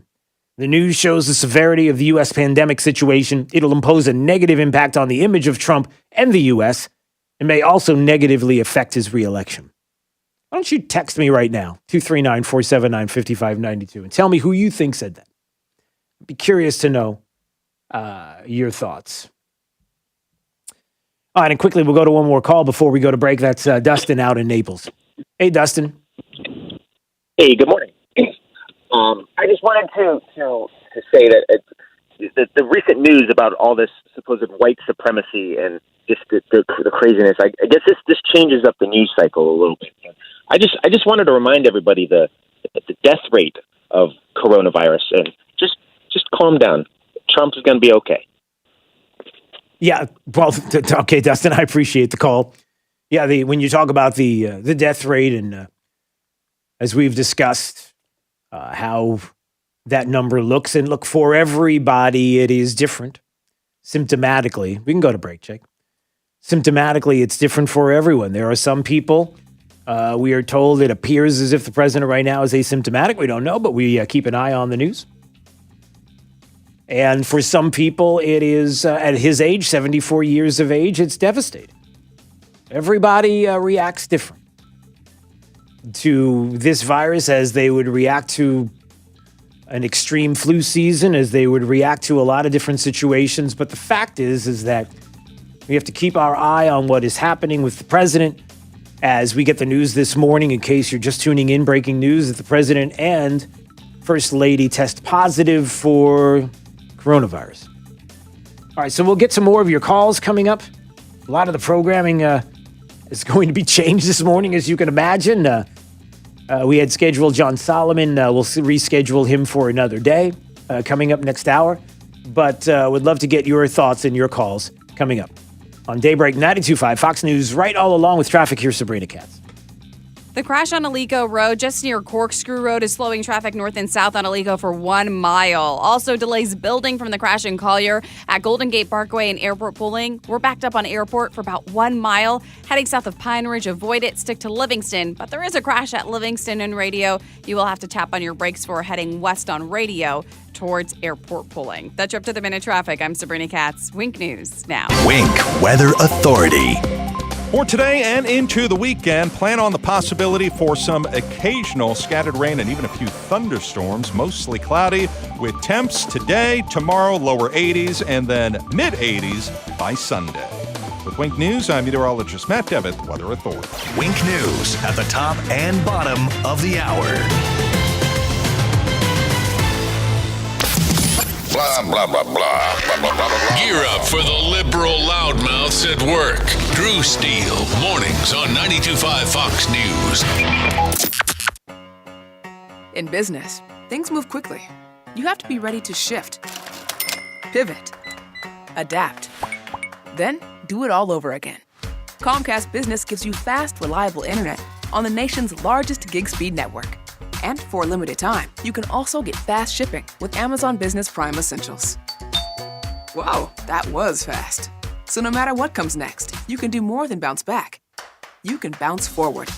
The news shows the severity of the U.S. pandemic situation. It'll impose a negative impact on the image of Trump and the U.S. It may also negatively affect his reelection. Why don't you text me right now, 239-479-5592, and tell me who you think said that. I'd be curious to know your thoughts. All right, and quickly, we'll go to one more call before we go to break. That's Dustin out in Naples. Hey, Dustin. Hey, good morning. I just wanted to say that the recent news about all this supposed white supremacy and just the craziness, I guess this changes up the news cycle a little bit. I just wanted to remind everybody the death rate of coronavirus, and just calm down. Trump's going to be okay. Yeah, well, okay, Dustin, I appreciate the call. Yeah, when you talk about the death rate, and as we've discussed, how that number looks, and look, for everybody, it is different. Symptomatically, we can go to break, Jake. Symptomatically, it's different for everyone. There are some people, we are told it appears as if the president right now is asymptomatic. We don't know, but we keep an eye on the news. And for some people, it is, at his age, 74 years of age, it's devastating. Everybody reacts different to this virus as they would react to an extreme flu season, as they would react to a lot of different situations. But the fact is that we have to keep our eye on what is happening with the president as we get the news this morning. In case you're just tuning in, breaking news that the president and First Lady test positive for coronavirus. All right, so we'll get some more of your calls coming up. A lot of the programming is going to be changed this morning, as you can imagine. We had scheduled John Solomon. We'll reschedule him for another day coming up next hour. But would love to get your thoughts and your calls coming up on Daybreak 92.5 Fox News, right all along with traffic. Here's Sabrina Katz. The crash on Alico Road just near Corkscrew Road is slowing traffic north and south on Alico for 1 mile. Also, delays building from the crash in Collier at Golden Gate Parkway and Airport Pooling. We're backed up on Airport for about 1 mile. Heading south of Pine Ridge, avoid it. Stick to Livingston. But there is a crash at Livingston and Radio. You will have to tap on your brakes for heading west on Radio towards Airport Pooling. That's your up-to-the-minute traffic. I'm Sabrina Katz. Wink News now. Wink Weather Authority. For today and into the weekend, plan on the possibility for some occasional scattered rain and even a few thunderstorms, mostly cloudy, with temps today, tomorrow, lower 80s, and then mid-80s by Sunday. With Wink News, I'm meteorologist Matt Devitt, Weather Authority. Wink News at the top and bottom of the hour. Blah, blah, blah, blah, blah, blah, blah, blah. Gear up for the liberal loudmouths at work. Drew Steele, mornings on 92.5 Fox News. In business, things move quickly. You have to be ready to shift, pivot, adapt, then do it all over again. Comcast Business gives you fast, reliable internet on the nation's largest gig speed network. And for a limited time, you can also get fast shipping with Amazon Business Prime Essentials. Wow, that was fast. So no matter what comes next, you can do more than bounce back. You can bounce forward.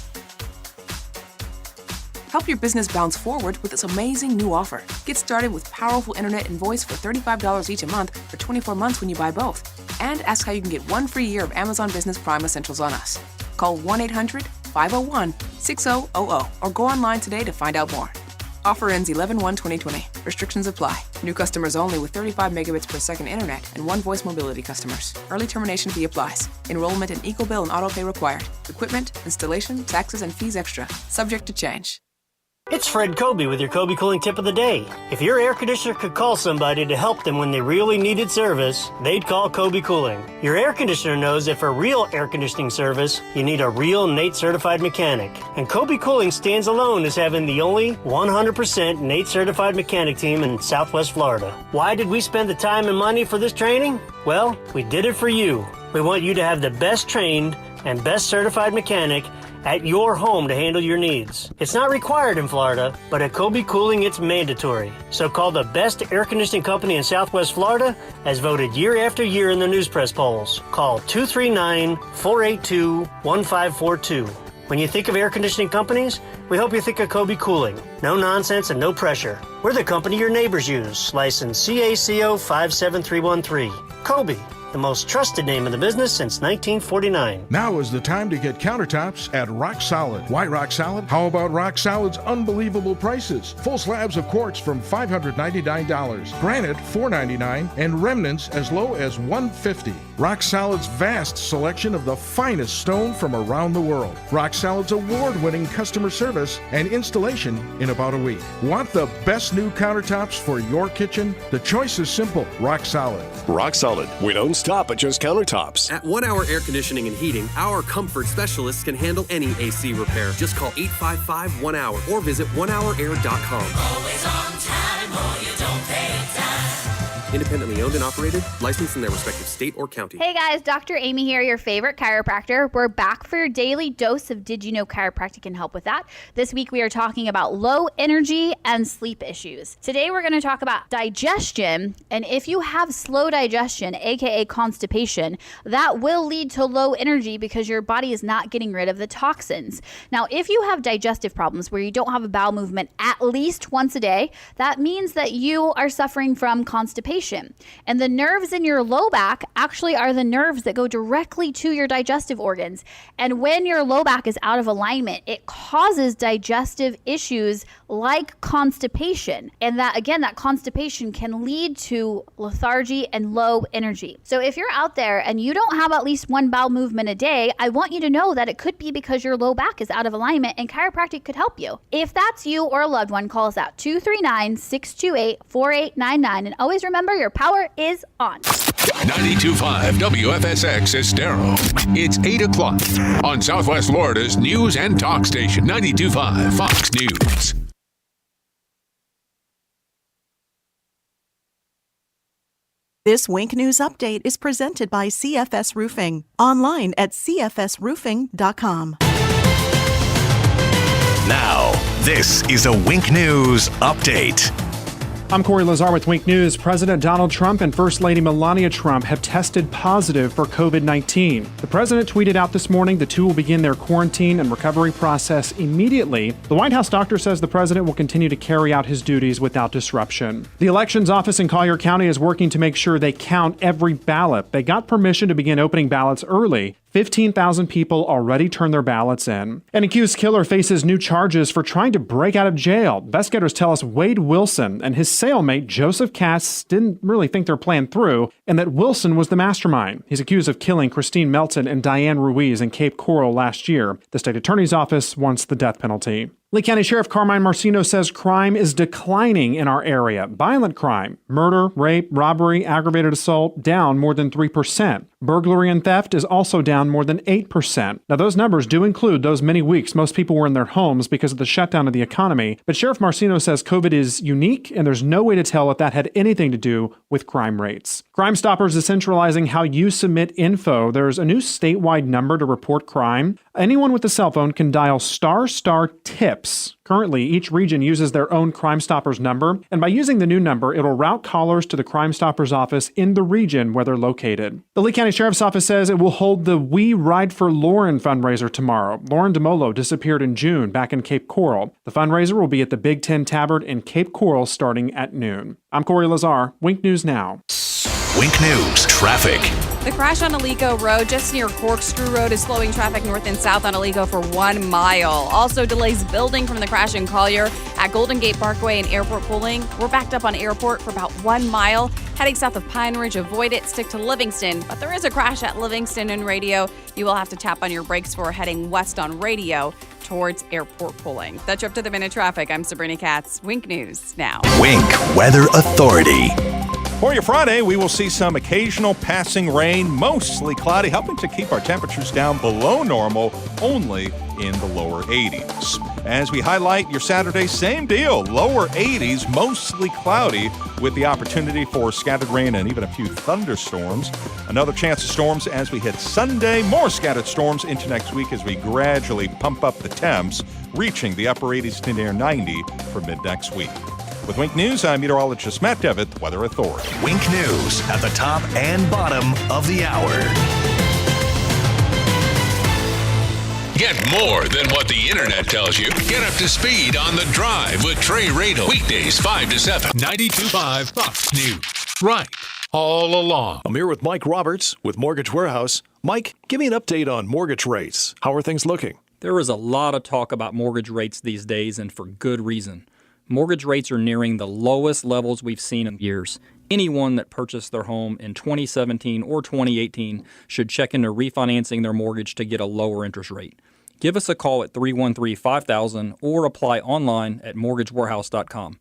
Help your business bounce forward with this amazing new offer. Get started with powerful internet and voice for $35 each a month for 24 months when you buy both. And ask how you can get 1 free year of Amazon Business Prime Essentials on us. Call 1-800-501-6000 or go online today to find out more. Offer ends 11/1/2020. Restrictions apply. New customers only with 35 megabits per second internet and 1 voice mobility customers. Early termination fee applies. Enrollment in EcoBill and autopay required. Equipment, installation, taxes, and fees extra. Subject to change. It's Fred Kobe with your Kobe Cooling Tip of the Day. If your air conditioner could call somebody to help them when they really needed service, they'd call Kobe Cooling. Your air conditioner knows that for real air conditioning service, you need a real NATE certified mechanic. And Kobe Cooling stands alone as having the only 100% NATE certified mechanic team in Southwest Florida. Why did we spend the time and money for this training? Well, we did it for you. We want you to have the best trained and best certified mechanic at your home to handle your needs. It's not required in Florida, but at Kobe Cooling, it's mandatory. So call the best air conditioning company in Southwest Florida, as voted year after year in the news press polls. Call 239-482-1542. When you think of air conditioning companies, we hope you think of Kobe Cooling. No nonsense and no pressure. We're the company your neighbors use. License CACO 57313. Kobe, the most trusted name in the business since 1949. Now is the time to get countertops at Rock Solid. Why Rock Solid? How about Rock Solid's unbelievable prices? Full slabs of quartz from $599, granite $499, and remnants as low as $150. Rock Solid's vast selection of the finest stone from around the world. Rock Solid's award-winning customer service and installation in about a week. Want the best new countertops for your kitchen? The choice is simple. Rock Solid. Rock Solid. We don't stop at just countertops. At 1 Hour Air Conditioning and Heating, our comfort specialists can handle any AC repair. Just call 855-1-HOUR or visit onehourair.com. Always on time or you don't pay time. Independently owned and operated, licensed in their respective state or county. Hey guys, Dr. Amy here, your favorite chiropractor. We're back for your daily dose of Did You Know Chiropractic can help with that. This week we are talking about low energy and sleep issues. Today we're going to talk about digestion, and if you have slow digestion, aka constipation, that will lead to low energy because your body is not getting rid of the toxins. Now, if you have digestive problems where you don't have a bowel movement at least once a day, that means that you are suffering from constipation. And the nerves in your low back actually are the nerves that go directly to your digestive organs. And when your low back is out of alignment, it causes digestive issues like constipation. And that, again, that constipation can lead to lethargy and low energy. So if you're out there and you don't have at least one bowel movement a day, I want you to know that it could be because your low back is out of alignment, and chiropractic could help you. If that's you or a loved one, call us out 239-628-4899. And always remember, your power is on. 92.5 WFSX Estero. It's 8 o'clock on Southwest Florida's news and talk station, 92.5 Fox News. This Wink News Update is presented by CFS Roofing. Online at cfsroofing.com. Now, this is a Wink News Update. I'm Corey Lazar with Wink News. President Donald Trump and First Lady Melania Trump have tested positive for COVID-19. The president tweeted out this morning the two will begin their quarantine and recovery process immediately. The White House doctor says the president will continue to carry out his duties without disruption. The elections office in Collier County is working to make sure they count every ballot. They got permission to begin opening ballots early. 15,000 people already turned their ballots in. An accused killer faces new charges for trying to break out of jail. Investigators tell us Wade Wilson and his cellmate Joseph Cass didn't really think their plan through, and that Wilson was the mastermind. He's accused of killing Christine Melton and Diane Ruiz in Cape Coral last year. The state attorney's office wants the death penalty. Lee County Sheriff Carmine Marcino says crime is declining in our area. Violent crime, murder, rape, robbery, aggravated assault, down more than 3%. Burglary and theft is also down more than 8%. Now, those numbers do include those many weeks most people were in their homes because of the shutdown of the economy. But Sheriff Marcino says COVID is unique, and there's no way to tell if that had anything to do with crime rates. Crime Stoppers is centralizing how you submit info. There's a new statewide number to report crime. Anyone with a cell phone can dial **TIPS. Currently, each region uses their own Crime Stoppers number, and by using the new number, it'll route callers to the Crime Stoppers office in the region where they're located. The Lee County Sheriff's Office says it will hold the We Ride for Lauren fundraiser tomorrow. Lauren DeMolo disappeared in June back in Cape Coral. The fundraiser will be at the Big Ten Tavern in Cape Coral starting at noon. I'm Corey Lazar, Wink News Now. Wink News Traffic. The crash on Alico Road just near Corkscrew Road is slowing traffic north and south on Alico for 1 mile. Also delays building from the crash in Collier at Golden Gate Parkway and Airport Pulling. We're backed up on Airport for about 1 mile. Heading south of Pine Ridge, avoid it, stick to Livingston. But there is a crash at Livingston and Radio. You will have to tap on your brakes for heading west on Radio towards Airport Pulling. That's your up to the minute traffic. I'm Sabrina Katz. Wink News Now. Wink Weather Authority. For your Friday, we will see some occasional passing rain, mostly cloudy, helping to keep our temperatures down below normal, only in the lower 80s. As we highlight your Saturday, same deal, lower 80s, mostly cloudy, with the opportunity for scattered rain and even a few thunderstorms. Another chance of storms as we hit Sunday, more scattered storms into next week as we gradually pump up the temps, reaching the upper 80s to near 90 for mid-next week. With Wink News, I'm meteorologist Matt Devitt, Weather Authority. Wink News at the top and bottom of the hour. Get more than what the internet tells you. Get up to speed on The Drive with Trey Radel. Weekdays 5 to 7. 92.5 Fox News. Right all along. I'm here with Mike Roberts with Mortgage Warehouse. Mike, give me an update on mortgage rates. How are things looking? There is a lot of talk about mortgage rates these days, and for good reason. Mortgage rates are nearing the lowest levels we've seen in years. Anyone that purchased their home in 2017 or 2018 should check into refinancing their mortgage to get a lower interest rate. Give us a call at 313-5000 or apply online at mortgagewarehouse.com.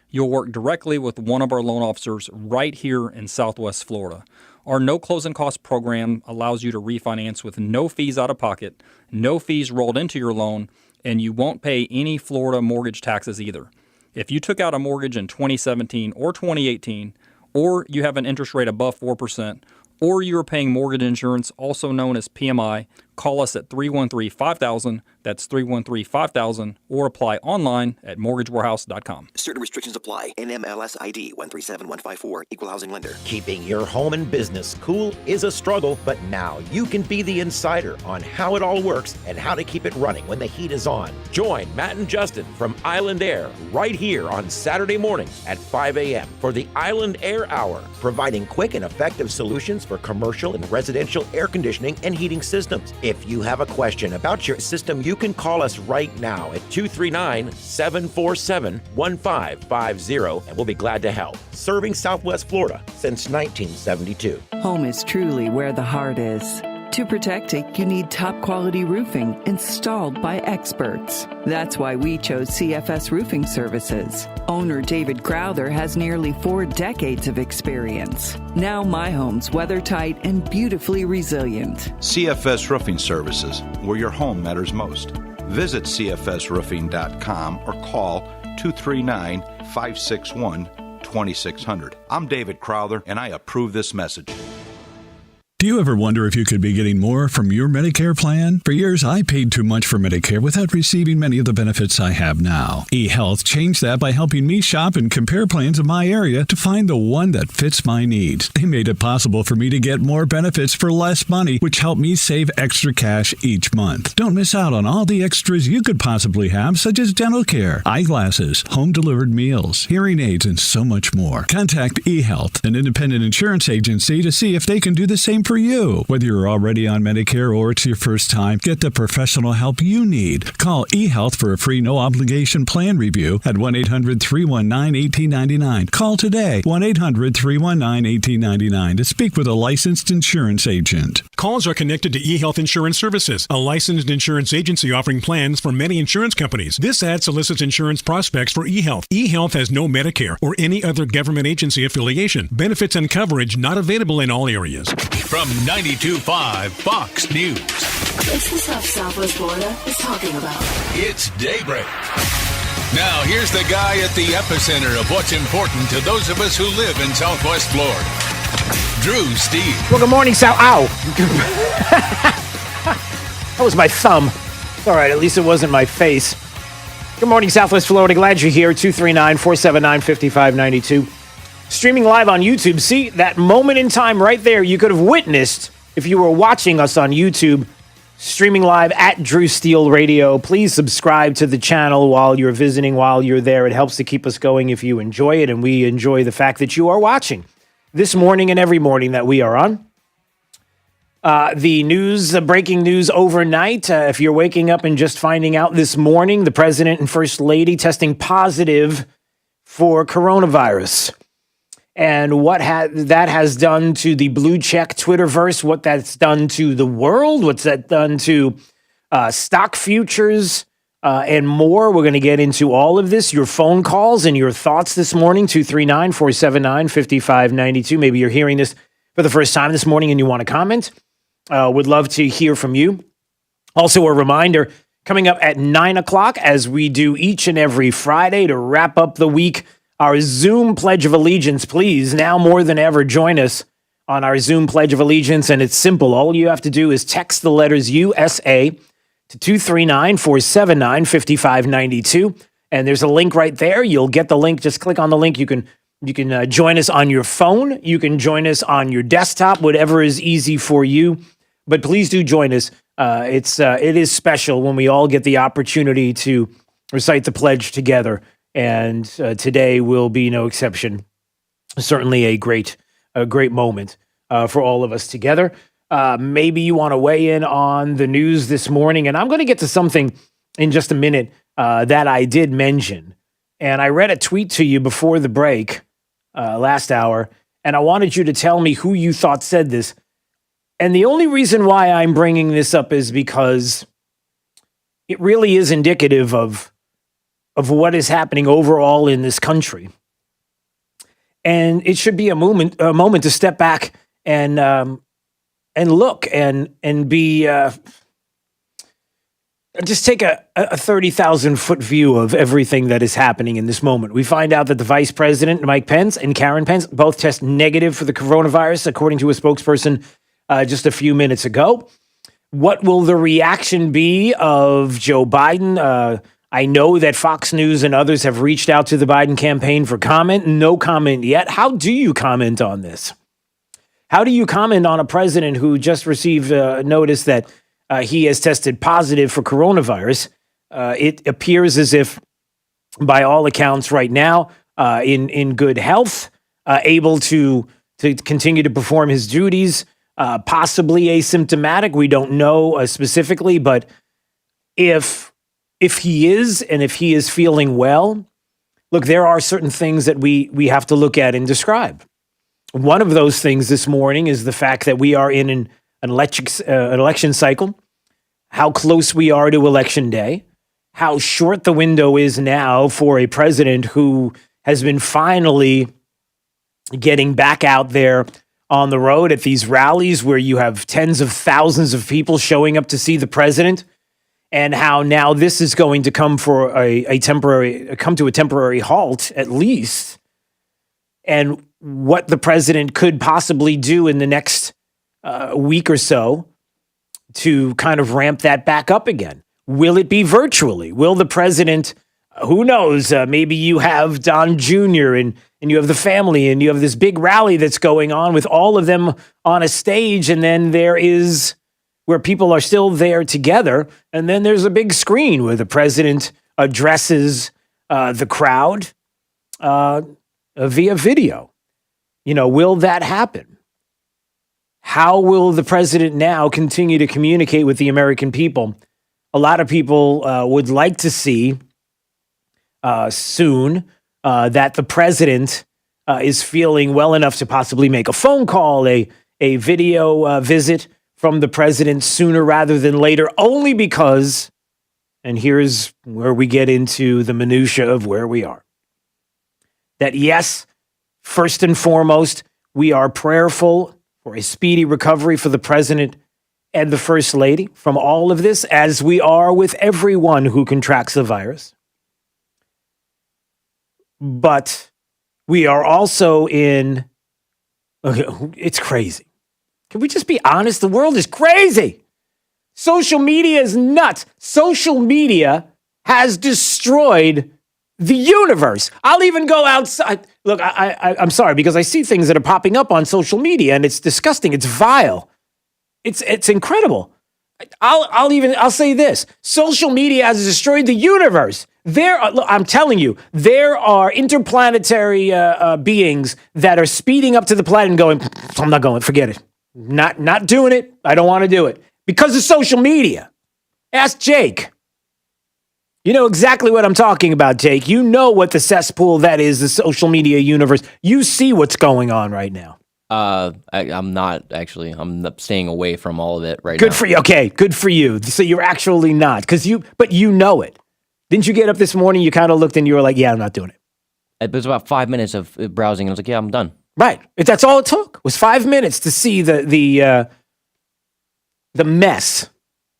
You'll work directly with one of our loan officers right here in Southwest Florida. Our no closing cost program allows you to refinance with no fees out of pocket, no fees rolled into your loan, and you won't pay any Florida mortgage taxes either. If you took out a mortgage in 2017 or 2018, or you have an interest rate above 4%, or you are paying mortgage insurance, also known as PMI, call us at 313-5000, that's 313-5000, or apply online at mortgagewarehouse.com. Certain restrictions apply. NMLS ID 137154, Equal Housing Lender. Keeping your home and business cool is a struggle, but now you can be the insider on how it all works and how to keep it running when the heat is on. Join Matt and Justin from Island Air right here on Saturday mornings at 5 a.m. for the Island Air Hour, providing quick and effective solutions for commercial and residential air conditioning and heating systems. If you have a question about your system, you can call us right now at 239-747-1550, and we'll be glad to help. Serving Southwest Florida since 1972. Home is truly where the heart is. To protect it, you need top quality roofing installed by experts. That's why we chose CFS Roofing Services. Owner David Crowther has nearly 4 decades of experience. Now my home's weather-tight and beautifully resilient. CFS Roofing Services, where your home matters most. Visit cfsroofing.com or call 239-561-2600. I'm David Crowther, and I approve this message. Do you ever wonder if you could be getting more from your Medicare plan? For years, I paid too much for Medicare without receiving many of the benefits I have now. eHealth changed that by helping me shop and compare plans in my area to find the one that fits my needs. They made it possible for me to get more benefits for less money, which helped me save extra cash each month. Don't miss out on all the extras you could possibly have, such as dental care, eyeglasses, home-delivered meals, hearing aids, and so much more. Contact eHealth, an independent insurance agency, to see if they can do the same for you. Whether you're already on Medicare or it's your first time, get the professional help you need. Call eHealth for a free no-obligation plan review at 1-800-319-1899. Call today, 1-800-319-1899, to speak with a licensed insurance agent. Calls are connected to eHealth Insurance Services, a licensed insurance agency offering plans for many insurance companies. This ad solicits insurance prospects for eHealth. eHealth has no Medicare or any other government agency affiliation. Benefits and coverage not available in all areas. From 92.5 Fox News. It's the stuff Southwest Florida is talking about. It's Daybreak. Now, here's the guy at the epicenter of what's important to those of us who live in Southwest Florida. Drew Steele. Well, good morning, Ow! That was my thumb. It's all right, at least it wasn't my face. Good morning, Southwest Florida. Glad you're here. 239-479-5592. Streaming live on YouTube. See, that moment in time right there you could have witnessed if you were watching us on YouTube. Streaming live at Drew Steele Radio. Please subscribe to the channel while you're visiting, while you're there. It helps to keep us going if you enjoy it, and we enjoy the fact that you are watching this morning and every morning that we are on. The news, breaking news overnight. If you're waking up and just finding out this morning, the President and First Lady testing positive for coronavirus. And what that has done to the blue check Twitterverse, what that's done to the world, what's that done to stock futures, and more. We're going to get into all of this, your phone calls and your thoughts this morning, 239-479-5592. Maybe you're hearing this for the first time this morning and you want to comment. Would love to hear from you. Also, a reminder, coming up at 9 o'clock, as we do each and every Friday to wrap up the week, our Zoom Pledge of Allegiance. Please, now more than ever, join us on our Zoom Pledge of Allegiance. And it's simple. All you have to do is text the letters USA to 239-479-5592. And there's a link right there. You'll get the link. Just click on the link. You can join us on your phone. You can join us on your desktop, whatever is easy for you. But please do join us. It is special when we all get the opportunity to recite the pledge together. And today will be no exception. Certainly a great a great moment for all of us together. Maybe you want to weigh in on the news this morning, and I'm going to get to something in just a minute that I did mention. And I read a tweet to you before the break last hour, and I wanted you to tell me who you thought said this. And the only reason why I'm bringing this up is because it really is indicative of what is happening overall in this country. And it should be a moment to step back and look and be just take a 30,000 foot view of everything that is happening in this moment. We find out that the Vice President, Mike Pence, and Karen Pence both test negative for the coronavirus, according to a spokesperson just a few minutes ago. What will the reaction be of Joe Biden? I know that Fox News and others have reached out to the Biden campaign for comment. No comment yet. How do you comment on this? How do you comment on a president who just received notice that he has tested positive for coronavirus? It appears as if, by all accounts right now, in good health, able to continue to perform his duties, possibly asymptomatic. We don't know specifically, but if he is, and if he is feeling well, look, there are certain things that we have to look at and describe. One of those things this morning is the fact that we are in an election cycle, how close we are to Election Day, how short the window is now for a president who has been finally getting back out there on the road at these rallies where you have tens of thousands of people showing up to see the president, and how now this is going to come to a temporary halt at least, and what the president could possibly do in the next week or so to kind of ramp that back up again. Will it be virtually? Will the president, who knows, maybe you have Don Jr. and you have the family and you have this big rally that's going on with all of them on a stage, and then there is where people are still there together, and then there's a big screen where the president addresses the crowd via video. Will that happen? How will the president now continue to communicate with the American people? A lot of people would like to see soon that the president is feeling well enough to possibly make a phone call, a video visit from the president sooner rather than later, only because, and here's where we get into the minutia of where we are, that yes, first and foremost, we are prayerful for a speedy recovery for the president and the first lady from all of this, as we are with everyone who contracts the virus. But we are also it's crazy. Can we just be honest? The world is crazy. Social media is nuts. Social media has destroyed the universe. I'll even go outside. Look, I'm sorry, because I see things that are popping up on social media, and it's disgusting. It's vile. It's incredible. I'll say this. Social media has destroyed the universe. I'm telling you, there are interplanetary beings that are speeding up to the planet and going, I'm not going, forget it. Not doing it. I don't want to do it. Because of social media. Ask Jake. You know exactly what I'm talking about, Jake. You know what the cesspool that is, the social media universe. You see what's going on right now. I'm not actually. I'm staying away from all of it right now. Good for you. Okay, good for you. So you're actually not, but you know it. Didn't you get up this morning? You kind of looked and you were like, "Yeah, I'm not doing it." It was about 5 minutes of browsing, and I was like, "Yeah, I'm done." Right. That's all it took. Was 5 minutes to see the mess.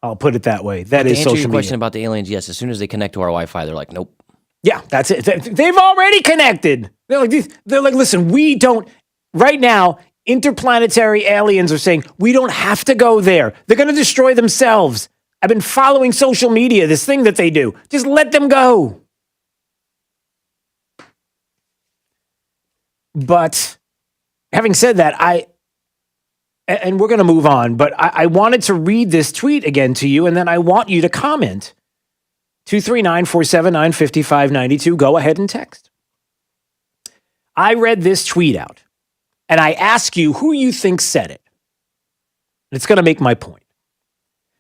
I'll put it that way. That is social media. To answer your question about the aliens, yes. As soon as they connect to our Wi-Fi, they're like, "Nope." Yeah, that's it. They've already connected. They're like, listen, we don't. Right now, interplanetary aliens are saying we don't have to go there. They're going to destroy themselves. I've been following social media, this thing that they do. Just let them go. But having said that, and we're going to move on, but I wanted to read this tweet again to you, and then I want you to comment. 239-479-5592. Go ahead and text. I read this tweet out. and I ask you who you think said it. And it's going to make my point.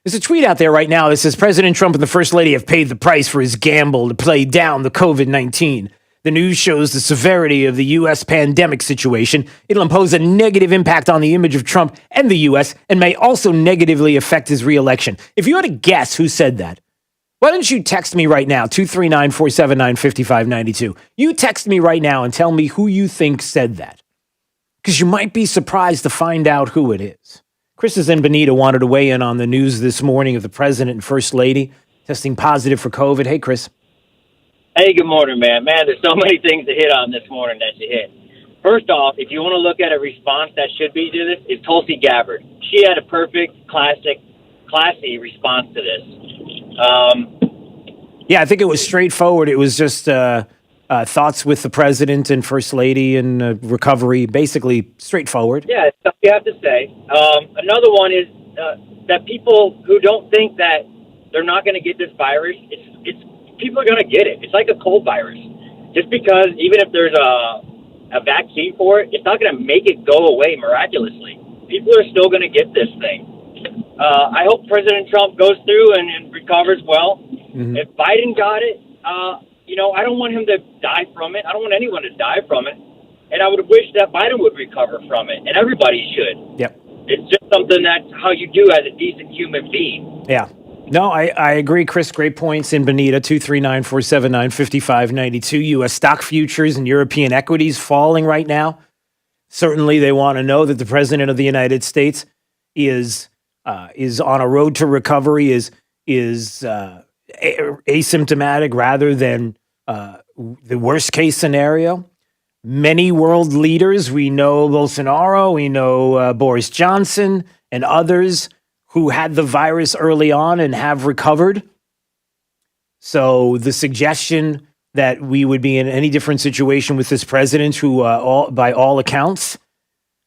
There's a tweet out there right now that says President Trump and the First Lady have paid the price for his gamble to play down the COVID-19. The news shows the severity of the U.S. pandemic situation. It'll impose a negative impact on the image of Trump and the U.S. and may also negatively affect his reelection. If you had to guess who said that, why don't you text me right now, 239-479-5592. You text me right now and tell me who you think said that. Because you might be surprised to find out who it is. Chris is in Bonita wanted to weigh in on the news this morning of the president and first lady testing positive for COVID. Hey, Chris. Hey, good morning, man. Man, there's so many things to hit on this morning that you hit. First off, if you want to look at a response that should be to this, it's Tulsi Gabbard. She had a perfect, classy response to this. Yeah, I think it was straightforward. It was just thoughts with the president and first lady and recovery, basically straightforward. Yeah, it's stuff you have to say. Another one is that people who don't think that they're not going to get this virus, it's people are going to get it. It's like a cold virus. Just because even if there's a vaccine for it, it's not going to make it go away miraculously. People are still going to get this thing. I hope President Trump goes through and recovers well. Mm-hmm. If Biden got it, I don't want him to die from it. I don't want anyone to die from it. And I would wish that Biden would recover from it, and everybody should. Yep. It's just something that's how you do as a decent human being. Yeah. No, I agree, Chris. Great points in Bonita, 239-479-5592. U.S. stock futures and European equities falling right now. Certainly they want to know that the president of the United States is on a road to recovery, is asymptomatic rather than the worst case scenario. Many world leaders, we know Bolsonaro, we know Boris Johnson and others who had the virus early on and have recovered. So the suggestion that we would be in any different situation with this president who, by all accounts,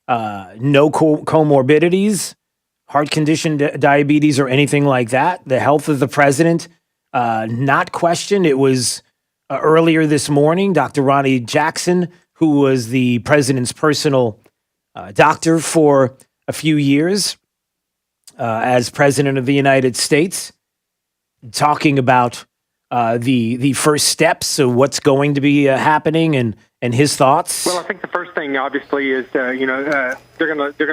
no comorbidities, heart condition, diabetes, or anything like that. The health of the president, not questioned. It was earlier this morning, Dr. Ronnie Jackson, who was the president's personal doctor for a few years as president of the United States, talking about the first steps of what's going to be happening and his thoughts. Well, I think the first thing, obviously, is they're gonna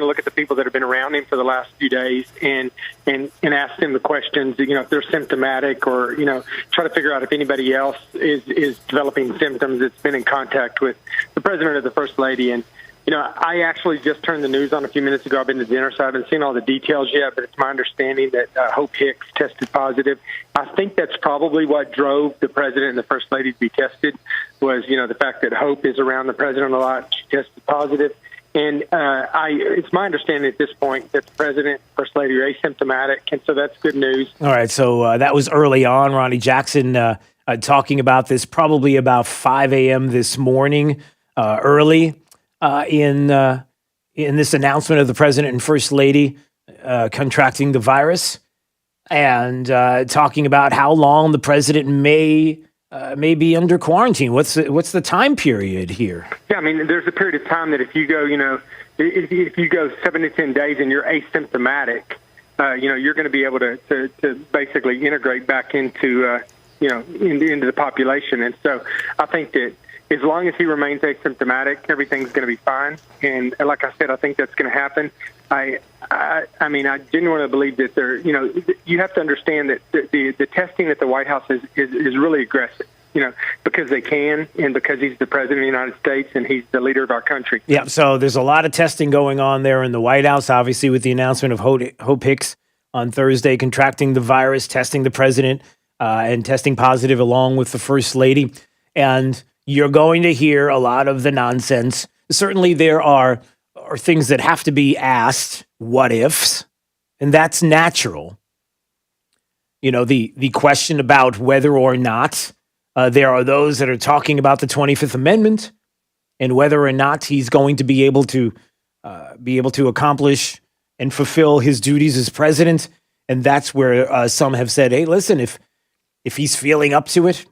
look at the people that have been around him for the last few days and ask them the questions. If they're symptomatic, or try to figure out if anybody else is developing symptoms that's been in contact with the president or the first lady. And I actually just turned the news on a few minutes ago. I've been to dinner, so I haven't seen all the details yet, but it's my understanding that Hope Hicks tested positive. I think that's probably what drove the president and the first lady to be tested, was, the fact that Hope is around the president a lot. She tested positive. And it's my understanding at this point that the president and first lady are asymptomatic, and so that's good news. All right, so that was early on. Ronnie Jackson talking about this probably about 5 a.m. this morning, early. In this announcement of the president and first lady contracting the virus, and talking about how long the president may be under quarantine. What's the time period here? Yeah, I mean, there's a period of time that if you go, if you go 7 to 10 days and you're asymptomatic, you're going to be able to basically integrate back into into the population. And so I think that as long as he remains asymptomatic, everything's going to be fine. And like I said, I think that's going to happen. I genuinely believe that you have to understand that the testing at the White House is really aggressive, because they can, and because he's the president of the United States and he's the leader of our country. Yeah, so there's a lot of testing going on there in the White House, obviously, with the announcement of Hope Hicks on Thursday contracting the virus, testing the president, and testing positive along with the first lady. And you're going to hear a lot of the nonsense. Certainly there are things that have to be asked, what ifs, and that's natural. The question about whether or not there are those that are talking about the 25th Amendment and whether or not he's going to be able to accomplish and fulfill his duties as president. And that's where some have said, hey, listen, if he's feeling up to it,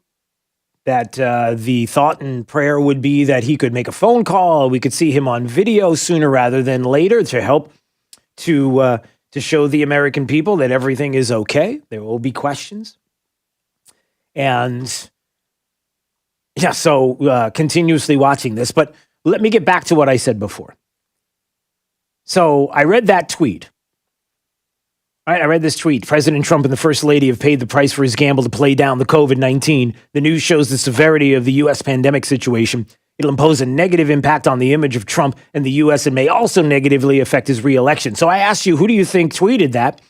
that the thought and prayer would be that he could make a phone call. We could see him on video sooner rather than later to help to show the American people that everything is okay. There will be questions. And yeah, so continuously watching this. But let me get back to what I said before. So I read that tweet. All right, I read this tweet. President Trump and the First Lady have paid the price for his gamble to play down the COVID-19. The news shows the severity of the U.S. pandemic situation. It'll impose a negative impact on the image of Trump and the U.S. and may also negatively affect his reelection. So I asked you, who do you think tweeted that?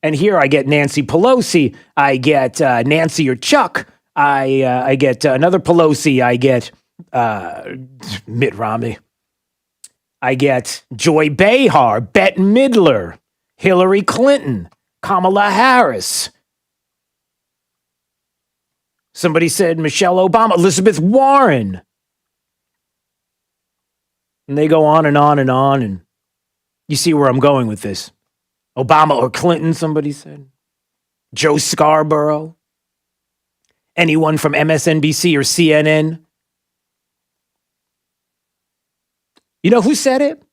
And here I get Nancy Pelosi. I get Nancy or Chuck. I get another Pelosi. I get Mitt Romney. I get Joy Behar, Bette Midler, Hillary Clinton, Kamala Harris. Somebody said Michelle Obama, Elizabeth Warren. And they go on and on and on. And you see where I'm going with this. Obama or Clinton, somebody said. Joe Scarborough. Anyone from MSNBC or CNN. You know who said it?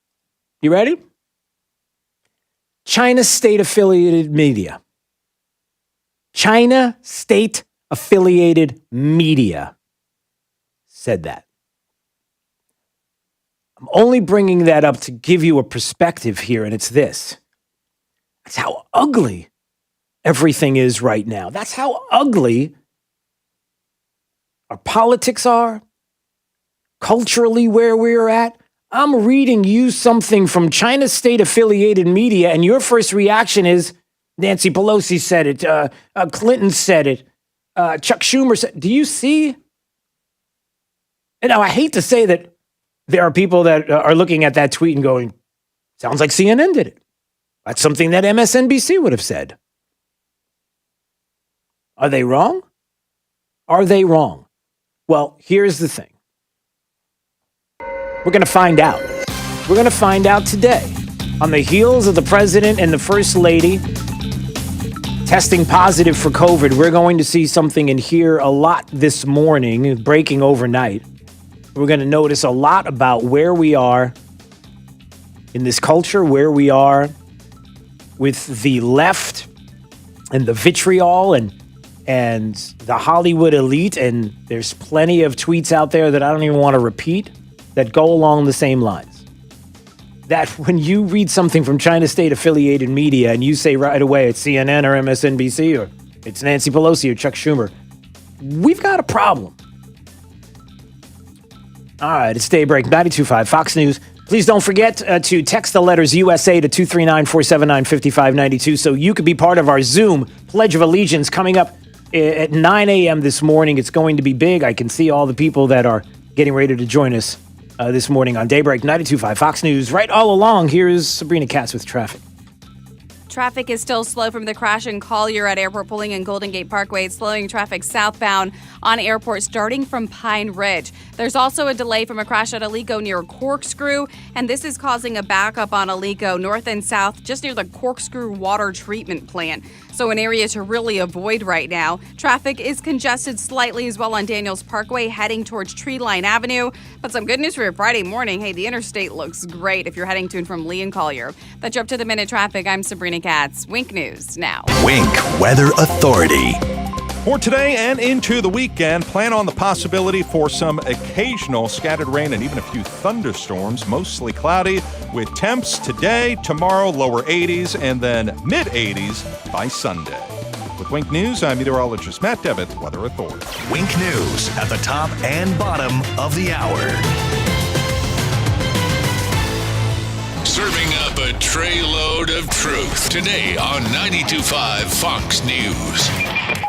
You ready? China state-affiliated media. China state-affiliated media said that. I'm only bringing that up to give you a perspective here, and it's this. That's how ugly everything is right now. That's how ugly our politics are, culturally where we're at. I'm reading you something from China state-affiliated media, and your first reaction is, Nancy Pelosi said it, Clinton said it, Chuck Schumer said it. Do you see? And now I hate to say that there are people that are looking at that tweet and going, sounds like CNN did it. That's something that MSNBC would have said. Are they wrong? Are they wrong? Well, here's the thing. We're going to find out. We're going to find out today. On the heels of the president and the first lady testing positive for COVID, we're going to see something and hear a lot this morning, breaking overnight. We're going to notice a lot about where we are in this culture, where we are with the left and the vitriol and the Hollywood elite. And there's plenty of tweets out there that I don't even want to repeat that go along the same lines. That when you read something from China state-affiliated media and you say right away it's CNN or MSNBC or it's Nancy Pelosi or Chuck Schumer, we've got a problem. All right, it's Daybreak 92.5 Fox News. Please don't forget to text the letters USA to 239-479-5592 so you could be part of our Zoom Pledge of Allegiance coming up at 9 a.m. this morning. It's going to be big. I can see all the people that are getting ready to join us this morning on Daybreak 92.5 Fox News. Right all along, here's Sabrina Katz with traffic. Traffic is still slow from the crash in Collier at Airport Pulling and Golden Gate Parkway. It's slowing traffic southbound on Airport starting from Pine Ridge. There's also a delay from a crash at Alico near Corkscrew, and this is causing a backup on Alico north and south just near the Corkscrew water treatment plant. So an area to really avoid right now. Traffic is congested slightly as well on Daniels Parkway heading towards Treeline Avenue. But some good news for your Friday morning. Hey, the interstate looks great if you're heading to and from Lee and Collier. That's your up-to-the-minute traffic. I'm Sabrina Katz. Wink News now. Wink Weather Authority. For today and into the weekend, plan on the possibility for some occasional scattered rain and even a few thunderstorms, mostly cloudy, with temps today, tomorrow, lower 80s, and then mid-80s by Sunday. With Wink News, I'm meteorologist Matt Devitt, Weather Authority. Wink News at the top and bottom of the hour. Serving up a tray load of truth today on 92.5 Fox News.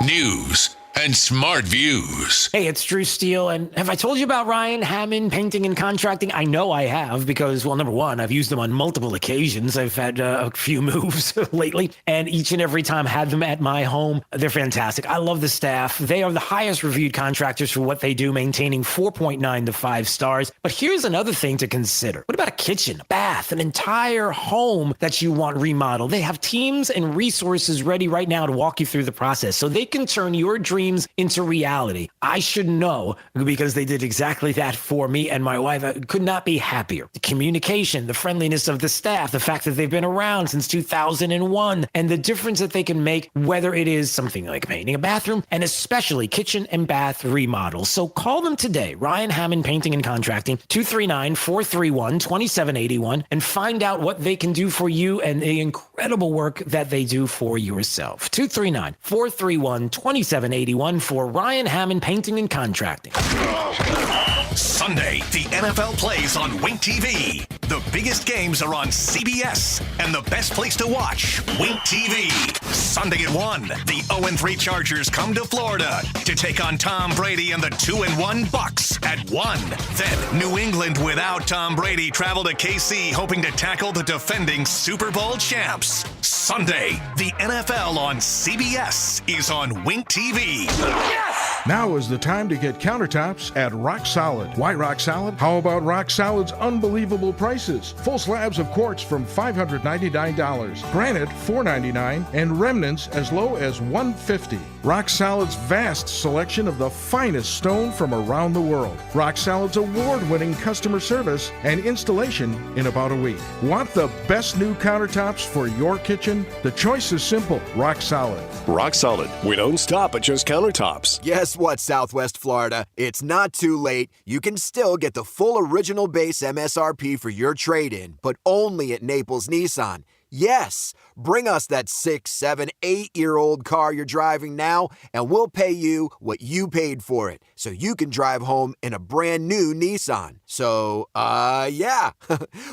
News and smart views. Hey, it's Drew Steele, and have I told you about Ryan Hammond Painting and Contracting? I know I have because, well, number one, I've used them on multiple occasions. I've had a few moves lately, and each and every time had them at my home. They're fantastic. I love the staff. They are the highest reviewed contractors for what they do, maintaining 4.9 to 5 stars. But here's another thing to consider. What about a kitchen, a bath, an entire home that you want remodeled? They have teams and resources ready right now to walk you through the process so they can turn your dream dreams into reality. I should know because they did exactly that for me and my wife. I could not be happier. The communication, the friendliness of the staff, the fact that they've been around since 2001, and the difference that they can make, whether it is something like painting a bathroom and especially kitchen and bath remodels. So call them today, Ryan Hammond Painting and Contracting, 239-431-2781, and find out what they can do for you and the incredible work that they do for yourself. 239-431-2781 for Ryan Hammond Painting and Contracting. Sunday, the NFL plays on Wink TV. The biggest games are on CBS, and the best place to watch, Wink TV. Sunday at 1, the 0-3 Chargers come to Florida to take on Tom Brady and the 2-1 Bucks at 1. Then New England without Tom Brady travel to KC hoping to tackle the defending Super Bowl champs. Sunday, the NFL on CBS is on Wink TV. Yes! Now is the time to get countertops at Rock Solid. Why Rock Solid? How about Rock Solid's unbelievable prices? Full slabs of quartz from $599, granite $499, and remnants as low as $150. Rock Solid's vast selection of the finest stone from around the world. Rock Solid's award-winning customer service and installation in about a week. Want the best new countertops for your kitchen? The choice is simple. Rock Solid. Rock Solid. We don't stop at just countertops. Guess what, Southwest Florida? It's not too late. You can still get the full original base MSRP for your trade-in, but only at Naples Nissan. Yes, bring us that 6, 7, 8-year-old car you're driving now, and we'll pay you what you paid for it, so you can drive home in a brand new Nissan. So, yeah,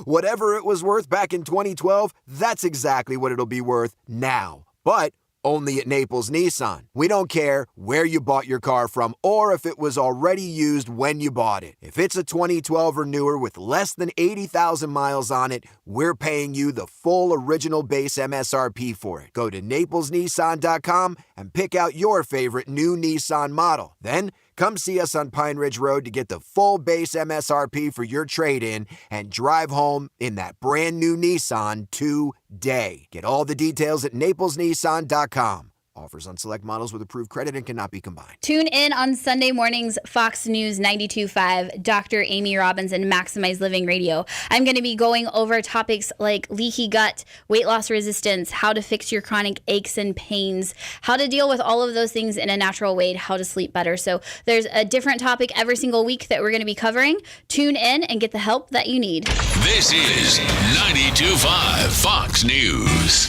whatever it was worth back in 2012, that's exactly what it'll be worth now. But only at Naples Nissan. We don't care where you bought your car from or if it was already used when you bought it. If it's a 2012 or newer with less than 80,000 miles on it, we're paying you the full original base MSRP for it. Go to naplesnissan.com and pick out your favorite new Nissan model. Then come see us on Pine Ridge Road to get the full base MSRP for your trade-in and drive home in that brand new Nissan today. Get all the details at naplesnissan.com. Offers on select models with approved credit and cannot be combined. Tune in on Sunday mornings, Fox News 92.5, Dr. Amy Robbins and Maximize Living Radio. I'm going to be going over topics like leaky gut, weight loss resistance, how to fix your chronic aches and pains, how to deal with all of those things in a natural way, how to sleep better. So there's a different topic every single week that we're going to be covering. Tune in and get the help that you need. This is 92.5 Fox News.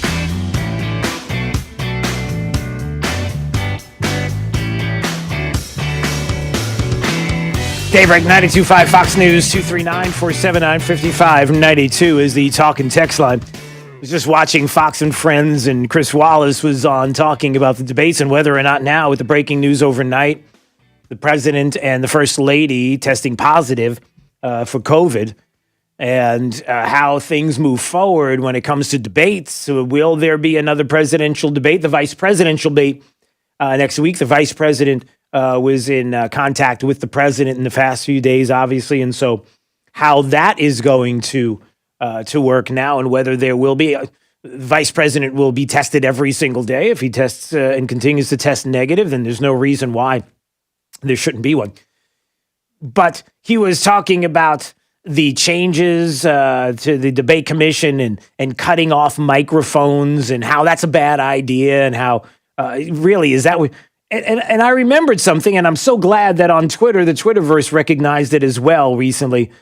Daybreak 92.5 Fox News, 239-479-5592 is the talk and text line. I was just watching Fox and Friends, and Chris Wallace was on talking about the debates and whether or not now, with the breaking news overnight, the president and the first lady testing positive for COVID, and how things move forward when it comes to debates. So will there be another presidential debate, the vice presidential debate next week? The vice president was in contact with the president in the past few days, obviously, and so how that is going to work now, and whether there will be the vice president will be tested every single day. If he tests and continues to test negative, then there's no reason why there shouldn't be one. But he was talking about the changes to the debate commission and cutting off microphones and how that's a bad idea, and how really is that what. And I remembered something, and I'm so glad that on Twitter, the Twitterverse recognized it as well recently.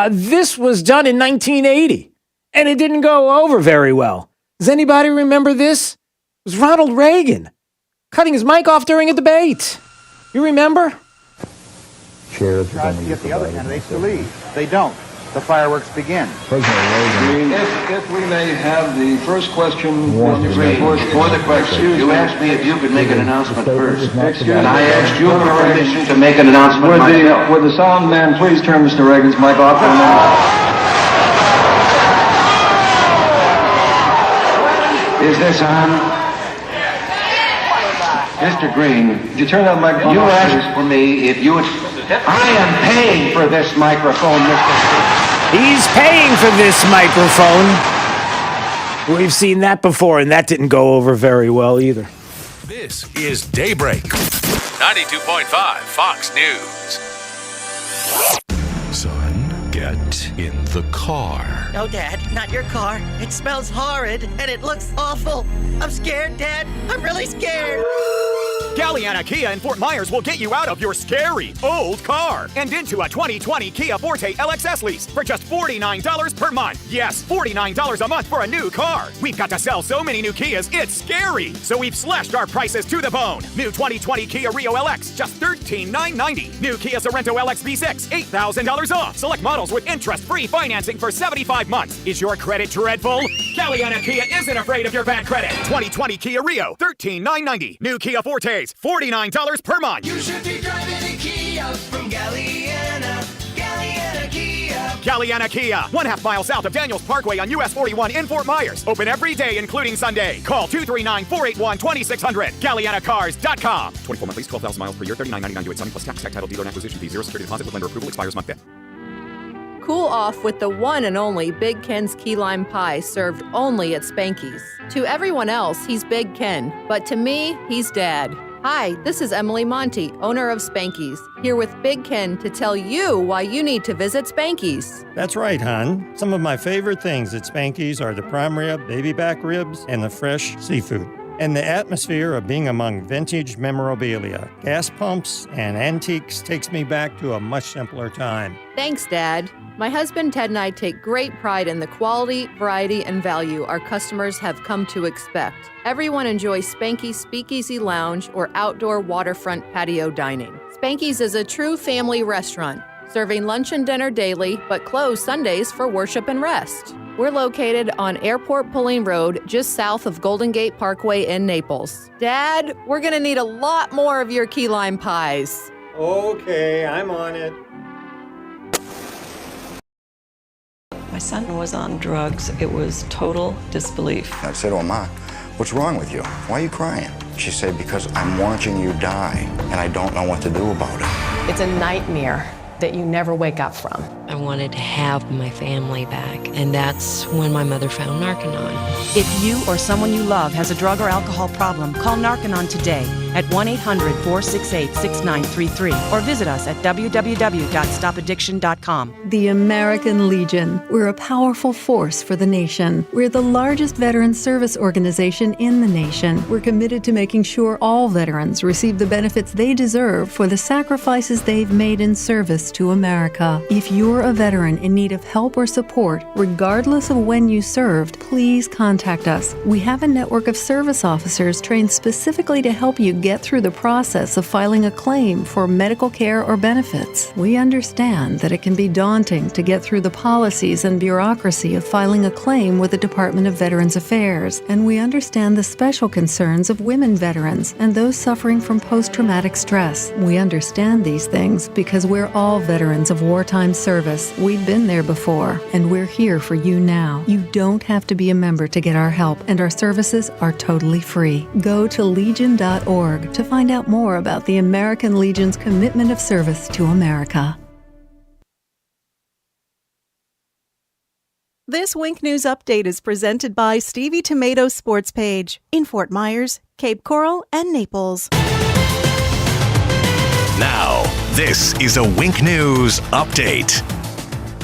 This was done in 1980, and it didn't go over very well. Does anybody remember this? It was Ronald Reagan cutting his mic off during a debate. You remember? Chair of the trying to get the other candidates to leave. They don't. The fireworks begin. President Reagan. If we may have the first question, before the question, you asked me if you could make an announcement first, and I asked you for permission to make an announcement myself. Would the sound man please turn Mr. Reagan's mic off for a minute? Is this on? Mr. Green, did you turn that microphone off? You asked for me if you would... I am paying for this microphone, Mr. Green. He's paying for this microphone. We've seen that before, and that didn't go over very well either. This is Daybreak. 92.5 Fox News. Son, get in the car. No, Dad, not your car. It smells horrid and it looks awful. I'm scared, Dad. I'm really scared. Galliana Kia in Fort Myers will get you out of your scary old car and into a 2020 Kia Forte LXS lease for just $49 per month. Yes, $49 a month for a new car. We've got to sell so many new Kias, it's scary. So we've slashed our prices to the bone. New 2020 Kia Rio LX, just $13,990. New Kia Sorento LX V6, $8,000 off. Select models with interest-free financing for 75 months. Is your credit dreadful? Galliana Kia isn't afraid of your bad credit. 2020 Kia Rio, $13,990. New Kia Fortes, $49 per month. You should be driving a Kia from Galliana. Galliana Kia. Galliana Kia, 1/2 mile south of Daniels Parkway on US 41 in Fort Myers. Open every day, including Sunday. Call 239-481-2600. GallianaCars.com. 24 month lease, 12,000 miles per year, $39.99 US Sunny plus tax, title, dealer, and acquisition fee. 0 security deposit with lender approval expires month 5th. Cool off with the one and only Big Ken's key lime pie, served only at Spanky's. To everyone else, he's Big Ken, but to me, he's Dad. Hi, this is Emily Monty, owner of Spanky's, here with Big Ken to tell you why you need to visit Spanky's. That's right, hon. Some of my favorite things at Spanky's are the prime rib, baby back ribs, and the fresh seafood. And the atmosphere of being among vintage memorabilia, gas pumps, and antiques takes me back to a much simpler time. Thanks, Dad. My husband Ted and I take great pride in the quality, variety, and value our customers have come to expect. Everyone enjoys Spanky's Speakeasy Lounge or outdoor waterfront patio dining. Spanky's is a true family restaurant, serving lunch and dinner daily, but closed Sundays for worship and rest. We're located on Airport Pulling Road, just south of Golden Gate Parkway in Naples. Dad, we're gonna need a lot more of your key lime pies. Okay, I'm on it. My son was on drugs. It was total disbelief. I said, "Oh, Ma, what's wrong with you? Why are you crying?" She said, "Because I'm watching you die, and I don't know what to do about it." It's a nightmare that you never wake up from. I wanted to have my family back, and that's when my mother found Narconon. If you or someone you love has a drug or alcohol problem, call Narconon today at 1-800-468-6933 or visit us at www.stopaddiction.com. The American Legion. We're a powerful force for the nation. We're the largest veteran service organization in the nation. We're committed to making sure all veterans receive the benefits they deserve for the sacrifices they've made in service to America. If you're a veteran in need of help or support, regardless of when you served, please contact us. We have a network of service officers trained specifically to help you get through the process of filing a claim for medical care or benefits. We understand that it can be daunting to get through the policies and bureaucracy of filing a claim with the Department of Veterans Affairs, and we understand the special concerns of women veterans and those suffering from post-traumatic stress. We understand these things because we're all veterans of wartime service. We've been there before, and we're here for you now. You don't have to be a member to get our help, and our services are totally free. Go to legion.org to find out more about the American Legion's commitment of service to America. This Wink News Update is presented by Stevie Tomato Sports Page in Fort Myers, Cape Coral, and Naples. Now, this is a Wink News Update.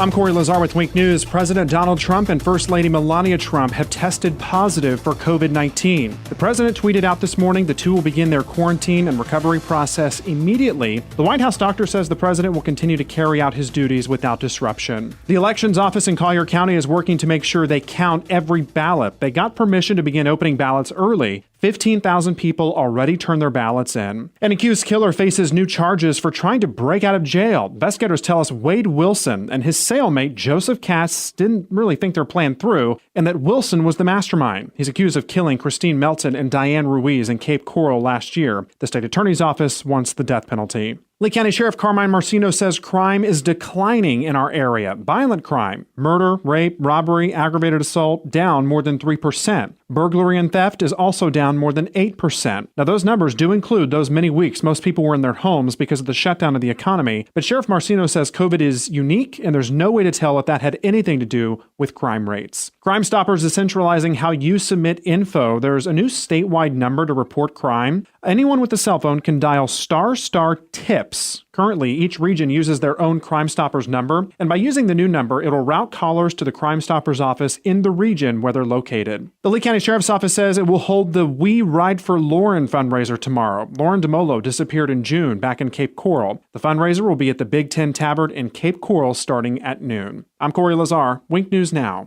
I'm Corey Lazar with Wink News. President Donald Trump and First Lady Melania Trump have tested positive for COVID-19. The president tweeted out this morning the two will begin their quarantine and recovery process immediately. The White House doctor says the president will continue to carry out his duties without disruption. The elections office in Collier County is working to make sure they count every ballot. They got permission to begin opening ballots early. 15,000 people already turned their ballots in. An accused killer faces new charges for trying to break out of jail. Investigators tell us Wade Wilson and his cellmate Joseph Katz didn't really think their plan through, and that Wilson was the mastermind. He's accused of killing Christine Melton and Diane Ruiz in Cape Coral last year. The state attorney's office wants the death penalty. Lee County Sheriff Carmine Marcino says crime is declining in our area. Violent crime, murder, rape, robbery, aggravated assault, down more than 3%. Burglary and theft is also down more than 8%. Now, those numbers do include those many weeks most people were in their homes because of the shutdown of the economy. But Sheriff Marcino says COVID is unique, and there's no way to tell if that had anything to do with crime rates. Crime Stoppers is centralizing how you submit info. There's a new statewide number to report crime. Anyone with a cell phone can dial **TIPS. Currently, each region uses their own Crime Stoppers number, and by using the new number, it'll route callers to the Crime Stoppers office in the region where they're located. The Lee County Sheriff's Office says it will hold the We Ride for Lauren fundraiser tomorrow. Lauren DeMolo disappeared in June back in Cape Coral. The fundraiser will be at the Big Ten Tavern in Cape Coral starting at noon. I'm Corey Lazar, Wink News Now.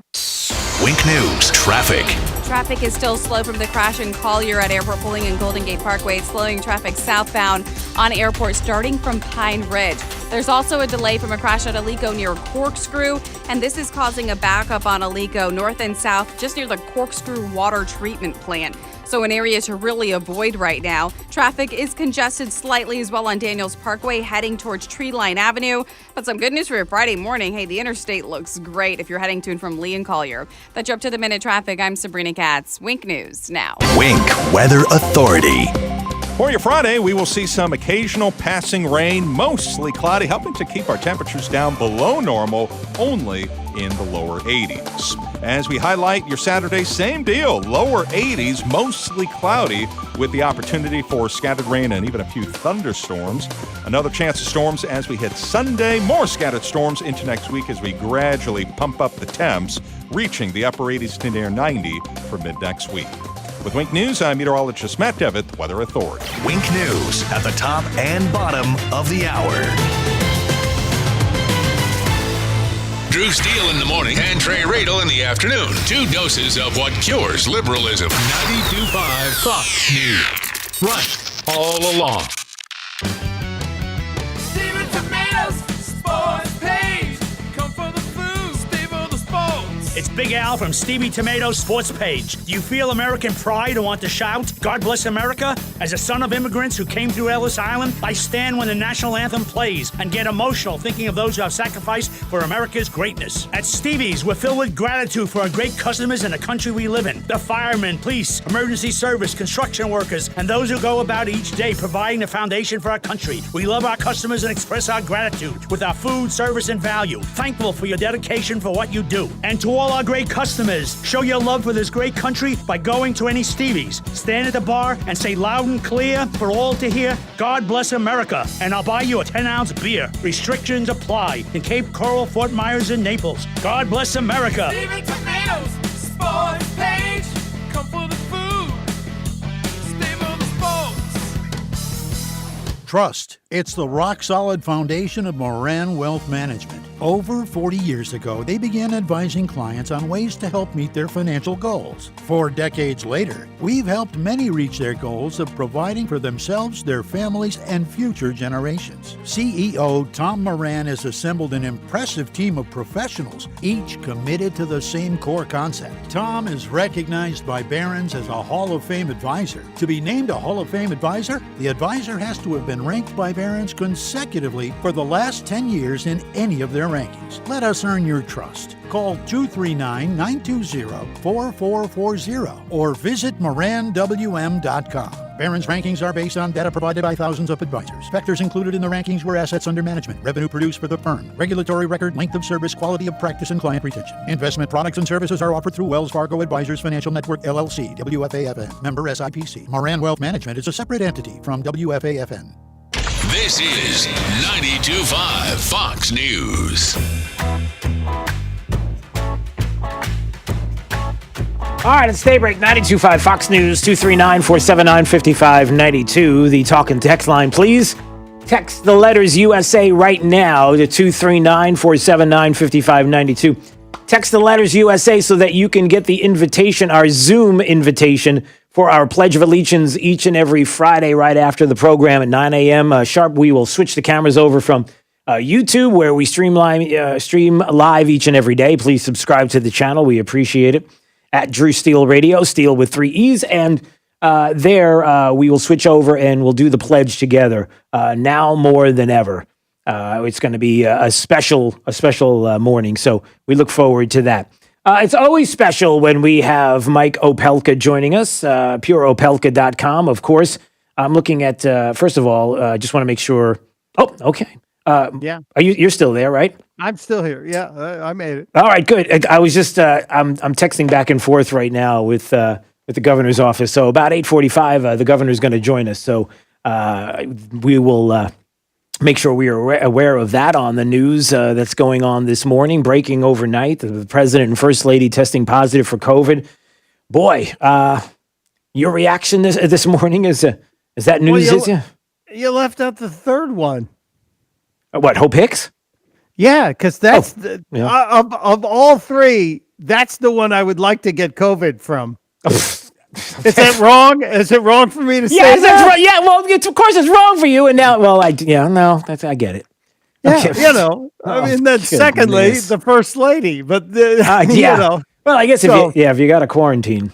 Wink News traffic. Traffic is still slow from the crash in Collier at Airport Pulling and Golden Gate Parkway. It's slowing traffic southbound on Airport starting from Pine Ridge. There's also a delay from a crash at Alico near Corkscrew, and this is causing a backup on Alico north and south just near the Corkscrew Water Treatment Plant. So an area to really avoid right now. Traffic is congested slightly as well on Daniels Parkway heading towards Treeline Avenue. But some good news for your Friday morning. Hey, the interstate looks great if you're heading to and from Lee and Collier. That's your up-to-the-minute traffic. I'm Sabrina Katz. Wink News now. Wink Weather Authority. For your Friday, we will see some occasional passing rain, mostly cloudy, helping to keep our temperatures down below normal, only in the lower 80s. As we highlight your Saturday, same deal, lower 80s, mostly cloudy, with the opportunity for scattered rain and even a few thunderstorms. Another chance of storms as we hit Sunday, more scattered storms into next week as we gradually pump up the temps, reaching the upper 80s to near 90 for mid-next week. With Wink News, I'm meteorologist Matt Devitt, Weather Authority. Wink News at the top and bottom of the hour. Drew Steele in the morning and Trey Radel in the afternoon. 2 doses of what cures liberalism. 92.5 Fox News. Right all along. Steven Tomatoes sports page. Come for the food, stay for the sports. It's Big Al from Stevie Tomatoes Sports Page. Do you feel American pride and want to shout, God bless America? As a son of immigrants who came through Ellis Island, I stand when the national anthem plays and get emotional thinking of those who have sacrificed for America's greatness. At Stevie's, we're filled with gratitude for our great customers and the country we live in. The firemen, police, emergency service, construction workers, and those who go about each day providing the foundation for our country. We love our customers and express our gratitude with our food, service, and value. Thankful for your dedication for what you do. And to all our great customers, show your love for this great country by going to any Stevie's. Stand at the bar and say loud and clear for all to hear, God bless America, and I'll buy you a 10-ounce beer. Restrictions apply in Cape Coral, Fort Myers, and Naples. God bless America. Steven Tomatoes sports page. Come for the food, stay for the sports. Trust. It's the rock-solid foundation of Moran Wealth Management. Over 40 years ago, they began advising clients on ways to help meet their financial goals. 4 decades later, we've helped many reach their goals of providing for themselves, their families, and future generations. CEO Tom Moran has assembled an impressive team of professionals, each committed to the same core concept. Tom is recognized by Barron's as a Hall of Fame advisor. To be named a Hall of Fame advisor, the advisor has to have been ranked by Barron's consecutively for the last 10 years in any of their rankings. Let us earn your trust. Call 239-920-4440 or visit moranwm.com. Barron's rankings are based on data provided by thousands of advisors. Factors included in the rankings were assets under management, revenue produced for the firm, regulatory record, length of service, quality of practice, and client retention. Investment products and services are offered through Wells Fargo Advisors Financial Network, LLC, WFAFN, member SIPC. Moran Wealth Management is a separate entity from WFAFN. This is 92.5 Fox News. All right, it's Daybreak, 92.5 Fox News, 239-479-5592. The talk and text line, please. Text the letters USA right now to 239-479-5592. Text the letters USA so that you can get the invitation, our Zoom invitation, for our Pledge of Allegiance each and every Friday right after the program at 9 a.m. Sharp. We will switch the cameras over from YouTube, where we stream live each and every day. Please subscribe to the channel. We appreciate it. At Drew Steele Radio, Steele with 3 E's. And there we will switch over and we'll do the pledge together now more than ever. It's going to be a special morning. So we look forward to that. It's always special when we have Mike Opelka joining us, pureopelka.com, of course. I'm looking at, first of all, just want to make sure. Oh, okay. Yeah. You're still there, right? I'm still here. Yeah, I made it. All right, good. I was just, I'm texting back and forth right now with at the governor's office. So about 8:45, the governor's going to join us. So we will make sure we are aware of that on the news that's going on this morning, breaking overnight. The president and first lady testing positive for COVID. Boy, your reaction this morning is that news? Well, you left out the third one. What, Hope Hicks? Yeah, because that's of all three, that's the one I would like to get COVID from. Is that wrong? Is it wrong for me to say that? That's right. Yeah, well, of course it's wrong for you. And now, I get it. Yeah, I mean, then secondly, the first lady, but Well, I guess if you got a quarantine.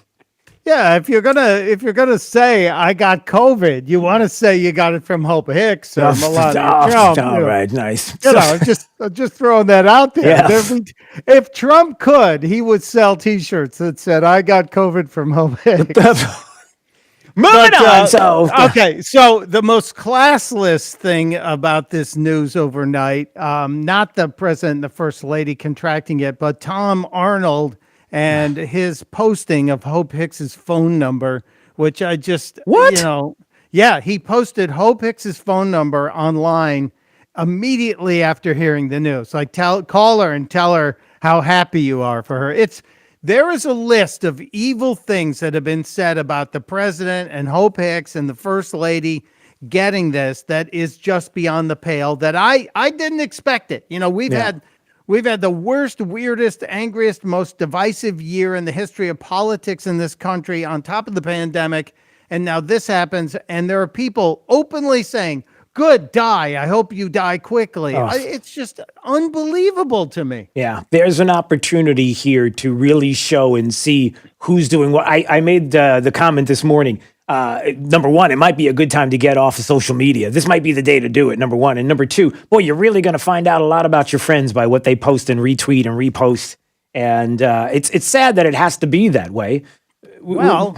Yeah, if you're gonna say I got COVID, you want to say you got it from Hope Hicks or Melania Trump. All right, nice. Just throwing that out there. Yeah. If Trump could, he would sell T-shirts that said "I got COVID from Hope Hicks." Moving on. Okay, so the most classless thing about this news overnight, not the president and the first lady contracting it, but Tom Arnold and his posting of Hope Hicks's phone number, which I just, he posted Hope Hicks's phone number online immediately after hearing the news. Like, call her and tell her how happy you are for her. There is a list of evil things that have been said about the president and Hope Hicks and the first lady getting this that is just beyond the pale, that I didn't expect it. We've had the worst, weirdest, angriest, most divisive year in the history of politics in this country on top of the pandemic. And now this happens. And there are people openly saying, good, die. I hope you die quickly. It's just unbelievable to me. Yeah, there's an opportunity here to really show and see who's doing what. I made the comment this morning. Number one, it might be a good time to get off of social media. This might be the day to do it, number one. And number two, boy, you're really going to find out a lot about your friends by what they post and retweet and repost. And it's sad that it has to be that way. Well,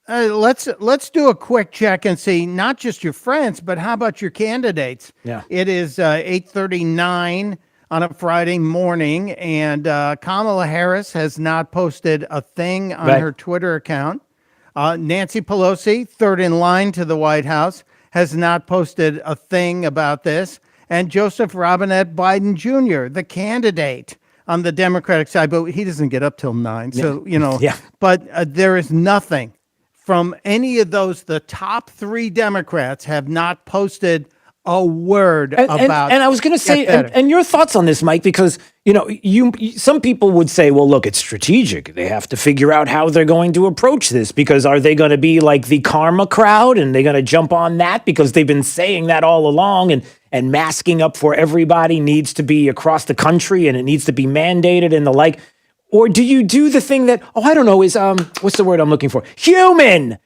let's do a quick check and see not just your friends, but how about your candidates? Yeah. It is 8:39 on a Friday morning, and Kamala Harris has not posted a thing on her Twitter account. Nancy Pelosi, third in line to the White House, has not posted a thing about this. And Joseph Robinette Biden Jr., the candidate on the Democratic side, but he doesn't get up till 9. So, but there is nothing from any of those. The top three Democrats have not posted a word about. And I was going to say, and your thoughts on this, Mike, because some people would say, well, look, it's strategic. They have to figure out how they're going to approach this, because are they going to be like the karma crowd and they're going to jump on that because they've been saying that all along, and masking up for everybody needs to be across the country and it needs to be mandated and the like. Or do you do the thing that, I don't know, is what's the word I'm looking for? Human.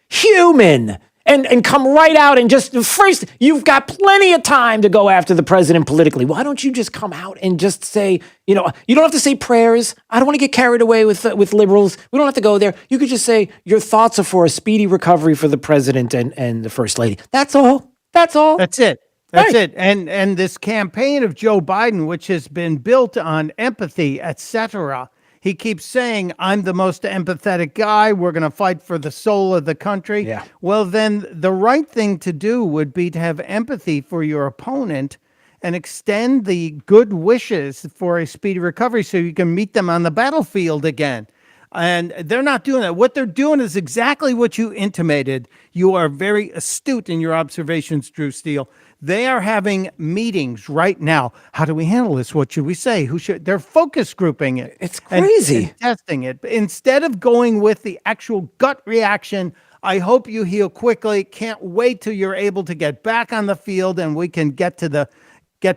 And come right out and just first, you've got plenty of time to go after the president politically. Why don't you just come out and just say, you don't have to say prayers. I don't want to get carried away with liberals. We don't have to go there. You could just say your thoughts are for a speedy recovery for the president and the first lady. That's all. That's it. That's it. And this campaign of Joe Biden, which has been built on empathy, etc., he keeps saying, I'm the most empathetic guy. We're going to fight for the soul of the country. Yeah. Well, then the right thing to do would be to have empathy for your opponent and extend the good wishes for a speedy recovery so you can meet them on the battlefield again. And they're not doing that. What they're doing is exactly what you intimated. You are very astute in your observations, Drew Steele. They are having meetings right now. How do we handle this? What should we say? Who should? They're focus grouping it. It's crazy. And testing it. Instead of going with the actual gut reaction, I hope you heal quickly. Can't wait till you're able to get back on the field and we can get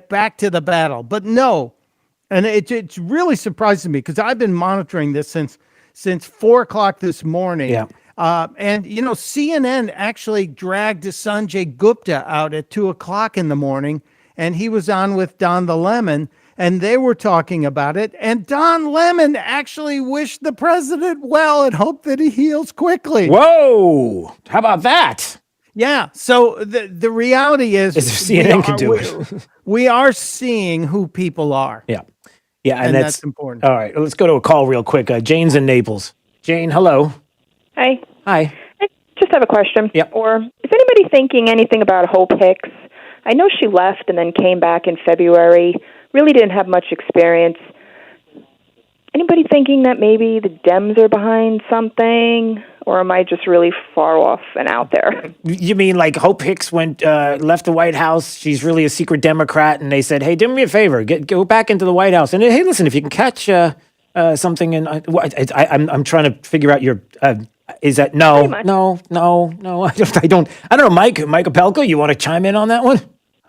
back to the battle. But no, and it's really surprising me because I've been monitoring this since 4:00 this morning. Yeah. And CNN actually dragged Sanjay Gupta out at 2:00 in the morning, and he was on with Don the Lemon, and they were talking about it. And Don Lemon actually wished the president well and hoped that he heals quickly. Whoa! How about that? Yeah. So the reality is, CNN can do it. We are seeing who people are. Yeah. Yeah, and that's important. All right, let's go to a call real quick. Jane's in Naples. Jane, hello. Hi. Hi. I just have a question. Yep. Or is anybody thinking anything about Hope Hicks? I know she left and then came back in February. Really didn't have much experience. Anybody thinking that maybe the Dems are behind something? Or am I just really far off and out there? You mean like Hope Hicks left the White House? She's really a secret Democrat, and they said, "Hey, do me a favor, go back into the White House." And hey, listen, if you can catch something, and I'm trying to figure out your. Is that no? I don't know, Mike Opelka, you want to chime in on that one?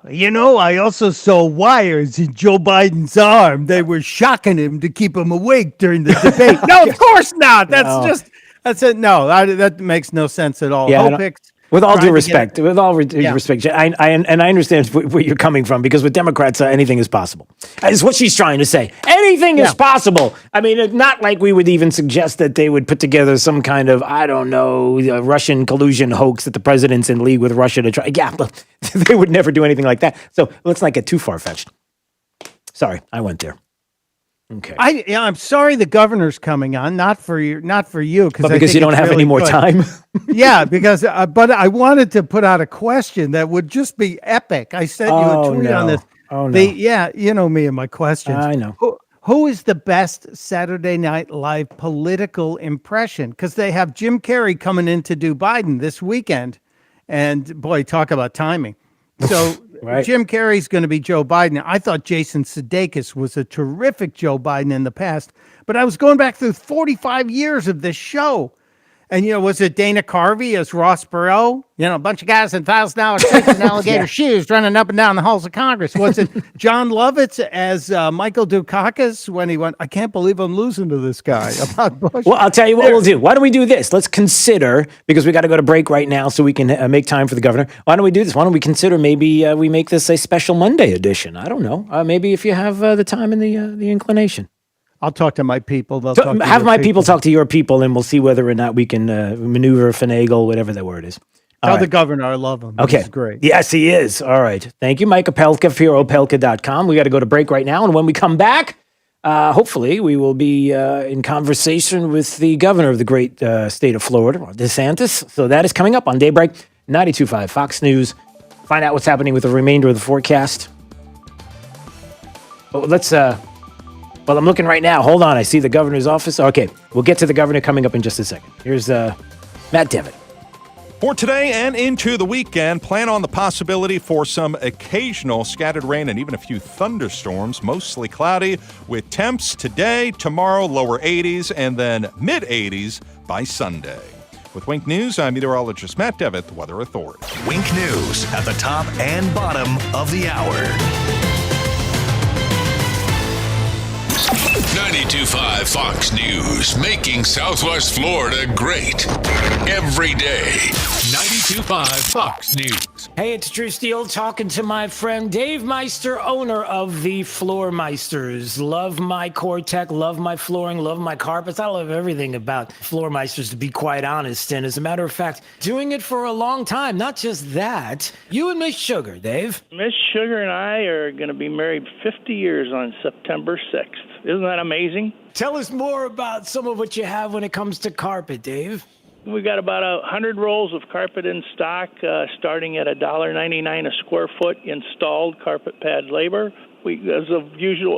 You know, I also saw wires in Joe Biden's arm. They were shocking him to keep him awake during the debate. No, of course not. That's it. No, that makes no sense at all. Yeah, Hope Hicks, with all due respect, respect, I understand where you're coming from, because with Democrats, anything is possible. Is what she's trying to say. Anything is possible. I mean, it's not like we would even suggest that they would put together some kind of, I don't know, Russian collusion hoax that the president's in league with Russia to try. Yeah, but they would never do anything like that. So let's not get too far-fetched. Sorry, I went there. Okay. I'm sorry the governor's coming on, not for you, because you don't have any more time. Yeah, because but I wanted to put out a question that would just be epic. I sent you a tweet on this. Oh no. You know me and my questions. I know. Who is the best Saturday Night Live political impression? Because they have Jim Carrey coming in to do Biden this weekend, and boy, talk about timing. So right. Jim Carrey's going to be Joe Biden. I thought Jason Sudeikis was a terrific Joe Biden in the past, but I was going back through 45 years of this show. And, was it Dana Carvey as Ross Perot? A bunch of guys in $1,000 suits and alligator shoes running up and down the halls of Congress. Was it John Lovitz as Michael Dukakis when he went, I can't believe I'm losing to this guy about Bush? Well, I'll tell you what we'll do. Why don't we do this? Let's consider, because we got to go to break right now so we can make time for the governor. Why don't we do this? Why don't we consider maybe we make this a special Monday edition? I don't know. Maybe if you have the time and the inclination. I'll talk to my people. Have my people talk to your people, and we'll see whether or not we can maneuver, finagle, whatever the word is. Tell the governor I love him. Okay. He's great. Yes, he is. All right. Thank you, Mike Opelka, FearOpelka.com. We got to go to break right now, and when we come back, hopefully we will be in conversation with the governor of the great state of Florida, DeSantis. So that is coming up on Daybreak, 92.5 Fox News. Find out what's happening with the remainder of the forecast. Oh, well, I'm looking right now. Hold on. I see the governor's office. Okay. We'll get to the governor coming up in just a second. Here's Matt Devitt. For today and into the weekend, plan on the possibility for some occasional scattered rain and even a few thunderstorms, mostly cloudy, with temps today, tomorrow, lower 80s, and then mid-80s by Sunday. With Wink News, I'm meteorologist Matt Devitt, the Weather Authority. Wink News at the top and bottom of the hour. 92.5 Fox News, making Southwest Florida great every day. 92.5 Fox News. Hey, it's Drew Steele talking to my friend Dave Meister, owner of the Floor Meisters. Love my Core-Tech, love my flooring, love my carpets. I love everything about Floor Meisters, to be quite honest. And as a matter of fact, doing it for a long time. Not just that. You and Miss Sugar, Dave. Miss Sugar and I are going to be married 50 years on September 6th. Isn't that amazing? Tell us more about some of what you have when it comes to carpet, Dave. We got about 100 rolls of carpet in stock, starting at $1.99 a square foot installed carpet pad labor. We, as of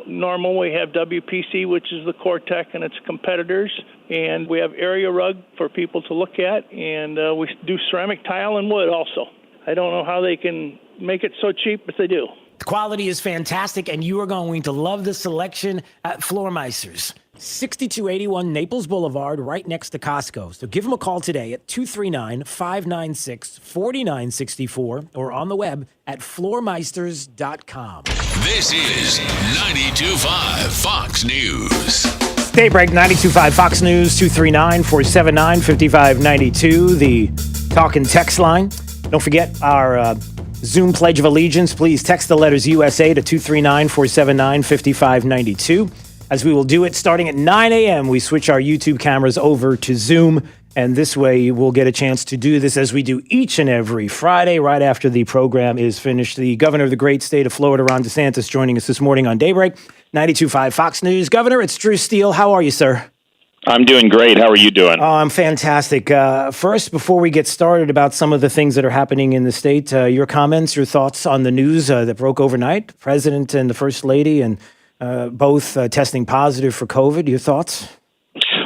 normal, we have WPC, which is the Core-Tech and its competitors, and we have area rug for people to look at, and we do ceramic tile and wood also. I don't know how they can make it so cheap, but they do. The quality is fantastic, and you are going to love the selection at Floor Meisters. 6281 Naples Boulevard, right next to Costco. So give them a call today at 239-596-4964 or on the web at floormeisters.com. This is 92.5 Fox News. Daybreak 92.5 Fox News, 239-479-5592, the talk and text line. Don't forget our Zoom Pledge of Allegiance. Please text the letters USA to 239-479-5592. As we will do it starting at 9 a.m., we switch our YouTube cameras over to Zoom, and this way we'll get a chance to do this as we do each and every Friday right after the program is finished. The governor of the great state of Florida, Ron DeSantis, joining us this morning on Daybreak, 92.5 Fox News. Governor, it's Drew Steele. How are you, sir? I'm doing great. How are you doing? Oh, I'm fantastic. First, before we get started about some of the things that are happening in the state, your comments, your thoughts on the news that broke overnight, the President and the First Lady, and both testing positive for COVID. Your thoughts?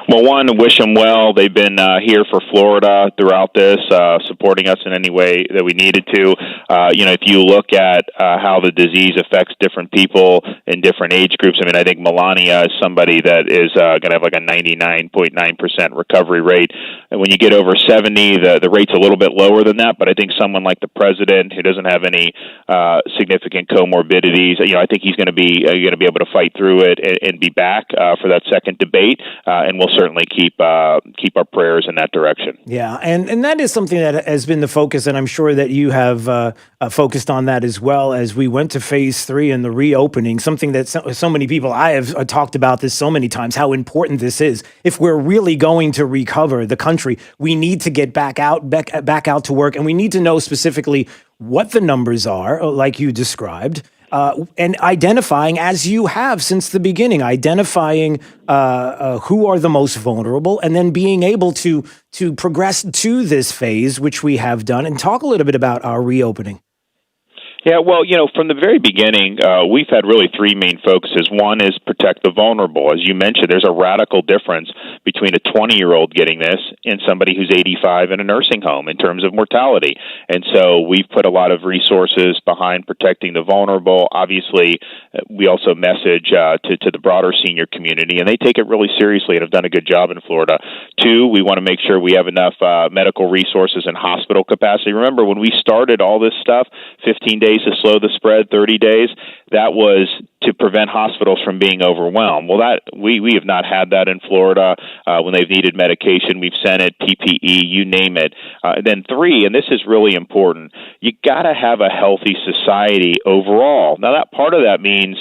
Well, one, wish them well. They've been here for Florida throughout this, supporting us in any way that we needed to. If you look at how the disease affects different people in different age groups, I think Melania is somebody that is going to have like a 99.9% recovery rate. And when you get over 70, the rate's a little bit lower than that. But I think someone like the president, who doesn't have any significant comorbidities, I think he's going to be able to fight through it and be back for that second debate. And we'll certainly keep our prayers in that direction. Yeah, and that is something that has been the focus, and I'm sure that you have focused on that as well as we went to phase 3 and the reopening, something that so many people, I have talked about this so many times, how important this is. If we're really going to recover the country, we need to get back out to work, and we need to know specifically what the numbers are, like you described, and identifying, as you have since the beginning, identifying who are the most vulnerable, and then being able to progress to this phase, which we have done, and talk a little bit about our reopening. Yeah, well, from the very beginning, we've had really three main focuses. One is protect the vulnerable. As you mentioned, there's a radical difference between a 20-year-old getting this and somebody who's 85 in a nursing home in terms of mortality. And so we've put a lot of resources behind protecting the vulnerable. Obviously, we also message to the broader senior community, and they take it really seriously and have done a good job in Florida. Two, we want to make sure we have enough medical resources and hospital capacity. Remember, when we started all this stuff, 15 days to slow the spread, 30 days, that was to prevent hospitals from being overwhelmed. Well, that we have not had that in Florida. When they've needed medication, we've sent it, PPE, you name it. Then three, and this is really important, you got to have a healthy society overall. Now, that part of that means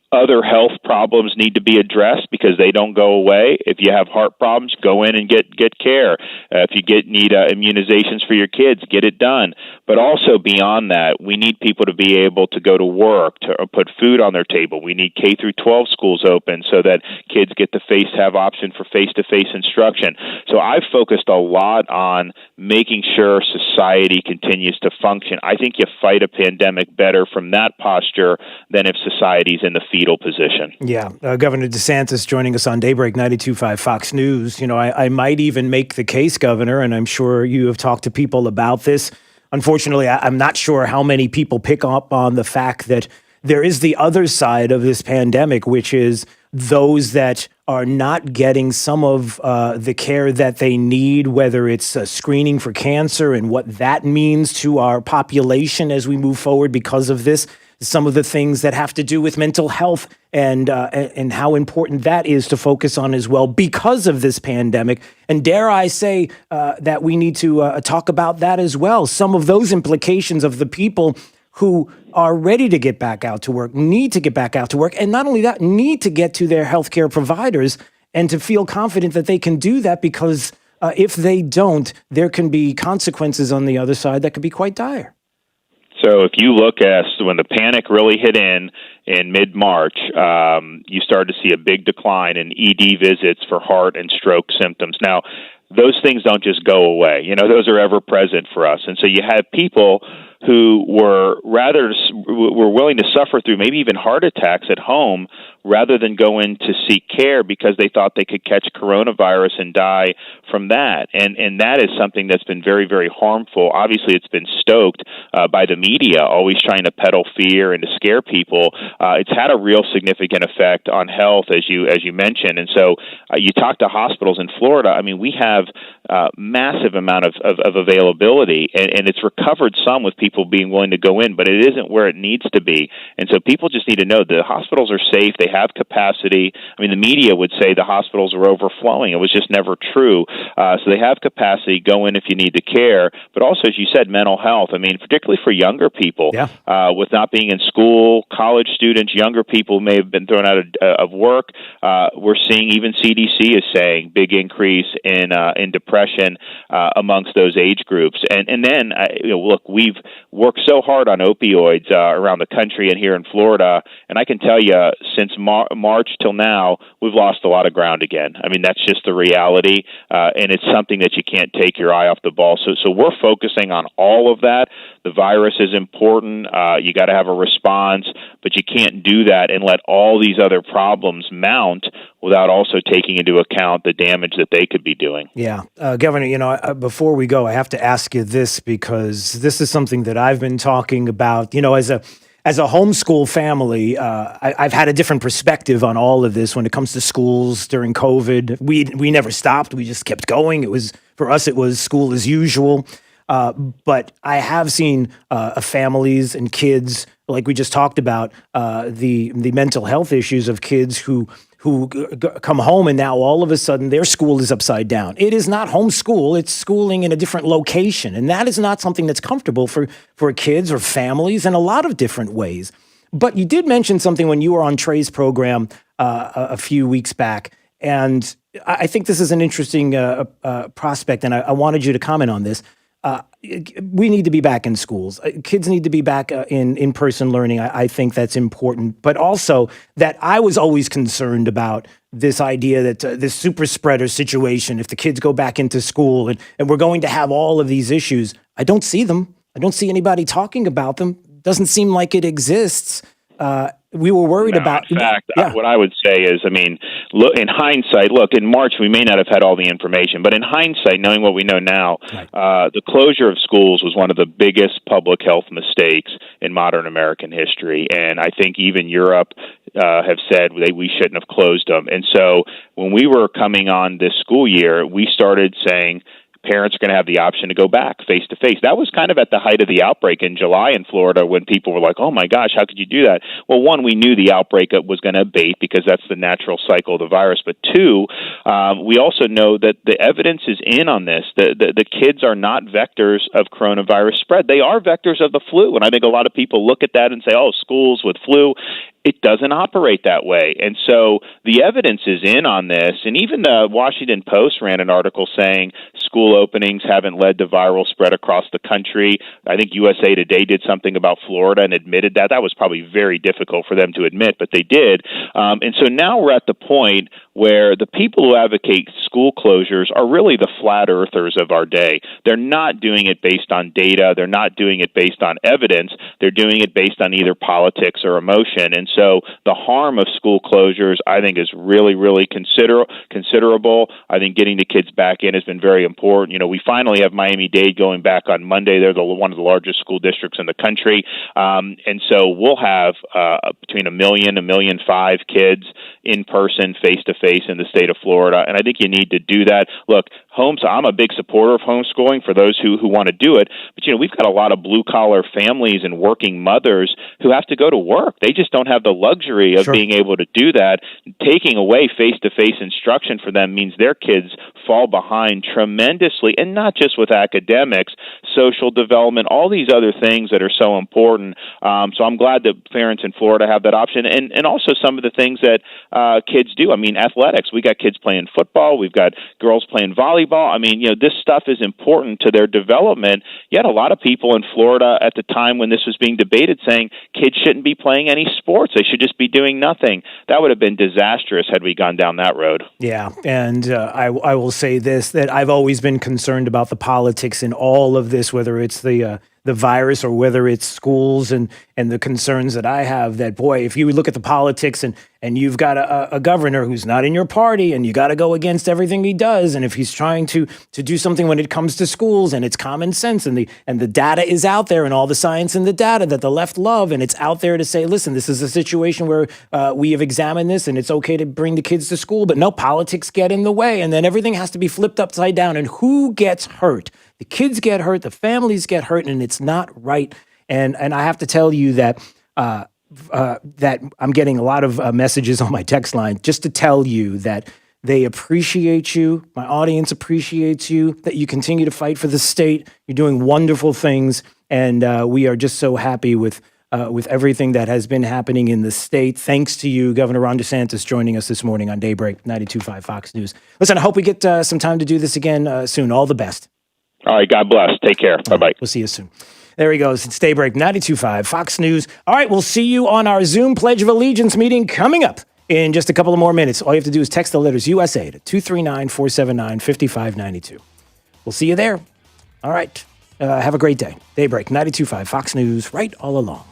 other health problems need to be addressed because they don't go away. If you have heart problems, go in and get care. If you need immunizations for your kids, get it done. But also beyond that, we need people to be able to go to work, to put food on their table. We need K through 12 schools open so that kids get to have option for face-to-face instruction. So I've focused a lot on making sure society continues to function. I think you fight a pandemic better from that posture than if society's in the fetal position. Yeah. Governor DeSantis joining us on Daybreak 92.5 Fox News. I might even make the case, Governor, and I'm sure you have talked to people about this. Unfortunately, I'm not sure how many people pick up on the fact that there is the other side of this pandemic, which is those that are not getting some of the care that they need, whether it's screening for cancer and what that means to our population as we move forward because of this. Some of the things that have to do with mental health and how important that is to focus on as well because of this pandemic. And dare I say that we need to talk about that as well. Some of those implications of the people who are ready to get back out to work, need to get back out to work, and not only that, need to get to their healthcare providers and to feel confident that they can do that because if they don't, there can be consequences on the other side that could be quite dire. So if you look at when the panic really hit in mid-March, you started to see a big decline in ED visits for heart and stroke symptoms. Now, those things don't just go away. Those are ever present for us. And so you have people who were willing to suffer through maybe even heart attacks at home rather than go in to seek care because they thought they could catch coronavirus and die from that. And that is something that's been very, very harmful. Obviously, it's been stoked by the media, always trying to peddle fear and to scare people. It's had a real significant effect on health, as you mentioned. And so you talk to hospitals in Florida, we have massive amount of availability, and it's recovered some with people being willing to go in, but it isn't where it needs to be. And so people just need to know the hospitals are safe. They have capacity. The media would say the hospitals are overflowing. It was just never true. So they have capacity. Go in if you need the care. But also, as you said, mental health. Particularly for younger people, with not being in school, college students, younger people may have been thrown out of work. We're seeing even CDC is saying big increase in depression amongst those age groups. And then look, worked so hard on opioids around the country and here in Florida, and I can tell you, since March till now, we've lost a lot of ground again. I mean, that's just the reality, and it's something that you can't take your eye off the ball. So we're focusing on all of that. The virus is important. You got to have a response, but you can't do that and let all these other problems mount without also taking into account the damage that they could be doing. Yeah. Governor, before we go, I have to ask you this, because this is something that I've been talking about, as a homeschool family. I've had a different perspective on all of this when it comes to schools during COVID. We never stopped. We just kept going. For us, it was school as usual. But I have seen families and kids, like we just talked about, the mental health issues of kids who come home, and now all of a sudden their school is upside down. It is not homeschool, it's schooling in a different location. And that is not something that's comfortable for kids or families in a lot of different ways. But you did mention something when you were on Trey's program a few weeks back. And I think this is an interesting prospect, and I wanted you to comment on this. We need to be back in schools. Kids need to be back in-person learning. I think that's important. But also that I was always concerned about this idea that this super spreader situation, if the kids go back into school and we're going to have all of these issues, I don't see them. I don't see anybody talking about them. Doesn't seem like it exists. We were worried about. In fact, what I would say is, look, in hindsight, in March we may not have had all the information, but in hindsight, knowing what we know now, the closure of schools was one of the biggest public health mistakes in modern American history, and I think even Europe have said we shouldn't have closed them. And so when we were coming on this school year, we started saying parents are going to have the option to go back face-to-face. That was kind of at the height of the outbreak in July in Florida, when people were like, oh my gosh, how could you do that? Well, one, we knew the outbreak was going to abate because that's the natural cycle of the virus. But two, we also know that the evidence is in on this. The kids are not vectors of coronavirus spread. They are vectors of the flu. And I think a lot of people look at that and say, oh, schools with flu. It doesn't operate that way. And so the evidence is in on this. And even the Washington Post ran an article saying school openings haven't led to viral spread across the country. I think USA Today did something about Florida and admitted that. That was probably very difficult for them to admit, but they did. And so now we're at the point where the people who advocate school closures are really the flat earthers of our day. They're not doing it based on data. They're not doing it based on evidence. They're doing it based on either politics or emotion. And so the harm of school closures, I think, is really, really considerable. I think getting the kids back in has been very important. We finally have Miami-Dade going back on Monday. They're one of the largest school districts in the country. And so we'll have between 1 million, 1.5 million kids in person, face-to-face in the state of Florida. And I think you need to do that. Look, I'm a big supporter of homeschooling for those who want to do it. But, we've got a lot of blue-collar families and working mothers who have to go to work. They just don't have the luxury of being able to do that. Taking away face-to-face instruction for them means their kids fall behind tremendously, and not just with academics, social development, all these other things that are so important. So I'm glad that parents in Florida have that option, and also some of the things that kids do. Athletics. We got kids playing football. We've got girls playing volleyball. This stuff is important to their development. Yet a lot of people in Florida at the time when this was being debated saying kids shouldn't be playing any sports. They should just be doing nothing. That would have been disastrous had we gone down that road. Yeah, and I will say this, that I've always been concerned about the politics in all of this, whether it's the virus or whether it's schools and the concerns that I have, that, boy, if you look at the politics and you've got a governor who's not in your party and you got to go against everything he does, and if he's trying to do something when it comes to schools and it's common sense and the data is out there and all the science and the data that the left love, and it's out there to say, listen, this is a situation where we have examined this and it's okay to bring the kids to school, but no, politics get in the way, and then everything has to be flipped upside down, and who gets hurt? The kids get hurt, the families get hurt, and it's not right. And I have to tell you that that I'm getting a lot of messages on my text line just to tell you that they appreciate you. My audience appreciates you, that you continue to fight for the state. You're doing wonderful things, and we are just so happy with everything that has been happening in the state. Thanks to you, Governor Ron DeSantis, joining us this morning on Daybreak 92.5 Fox News. Listen, I hope we get some time to do this again soon. All the best. All right. God bless. Take care. Bye-bye. We'll see you soon. There he goes. It's Daybreak 92.5 Fox News. All right, we'll see you on our Zoom Pledge of Allegiance meeting coming up in just a couple of more minutes. All you have to do is text the letters USA to 239-479-5592. We'll see you there. All right. Have a great day. Daybreak 92.5 Fox News, right all along.